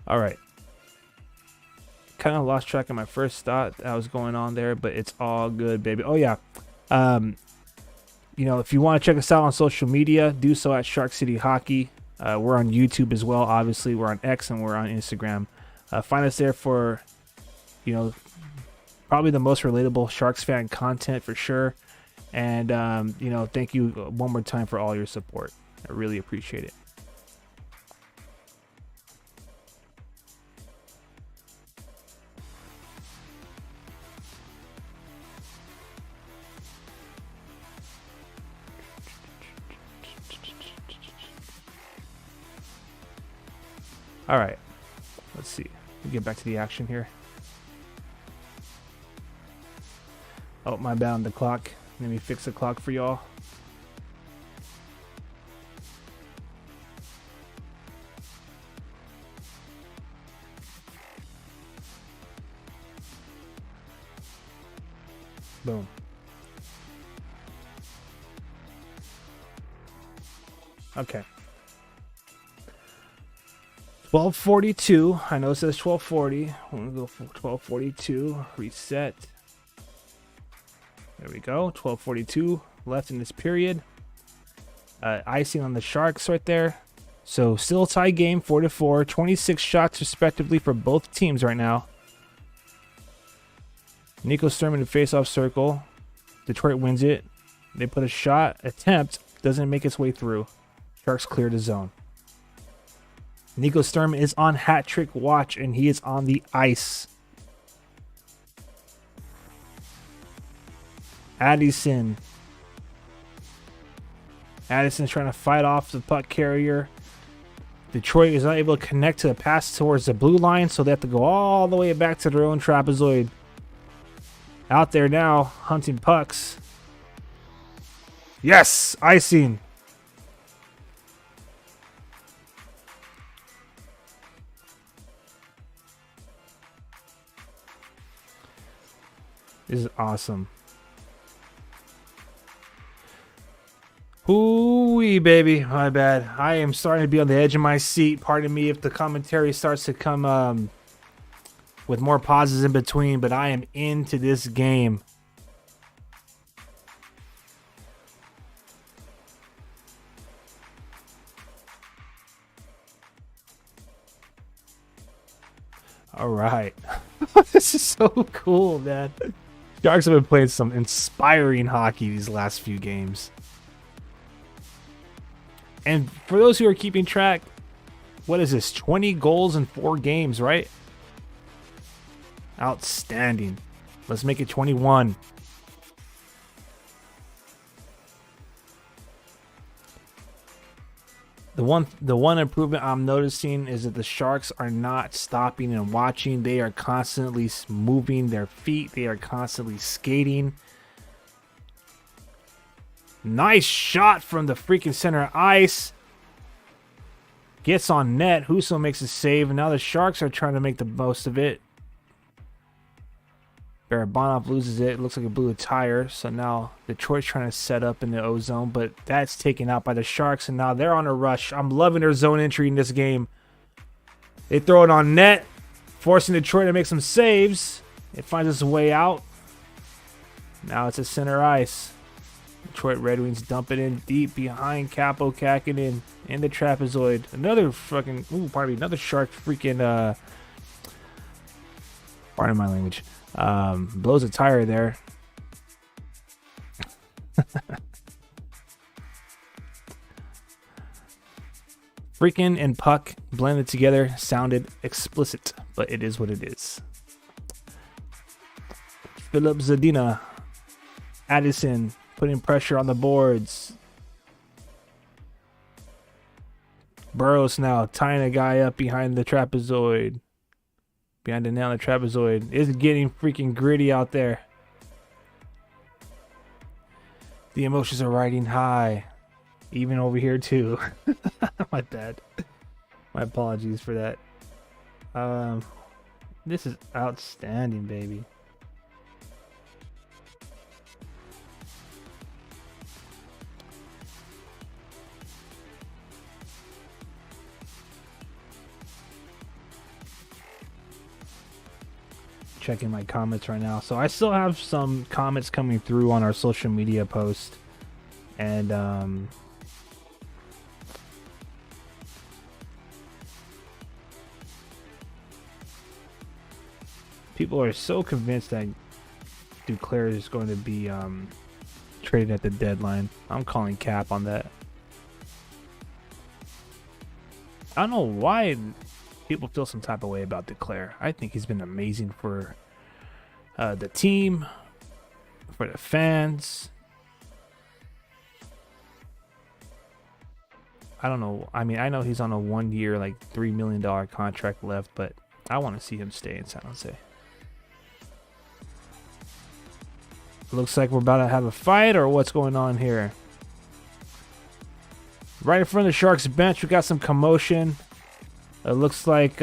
S1: All right. Kind of lost track of my first thought that was going on there, but it's all good, baby. Oh yeah. If you want to check us out on social media, do so at Shark City Hockey. We're on YouTube as well. Obviously, we're on X and we're on Instagram. Find us there for, probably the most relatable Sharks fan content for sure. And, thank you one more time for all your support. I really appreciate it. All right, let's see. We'll get back to the action here. Oh, my bad on the clock. Let me fix the clock for y'all. Boom. Okay. 12:42. I know it says 12:40. I'm gonna go for 12:42. Reset. There we go. 12:42 left in this period. Icing on the Sharks right there. So still a tie game, 4-4. 26 shots respectively for both teams right now. Nico Sturm in the faceoff circle. Detroit wins it. They put a shot attempt. Doesn't make its way through. Sharks clear the zone. Nico Sturm is on hat trick watch, and he is on the ice. Addison's trying to fight off the puck carrier. Detroit is not able to connect to the pass towards the blue line, so they have to go all the way back to their own trapezoid. Out there now, hunting pucks. Yes, icing. This is awesome. Ooh-wee, baby. My bad. I am starting to be on the edge of my seat. Pardon me if the commentary starts to come with more pauses in between, but I am into this game. All right. This is so cool, man. Sharks have been playing some inspiring hockey these last few games. And for those who are keeping track, what is this? 20 goals in 4 games, right? Outstanding. Let's make it 21. The one improvement I'm noticing is that the Sharks are not stopping and watching. They are constantly moving their feet. They are constantly skating. Nice shot from the freaking center ice. Gets on net. Husso makes a save, and now the Sharks are trying to make the most of it. Barabanov loses it. It looks like it blew a tire. So now Detroit's trying to set up in the O zone, but that's taken out by the Sharks, and now they're on a rush. I'm loving their zone entry in this game. They throw it on net, forcing Detroit to make some saves. It finds its way out. Now it's a center ice. Detroit Red Wings dump it in deep behind Capo Kakinen in the trapezoid. Another fucking, another Shark freaking, pardon my language. Blows a tire there. Freaking and puck blended together sounded explicit, but it is what it is. Philip Zadina. Addison putting pressure on the boards. Burroughs now tying a guy up behind the trapezoid. Behind the nail on the trapezoid. It's getting freaking gritty out there. The emotions are riding high. Even over here too. My bad. My apologies for that. This is outstanding, baby. checking my comments right now. So I still have some comments coming through on our social media post, and people are so convinced that Duclair is going to be traded at the deadline. I'm calling cap on that. I don't know why people feel some type of way about Duclair. I think he's been amazing for the team, for the fans. I don't know. I mean, I know he's on a 1 year, like $3 million contract left, but I want to see him stay in San Jose. Looks like we're about to have a fight, or what's going on here? Right in front of the Sharks bench, we got some commotion. It looks like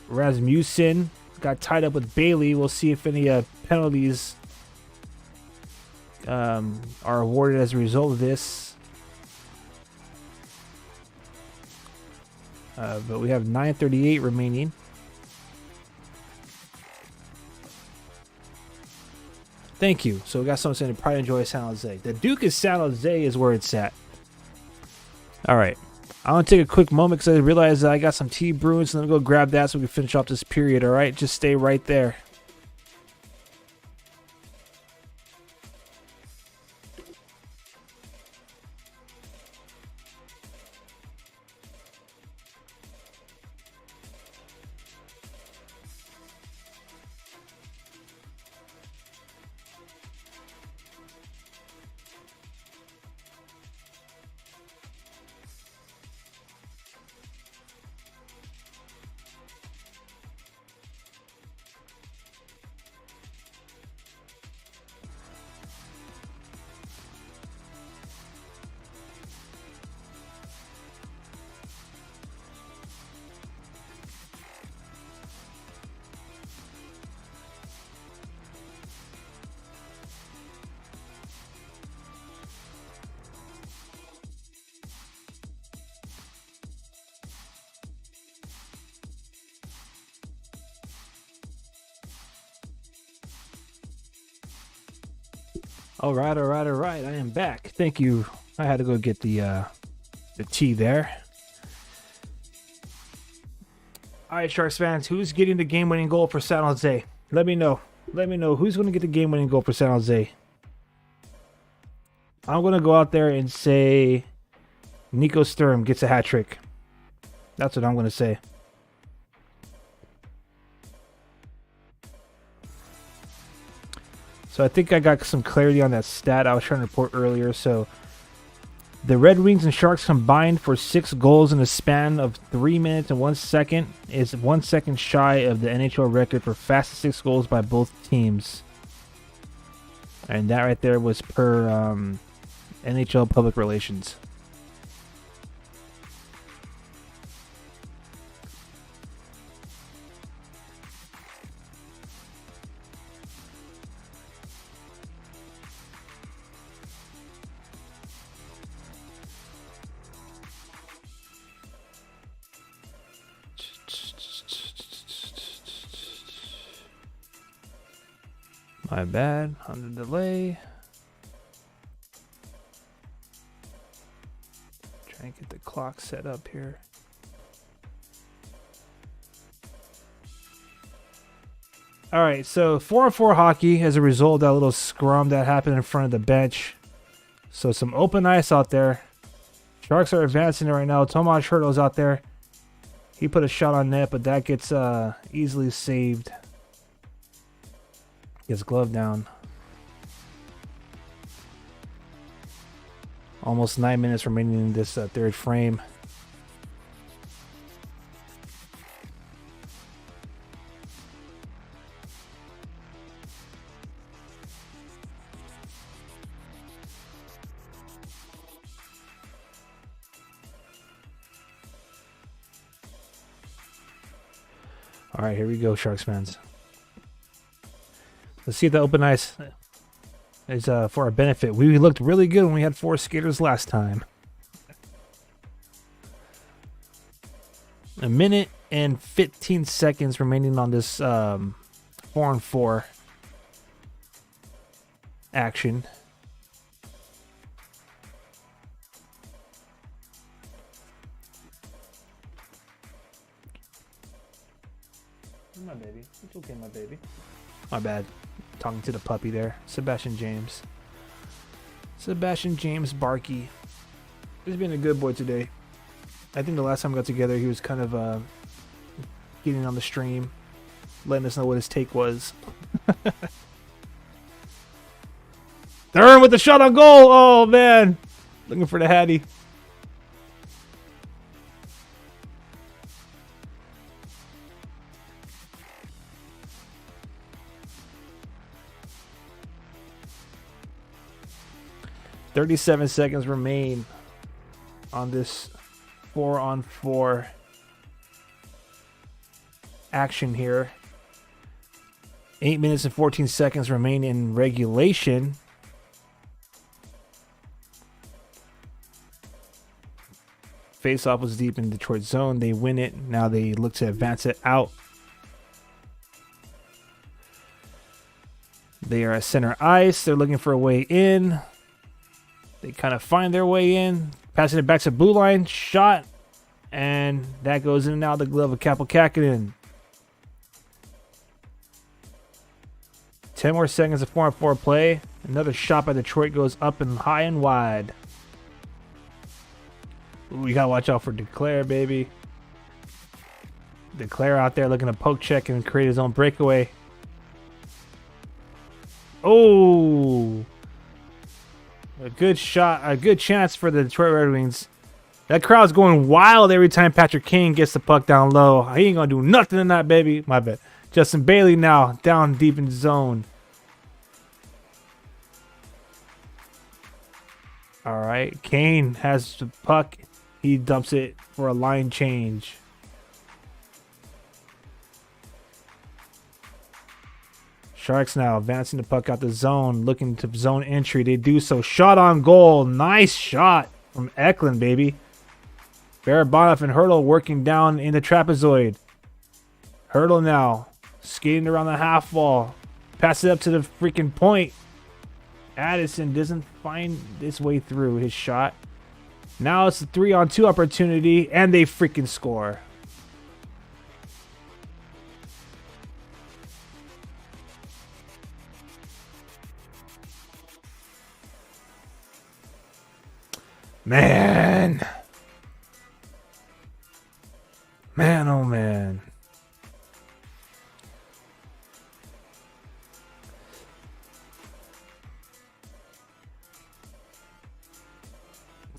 S1: Rasmussen got tied up with Bailey. We'll see if any penalties are awarded as a result of this. But we have 9:38 remaining. Thank you. So we got someone saying, "Pride and Joy San Jose." The Duke is San Jose is where it's at. All right. I want to take a quick moment because I realized that I got some tea brewing, so let me go grab that so we can finish off this period, all right? Just stay right there. All right. I am back. Thank you. I had to go get the tea there. All right, Sharks fans, who's getting the game-winning goal for San Jose? Let me know. Let me know who's going to get the game-winning goal for San Jose. I'm going to go out there and say Nico Sturm gets a hat trick. That's what I'm going to say. So I think I got some clarity on that stat I was trying to report earlier. So the Red Wings and Sharks combined for 6 goals in a span of 3 minutes and 1 second is 1 second shy of the NHL record for fastest 6 goals by both teams. And that right there was per NHL Public Relations. My bad, on the delay. Trying to get the clock set up here. All right, so 4-on-4 hockey as a result of that little scrum that happened in front of the bench. So some open ice out there. Sharks are advancing it right now. Tomas Hertl's out there. He put a shot on net, but that gets easily saved. Gets glove down. Almost 9 minutes remaining in this third frame. All right, here we go, Sharks fans. Let's see if the open ice is for our benefit. We looked really good when we had 4 skaters last time. A minute and 15 seconds remaining on this 4-on-4 action. My baby. It's okay, my baby. My bad. Talking to the puppy there. Sebastian James. Sebastian James Barkey. He's been a good boy today. I think the last time we got together, he was kind of getting on the stream, letting us know what his take was. Thurn with the shot on goal. Oh, man. Looking for the Hattie. "37 seconds remain on this 4-on-4 action here. 8 minutes and 14 seconds remain in regulation. Face-off was deep in Detroit zone. They win it. Now they look to advance it out. They are at center ice. They're looking for a way in. They kind of find their way in. Passing it back to blue line. Shot. And that goes in and out of the glove of Kaapo Kähkönen. 10 more seconds of 4-on-4 play. Another shot by Detroit goes up and high and wide. Ooh, you gotta watch out for Declare, baby. Declare out there looking to poke check and create his own breakaway. Oh! A good shot, a good chance for the Detroit Red Wings. That crowd's going wild every time Patrick Kane gets the puck down low. He ain't gonna do nothing in that, baby. My bad. Justin Bailey now down deep in the zone. All right, Kane has the puck. He dumps it for a line change. Sharks now advancing the puck out the zone, looking to zone entry. They do so. Shot on goal. Nice shot from Eklund, baby. Barabanov and Hertl working down in the trapezoid. Hertl now skating around the half wall. Pass it up to the freaking point. Addison doesn't find his way through his shot. Now it's a 3-on-2 opportunity, and they freaking score. Man. Man, oh man.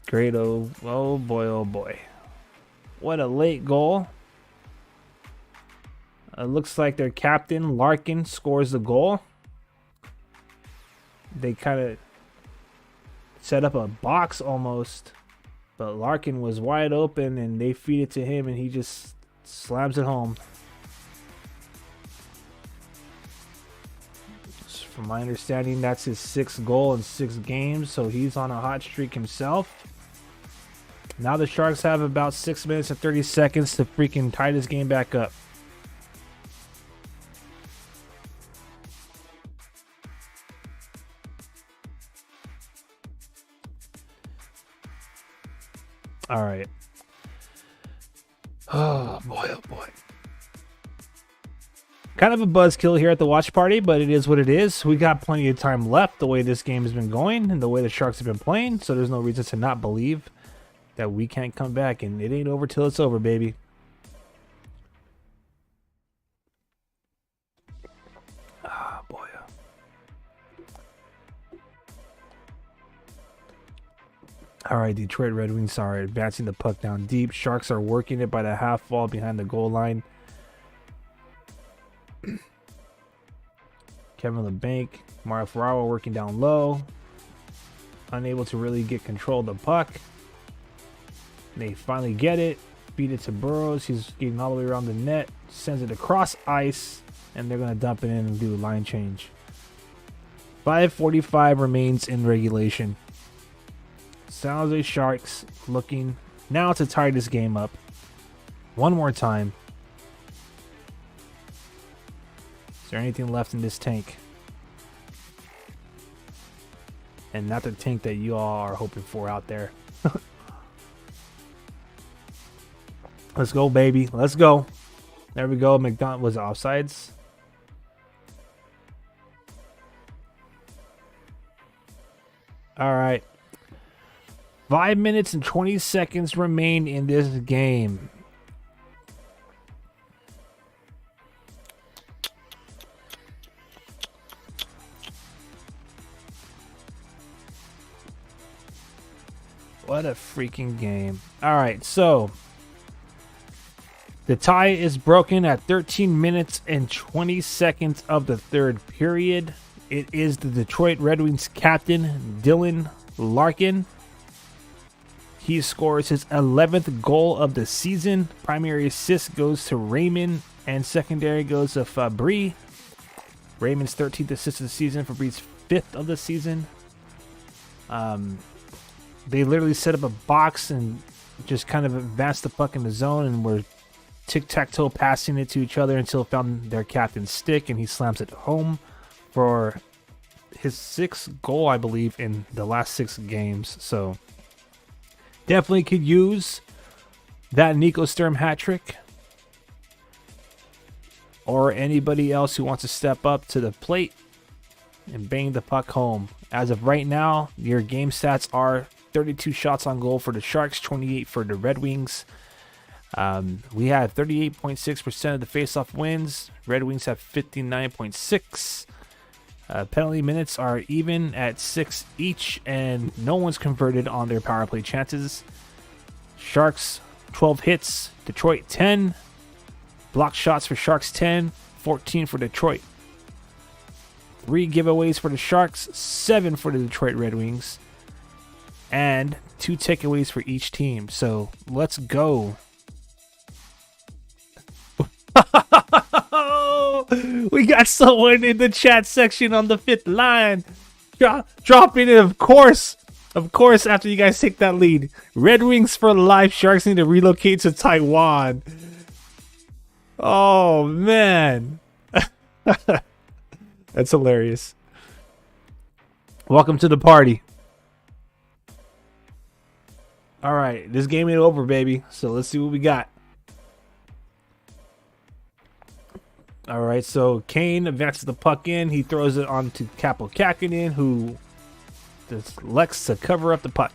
S1: Great, oh boy, oh boy. What a late goal. It looks like their captain, Larkin, scores the goal. They kind of set up a box almost, but Larkin was wide open and they feed it to him and he just slams it home. From my understanding, that's his 6th goal in 6 games, so he's on a hot streak himself. Now the Sharks have about 6 minutes and 30 seconds to freaking tie this game back up. All right. Oh boy, oh boy. Kind of a buzzkill here at the watch party, but it is what it is. We got plenty of time left the way this game has been going and the way the Sharks have been playing, so there's no reason to not believe that we can't come back, and it ain't over till it's over, baby. Ah, boy. All right, Detroit Red Wings are advancing the puck down deep. Sharks are working it by the half wall behind the goal line. Kevin LeBanc, Mario Ferraro working down low. Unable to really get control of the puck. They finally get it. Beat it to Burrows. He's getting all the way around the net. Sends it across ice. And they're going to dump it in and do a line change. 5:45 remains in regulation. San Jose Sharks looking now to tie this game up. One more time. there anything left in this tank? And not the tank that you all are hoping for out there. Let's go, baby. Let's go. There we go. McDonald was offsides. All right. 5 minutes and 20 seconds remain in this game. What a freaking game. All right, so the tie is broken at 13 minutes and 20 seconds of the third period. It is the Detroit Red Wings captain, Dylan Larkin. He scores his 11th goal of the season. Primary assist goes to Raymond, and secondary goes to Fabry. Raymond's 13th assist of the season, Fabry's 5th of the season. They literally set up a box and just kind of advanced the puck in the zone and were tic-tac-toe passing it to each other until it found their captain's stick, and he slams it home for his 6th goal, I believe, in the last 6 games. So definitely could use that Nico Sturm hat trick, or anybody else who wants to step up to the plate and bang the puck home. As of right now, your game stats are 32 shots on goal for the Sharks, 28 for the Red Wings. We had 38.6% of the faceoff wins. Red Wings have 59.6. Penalty minutes are even at 6 each, and no one's converted on their power play chances. Sharks 12 hits, Detroit 10. Block shots for Sharks 10, 14 for Detroit. 3 giveaways for the Sharks, 7 for the Detroit Red Wings, and 2 takeaways for each team. So let's go. We got someone in the chat section on the 5th line dropping it, of course, after you guys take that lead. Red Wings for life. Sharks need to relocate to Taiwan. Oh man. That's hilarious. Welcome to the party. All right, this game ain't over, baby. So let's see what we got. All right, so Kane advances the puck in. He throws it on to Kaapo Kähkönen, who elects to cover up the puck.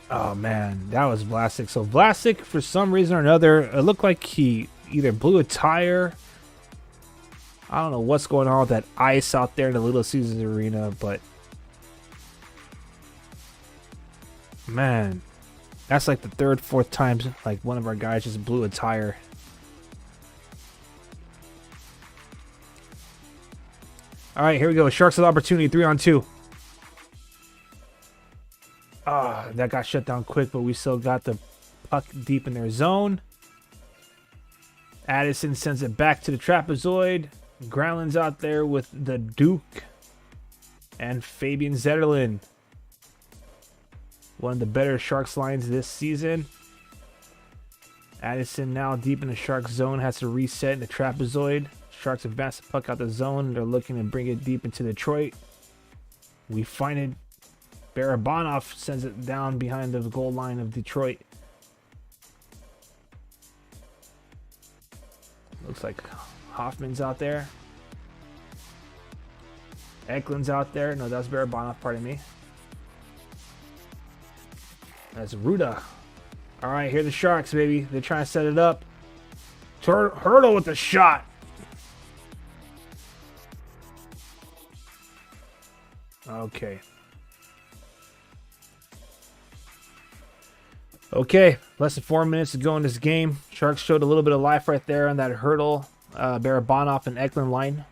S1: Oh, man, that was Vlasic. So Vlasic, for some reason or another, it looked like he either blew a tire. I don't know what's going on with that ice out there in the Little Caesars Arena, but man, that's like the 3rd, 4th time like one of our guys just blew a tire. All right, here we go. Sharks with opportunity, 3-on-2. That got shut down quick, but we still got the puck deep in their zone. Addison sends it back to the trapezoid. Granlund's out there with the Duke and Fabian Zetterlund. One of the better Sharks lines this season. Addison now deep in the Sharks zone, has to reset in the trapezoid. Sharks advance the puck out the zone. They're looking to bring it deep into Detroit. We find it. Barabanov sends it down behind the goal line of Detroit. Looks like Hoffman's out there. Eklund's out there. No, that's Barabanov, pardon me. That's Ruda. All right, here are the Sharks, baby. They're trying to set it up. Hurdle with the shot. Okay. Okay, less than 4 minutes to go in this game. Sharks showed a little bit of life right there on that hurdle. Barabanov and Eklund line.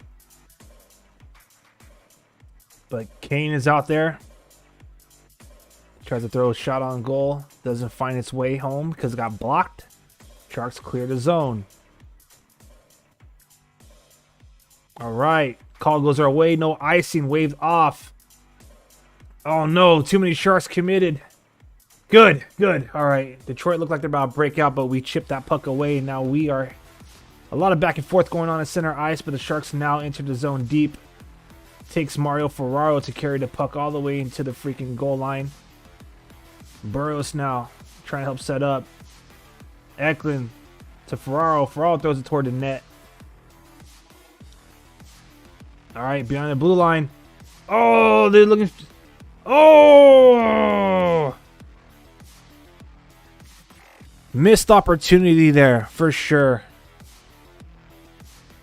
S1: But Kane is out there. Tries to throw a shot on goal. Doesn't find its way home because it got blocked. Sharks clear the zone. All right. Call goes our way. No icing. Waved off. Oh no. Too many Sharks committed. Good, good. All right. Detroit looked like they're about to break out, but we chipped that puck away. Now we are a lot of back and forth going on in center ice, but the Sharks now enter the zone deep. Takes Mario Ferraro to carry the puck all the way into the freaking goal line. Burroughs now trying to help set up. Eklund to Ferraro. Ferraro throws it toward the net. All right, behind the blue line. Oh, they're looking. Oh! Missed opportunity there for sure.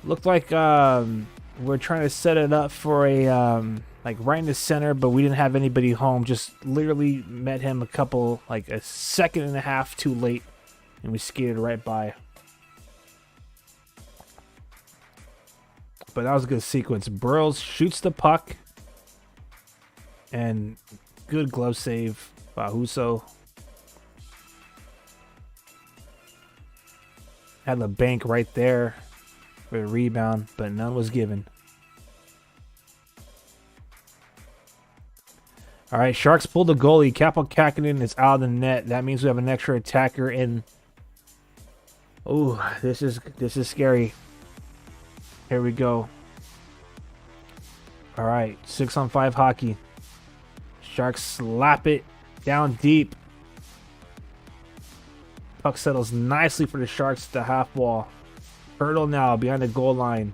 S1: Looked like we're trying to set it up for a like right in the center, but we didn't have anybody home. Just literally met him like a second and a half too late, and we skated right by. But that was a good sequence. Burroughs shoots the puck, and good glove save by Husso. Had the bank right there for a rebound, but none was given. All right, Sharks pulled the goalie. Kaapo Kähkönen is out of the net. That means we have an extra attacker in. Ooh, this is scary. Here we go. All right, 6-on-5 hockey. Sharks slap it down deep. Puck settles nicely for the Sharks at the half wall. Hurdle now behind the goal line.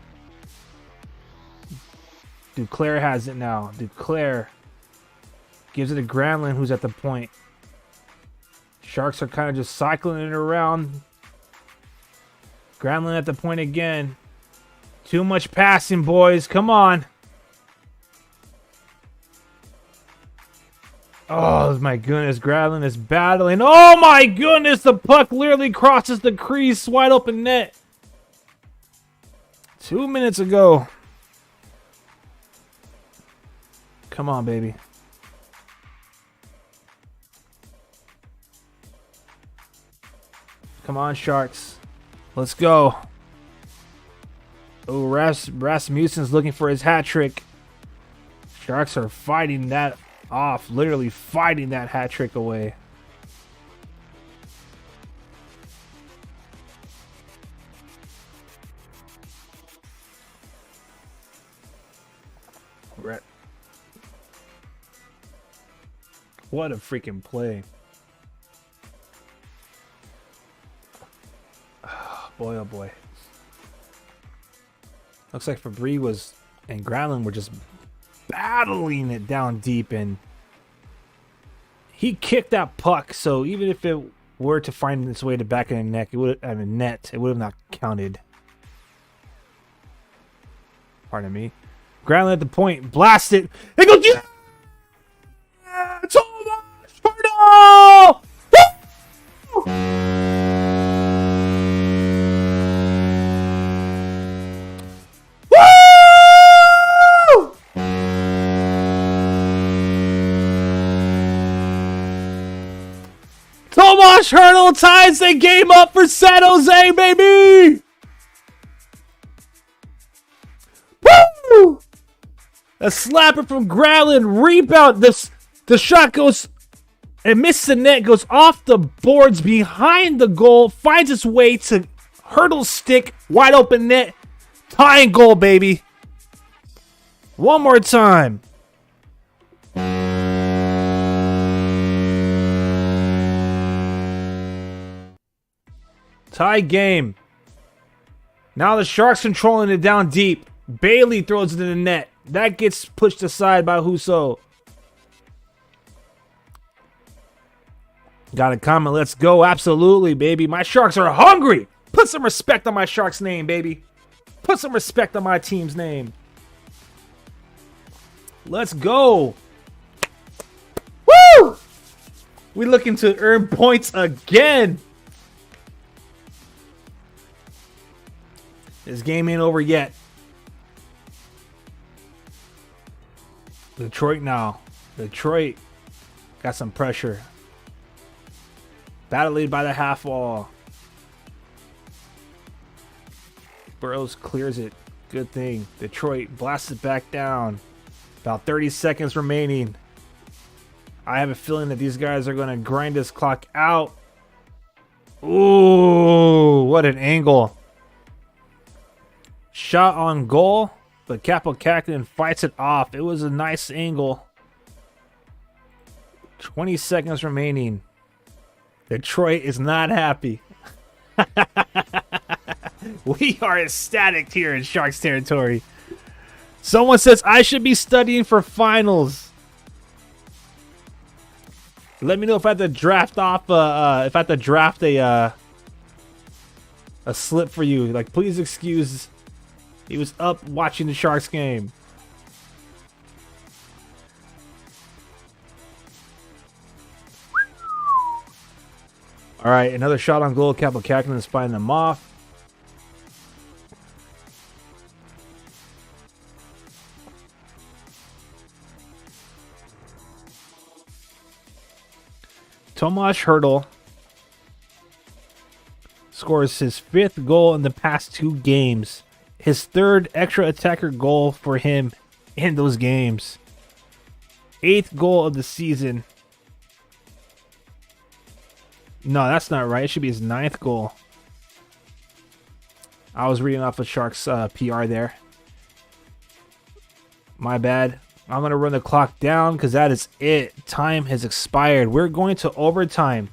S1: Duclair has it now. Duclair gives it to Granlund, who's at the point. Sharks are kind of just cycling it around. Granlund at the point again. Too much passing, boys. Come on. Oh, my goodness. Granlund is battling. Oh, my goodness. The puck literally crosses the crease. Wide open net. 2 minutes ago. Come on, baby. Come on, Sharks. Let's go. Oh, Rasmussen's looking for his hat trick. Sharks are fighting that off. Literally fighting that hat trick away. What a freaking play. Oh, boy, oh boy. Looks like Fabry and Granlund were just battling it down deep, and he kicked that puck, so even if it were to find its way to back of the net, it would have not counted. Pardon me. Granlund at the point, blast it. It goes, yeah! Tomas Hertl! Tomas Hertl ties the game up for San Jose, baby! Woo! A slapper from Granlund, rebound. The shot goes and misses the net, goes off the boards behind the goal, finds its way to Hertl's stick, wide open net, tying goal, baby. One more time. Tie game. Now the Sharks controlling it down deep. Bailey throws it in the net. That gets pushed aside by Husso. Got a comment. Let's go. Absolutely, baby. My Sharks are hungry. Put some respect on my Sharks' name, baby. Put some respect on my team's name. Let's go. Woo! We looking to earn points again. This game ain't over yet. Detroit now. Detroit got some pressure. Battle lead by the half wall. Burroughs clears it. Good thing. Detroit blasts it back down. About 30 seconds remaining. I have a feeling that these guys are going to grind this clock out. Ooh, what an angle. Shot on goal, but Kaapo Kähkönen fights it off. It was a nice angle. 20 seconds remaining. Detroit is not happy. We are ecstatic here in Sharks territory. Someone says I should be studying for finals. Let me know if I have to draft off. If I have to draft a slip for you. Like, please excuse. He was up watching the Sharks game. All right, another shot on goal. Kaapo Kähkönen is fighting them off. Tomas Hertl scores his 5th goal in the past 2 games. His 3rd extra attacker goal for him in those games. 8th goal of the season. No, that's not right. It should be his 9th goal. I was reading off of Sharks PR there. My bad. I'm going to run the clock down because that is it. Time has expired. We're going to overtime.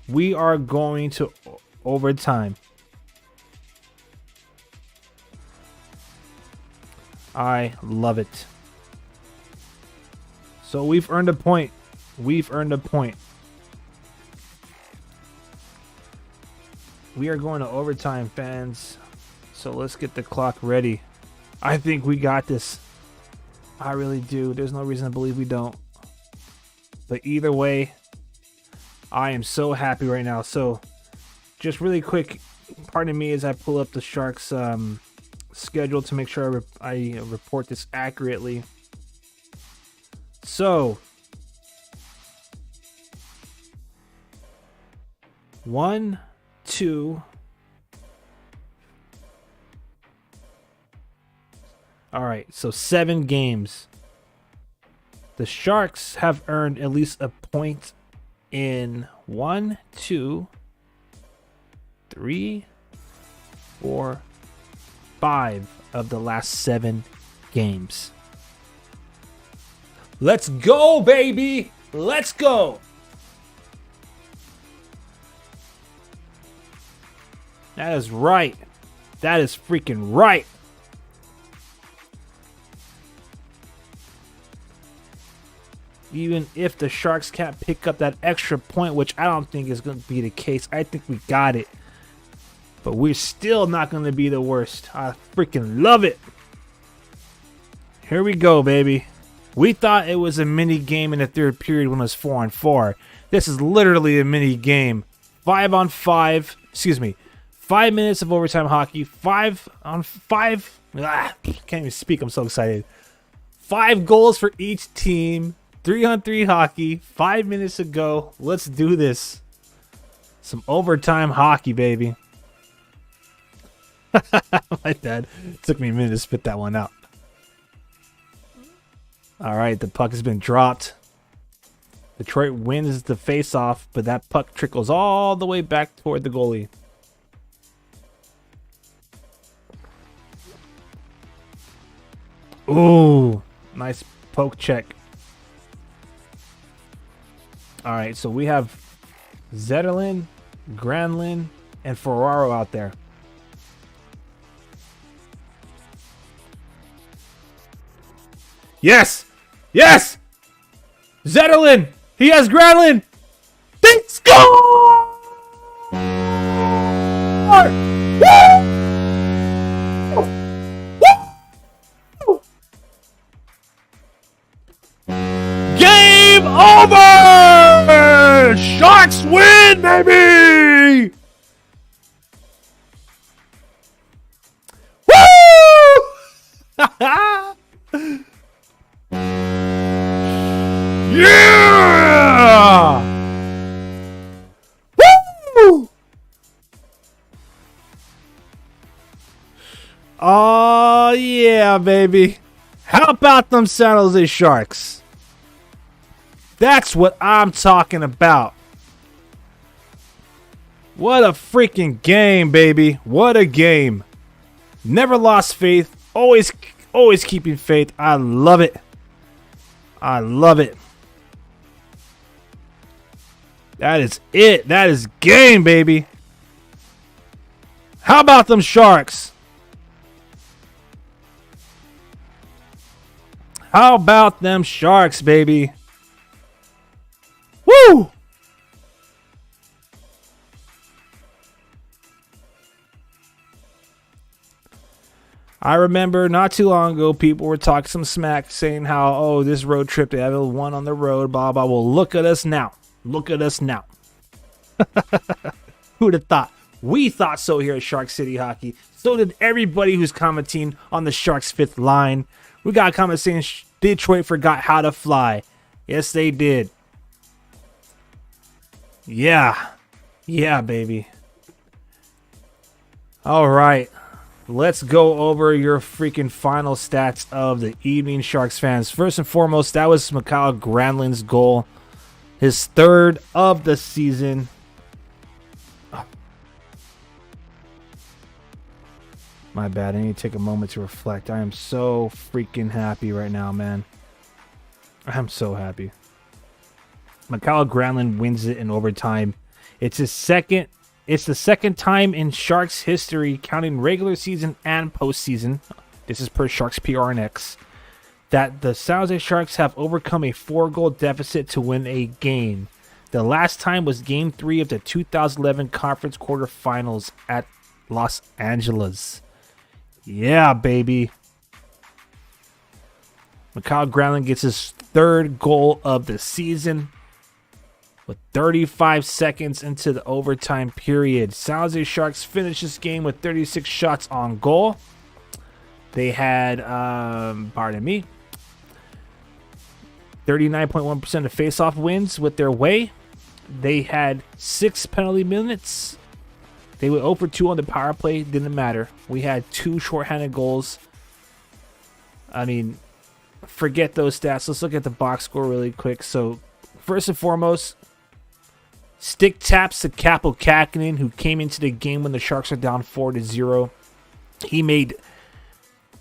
S1: We are going to overtime. I love it. So we've earned a point. We've earned a point. We are going to overtime, fans. So let's get the clock ready. I think we got this. I really do. There's no reason to believe we don't. But either way, I am so happy right now. So just really quick, pardon me as I pull up the Sharks schedule to make sure I report this accurately. So 1, 2. All right, so 7 games. The Sharks have earned at least a point in 1, 2, 3, 4, 5 of the last 7 games. Let's go, baby! Let's go! That is right. That is freaking right. Even if the Sharks can't pick up that extra point, which I don't think is going to be the case. I think we got it. But we're still not going to be the worst. I freaking love it. Here we go, baby. We thought it was a mini game in the 3rd period when it was 4-on-4. This is literally a mini game. 5-on-5. Excuse me. 5 minutes of overtime hockey. 5-on-5. Can't even speak. I'm so excited. 5 goals for each team. 3-on-3 hockey. 5 minutes to go. Let's do this. Some overtime hockey, baby. My bad. It took me a minute to spit that one out. All right, the puck has been dropped. Detroit wins the face-off, but that puck trickles all the way back toward the goalie. Ooh, nice poke check. All right, so we have Zetterlund, Granlund, and Ferraro out there. Yes! Yes! Zetterlund! He has Granlund! They score! Woo! Game over! Sharks win, baby! Woo! Yeah! Woo! Oh yeah, baby. How about them San Jose Sharks? That's what I'm talking about. What a freaking game, baby. What a game. Never lost faith. Always keeping faith. I love it. I love it. That is it. That is game, baby. How about them Sharks? How about them Sharks, baby? Woo! I remember not too long ago, people were talking some smack, saying how, oh, this road trip, they haven't won on the road, blah, blah. Well, look at us now. Look at us now. Who'd have thought? We thought so here at Shark City Hockey. So did everybody who's commenting on the Sharks' fifth line. We got a comment saying Detroit forgot how to fly. Yes, they did. Yeah. Yeah, baby. All right. Let's go over your freaking final stats of the evening, Sharks fans. First and foremost, that was Mikael Granlund's goal. His third of the season. Oh. My bad. I need to take a moment to reflect. I am so freaking happy right now, man. I'm so happy. Mikael Granlund wins it in overtime. It's the second time in Sharks history, counting regular season and postseason, this is per Sharks PRNX, that the San Jose Sharks have overcome a 4-goal deficit to win a game. The last time was Game 3 of the 2011 Conference Quarterfinals at Los Angeles. Yeah, baby. Mikael Granlund gets his third goal of the season. With 35 seconds into the overtime period, San Jose Sharks finished this game with 36 shots on goal. They had, 39.1% of face-off wins with their way. They had 6 penalty minutes. They were 0 for 2 on the power play. Didn't matter. We had 2 shorthanded goals. I mean, forget those stats. Let's look at the box score really quick. So, first and foremost, stick taps to Kaapo Kähkönen, who came into the game when the Sharks are down 4-0. He made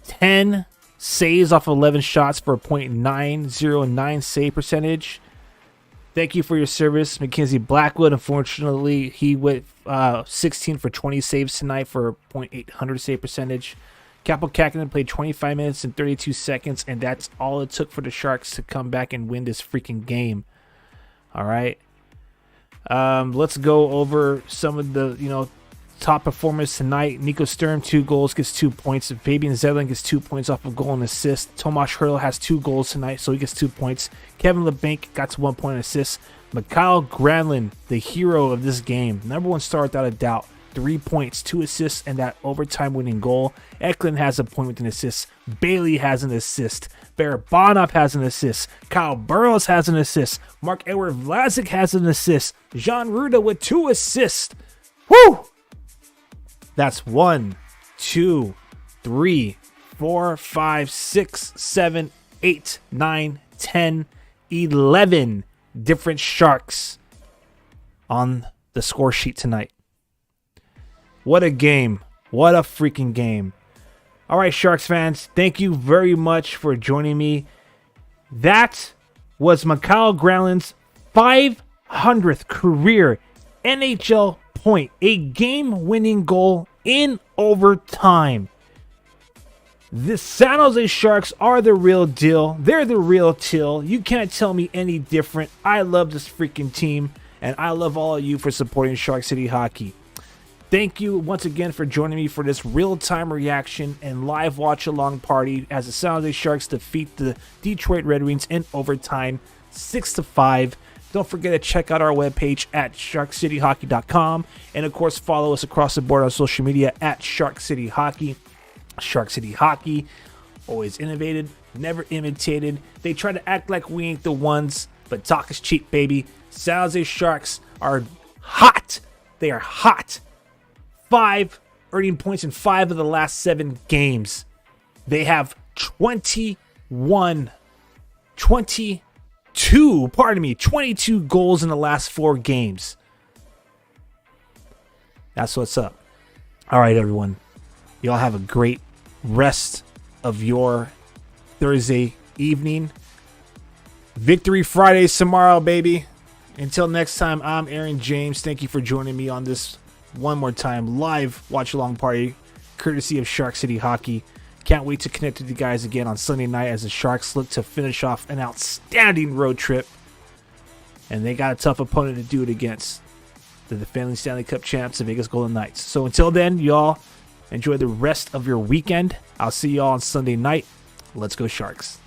S1: 10 saves off 11 shots for a .909 save percentage. Thank you for your service, Mackenzie Blackwood. Unfortunately, he went 16 for 20 saves tonight for a .800 save percentage. Kaapo Kähkönen played 25 minutes and 32 seconds, and that's all it took for the Sharks to come back and win this freaking game. All right. Let's go over some of the, top performers tonight. Nico Sturm, 2 goals, gets 2 points. Fabian Zetterlund gets 2 points off a goal and assist. Tomas Hertl has 2 goals tonight, so he gets 2 points. Kevin Labanc got 1 point and assist. Mikael Granlund, the hero of this game, number 1 star without a doubt. 3 points, 2 assists, and that overtime winning goal. Eklund has a point with an assist. Bailey has an assist. Barabanov has an assist. Kyle Burrows has an assist. Mark-Edward Vlasic has an assist. Jan Rutta with 2 assists. Woo! That's 1, 2, 3, 4, 5, 6, 7, 8, 9, 10, 11 different Sharks on the score sheet tonight. What a game. What a freaking game. All right, Sharks fans, thank you very much for joining me. That was Mikael Granlund's 500th career NHL point, a game-winning goal in overtime. The San Jose Sharks are the real deal. They're the real deal. You can't tell me any different. I love this freaking team, and I love all of you for supporting Shark City Hockey. Thank you once again for joining me for this real-time reaction and live watch-along party as the San Jose Sharks defeat the Detroit Red Wings in overtime 6-5. Don't forget to check out our webpage at sharkcityhockey.com. And, of course, follow us across the board on social media at Shark City Hockey. Shark City Hockey, always innovated, never imitated. They try to act like we ain't the ones, but talk is cheap, baby. San Jose Sharks are hot. They are hot. 5 earning points in 5 of the last 7 games. They have 21 22 goals in the last 4 games. That's what's up. All right, everyone. Y'all have a great rest of your Thursday evening. Victory Fridays tomorrow, baby. Until next time, I'm Aaron James. Thank you for joining me on this one more time live watch-along party, courtesy of Shark City Hockey. Can't wait to connect with you guys again on Sunday night as the Sharks look to finish off an outstanding road trip. And they got a tough opponent to do it against. The defending Stanley Cup champs, the Vegas Golden Knights. So until then, y'all, enjoy the rest of your weekend. I'll see y'all on Sunday night. Let's go Sharks.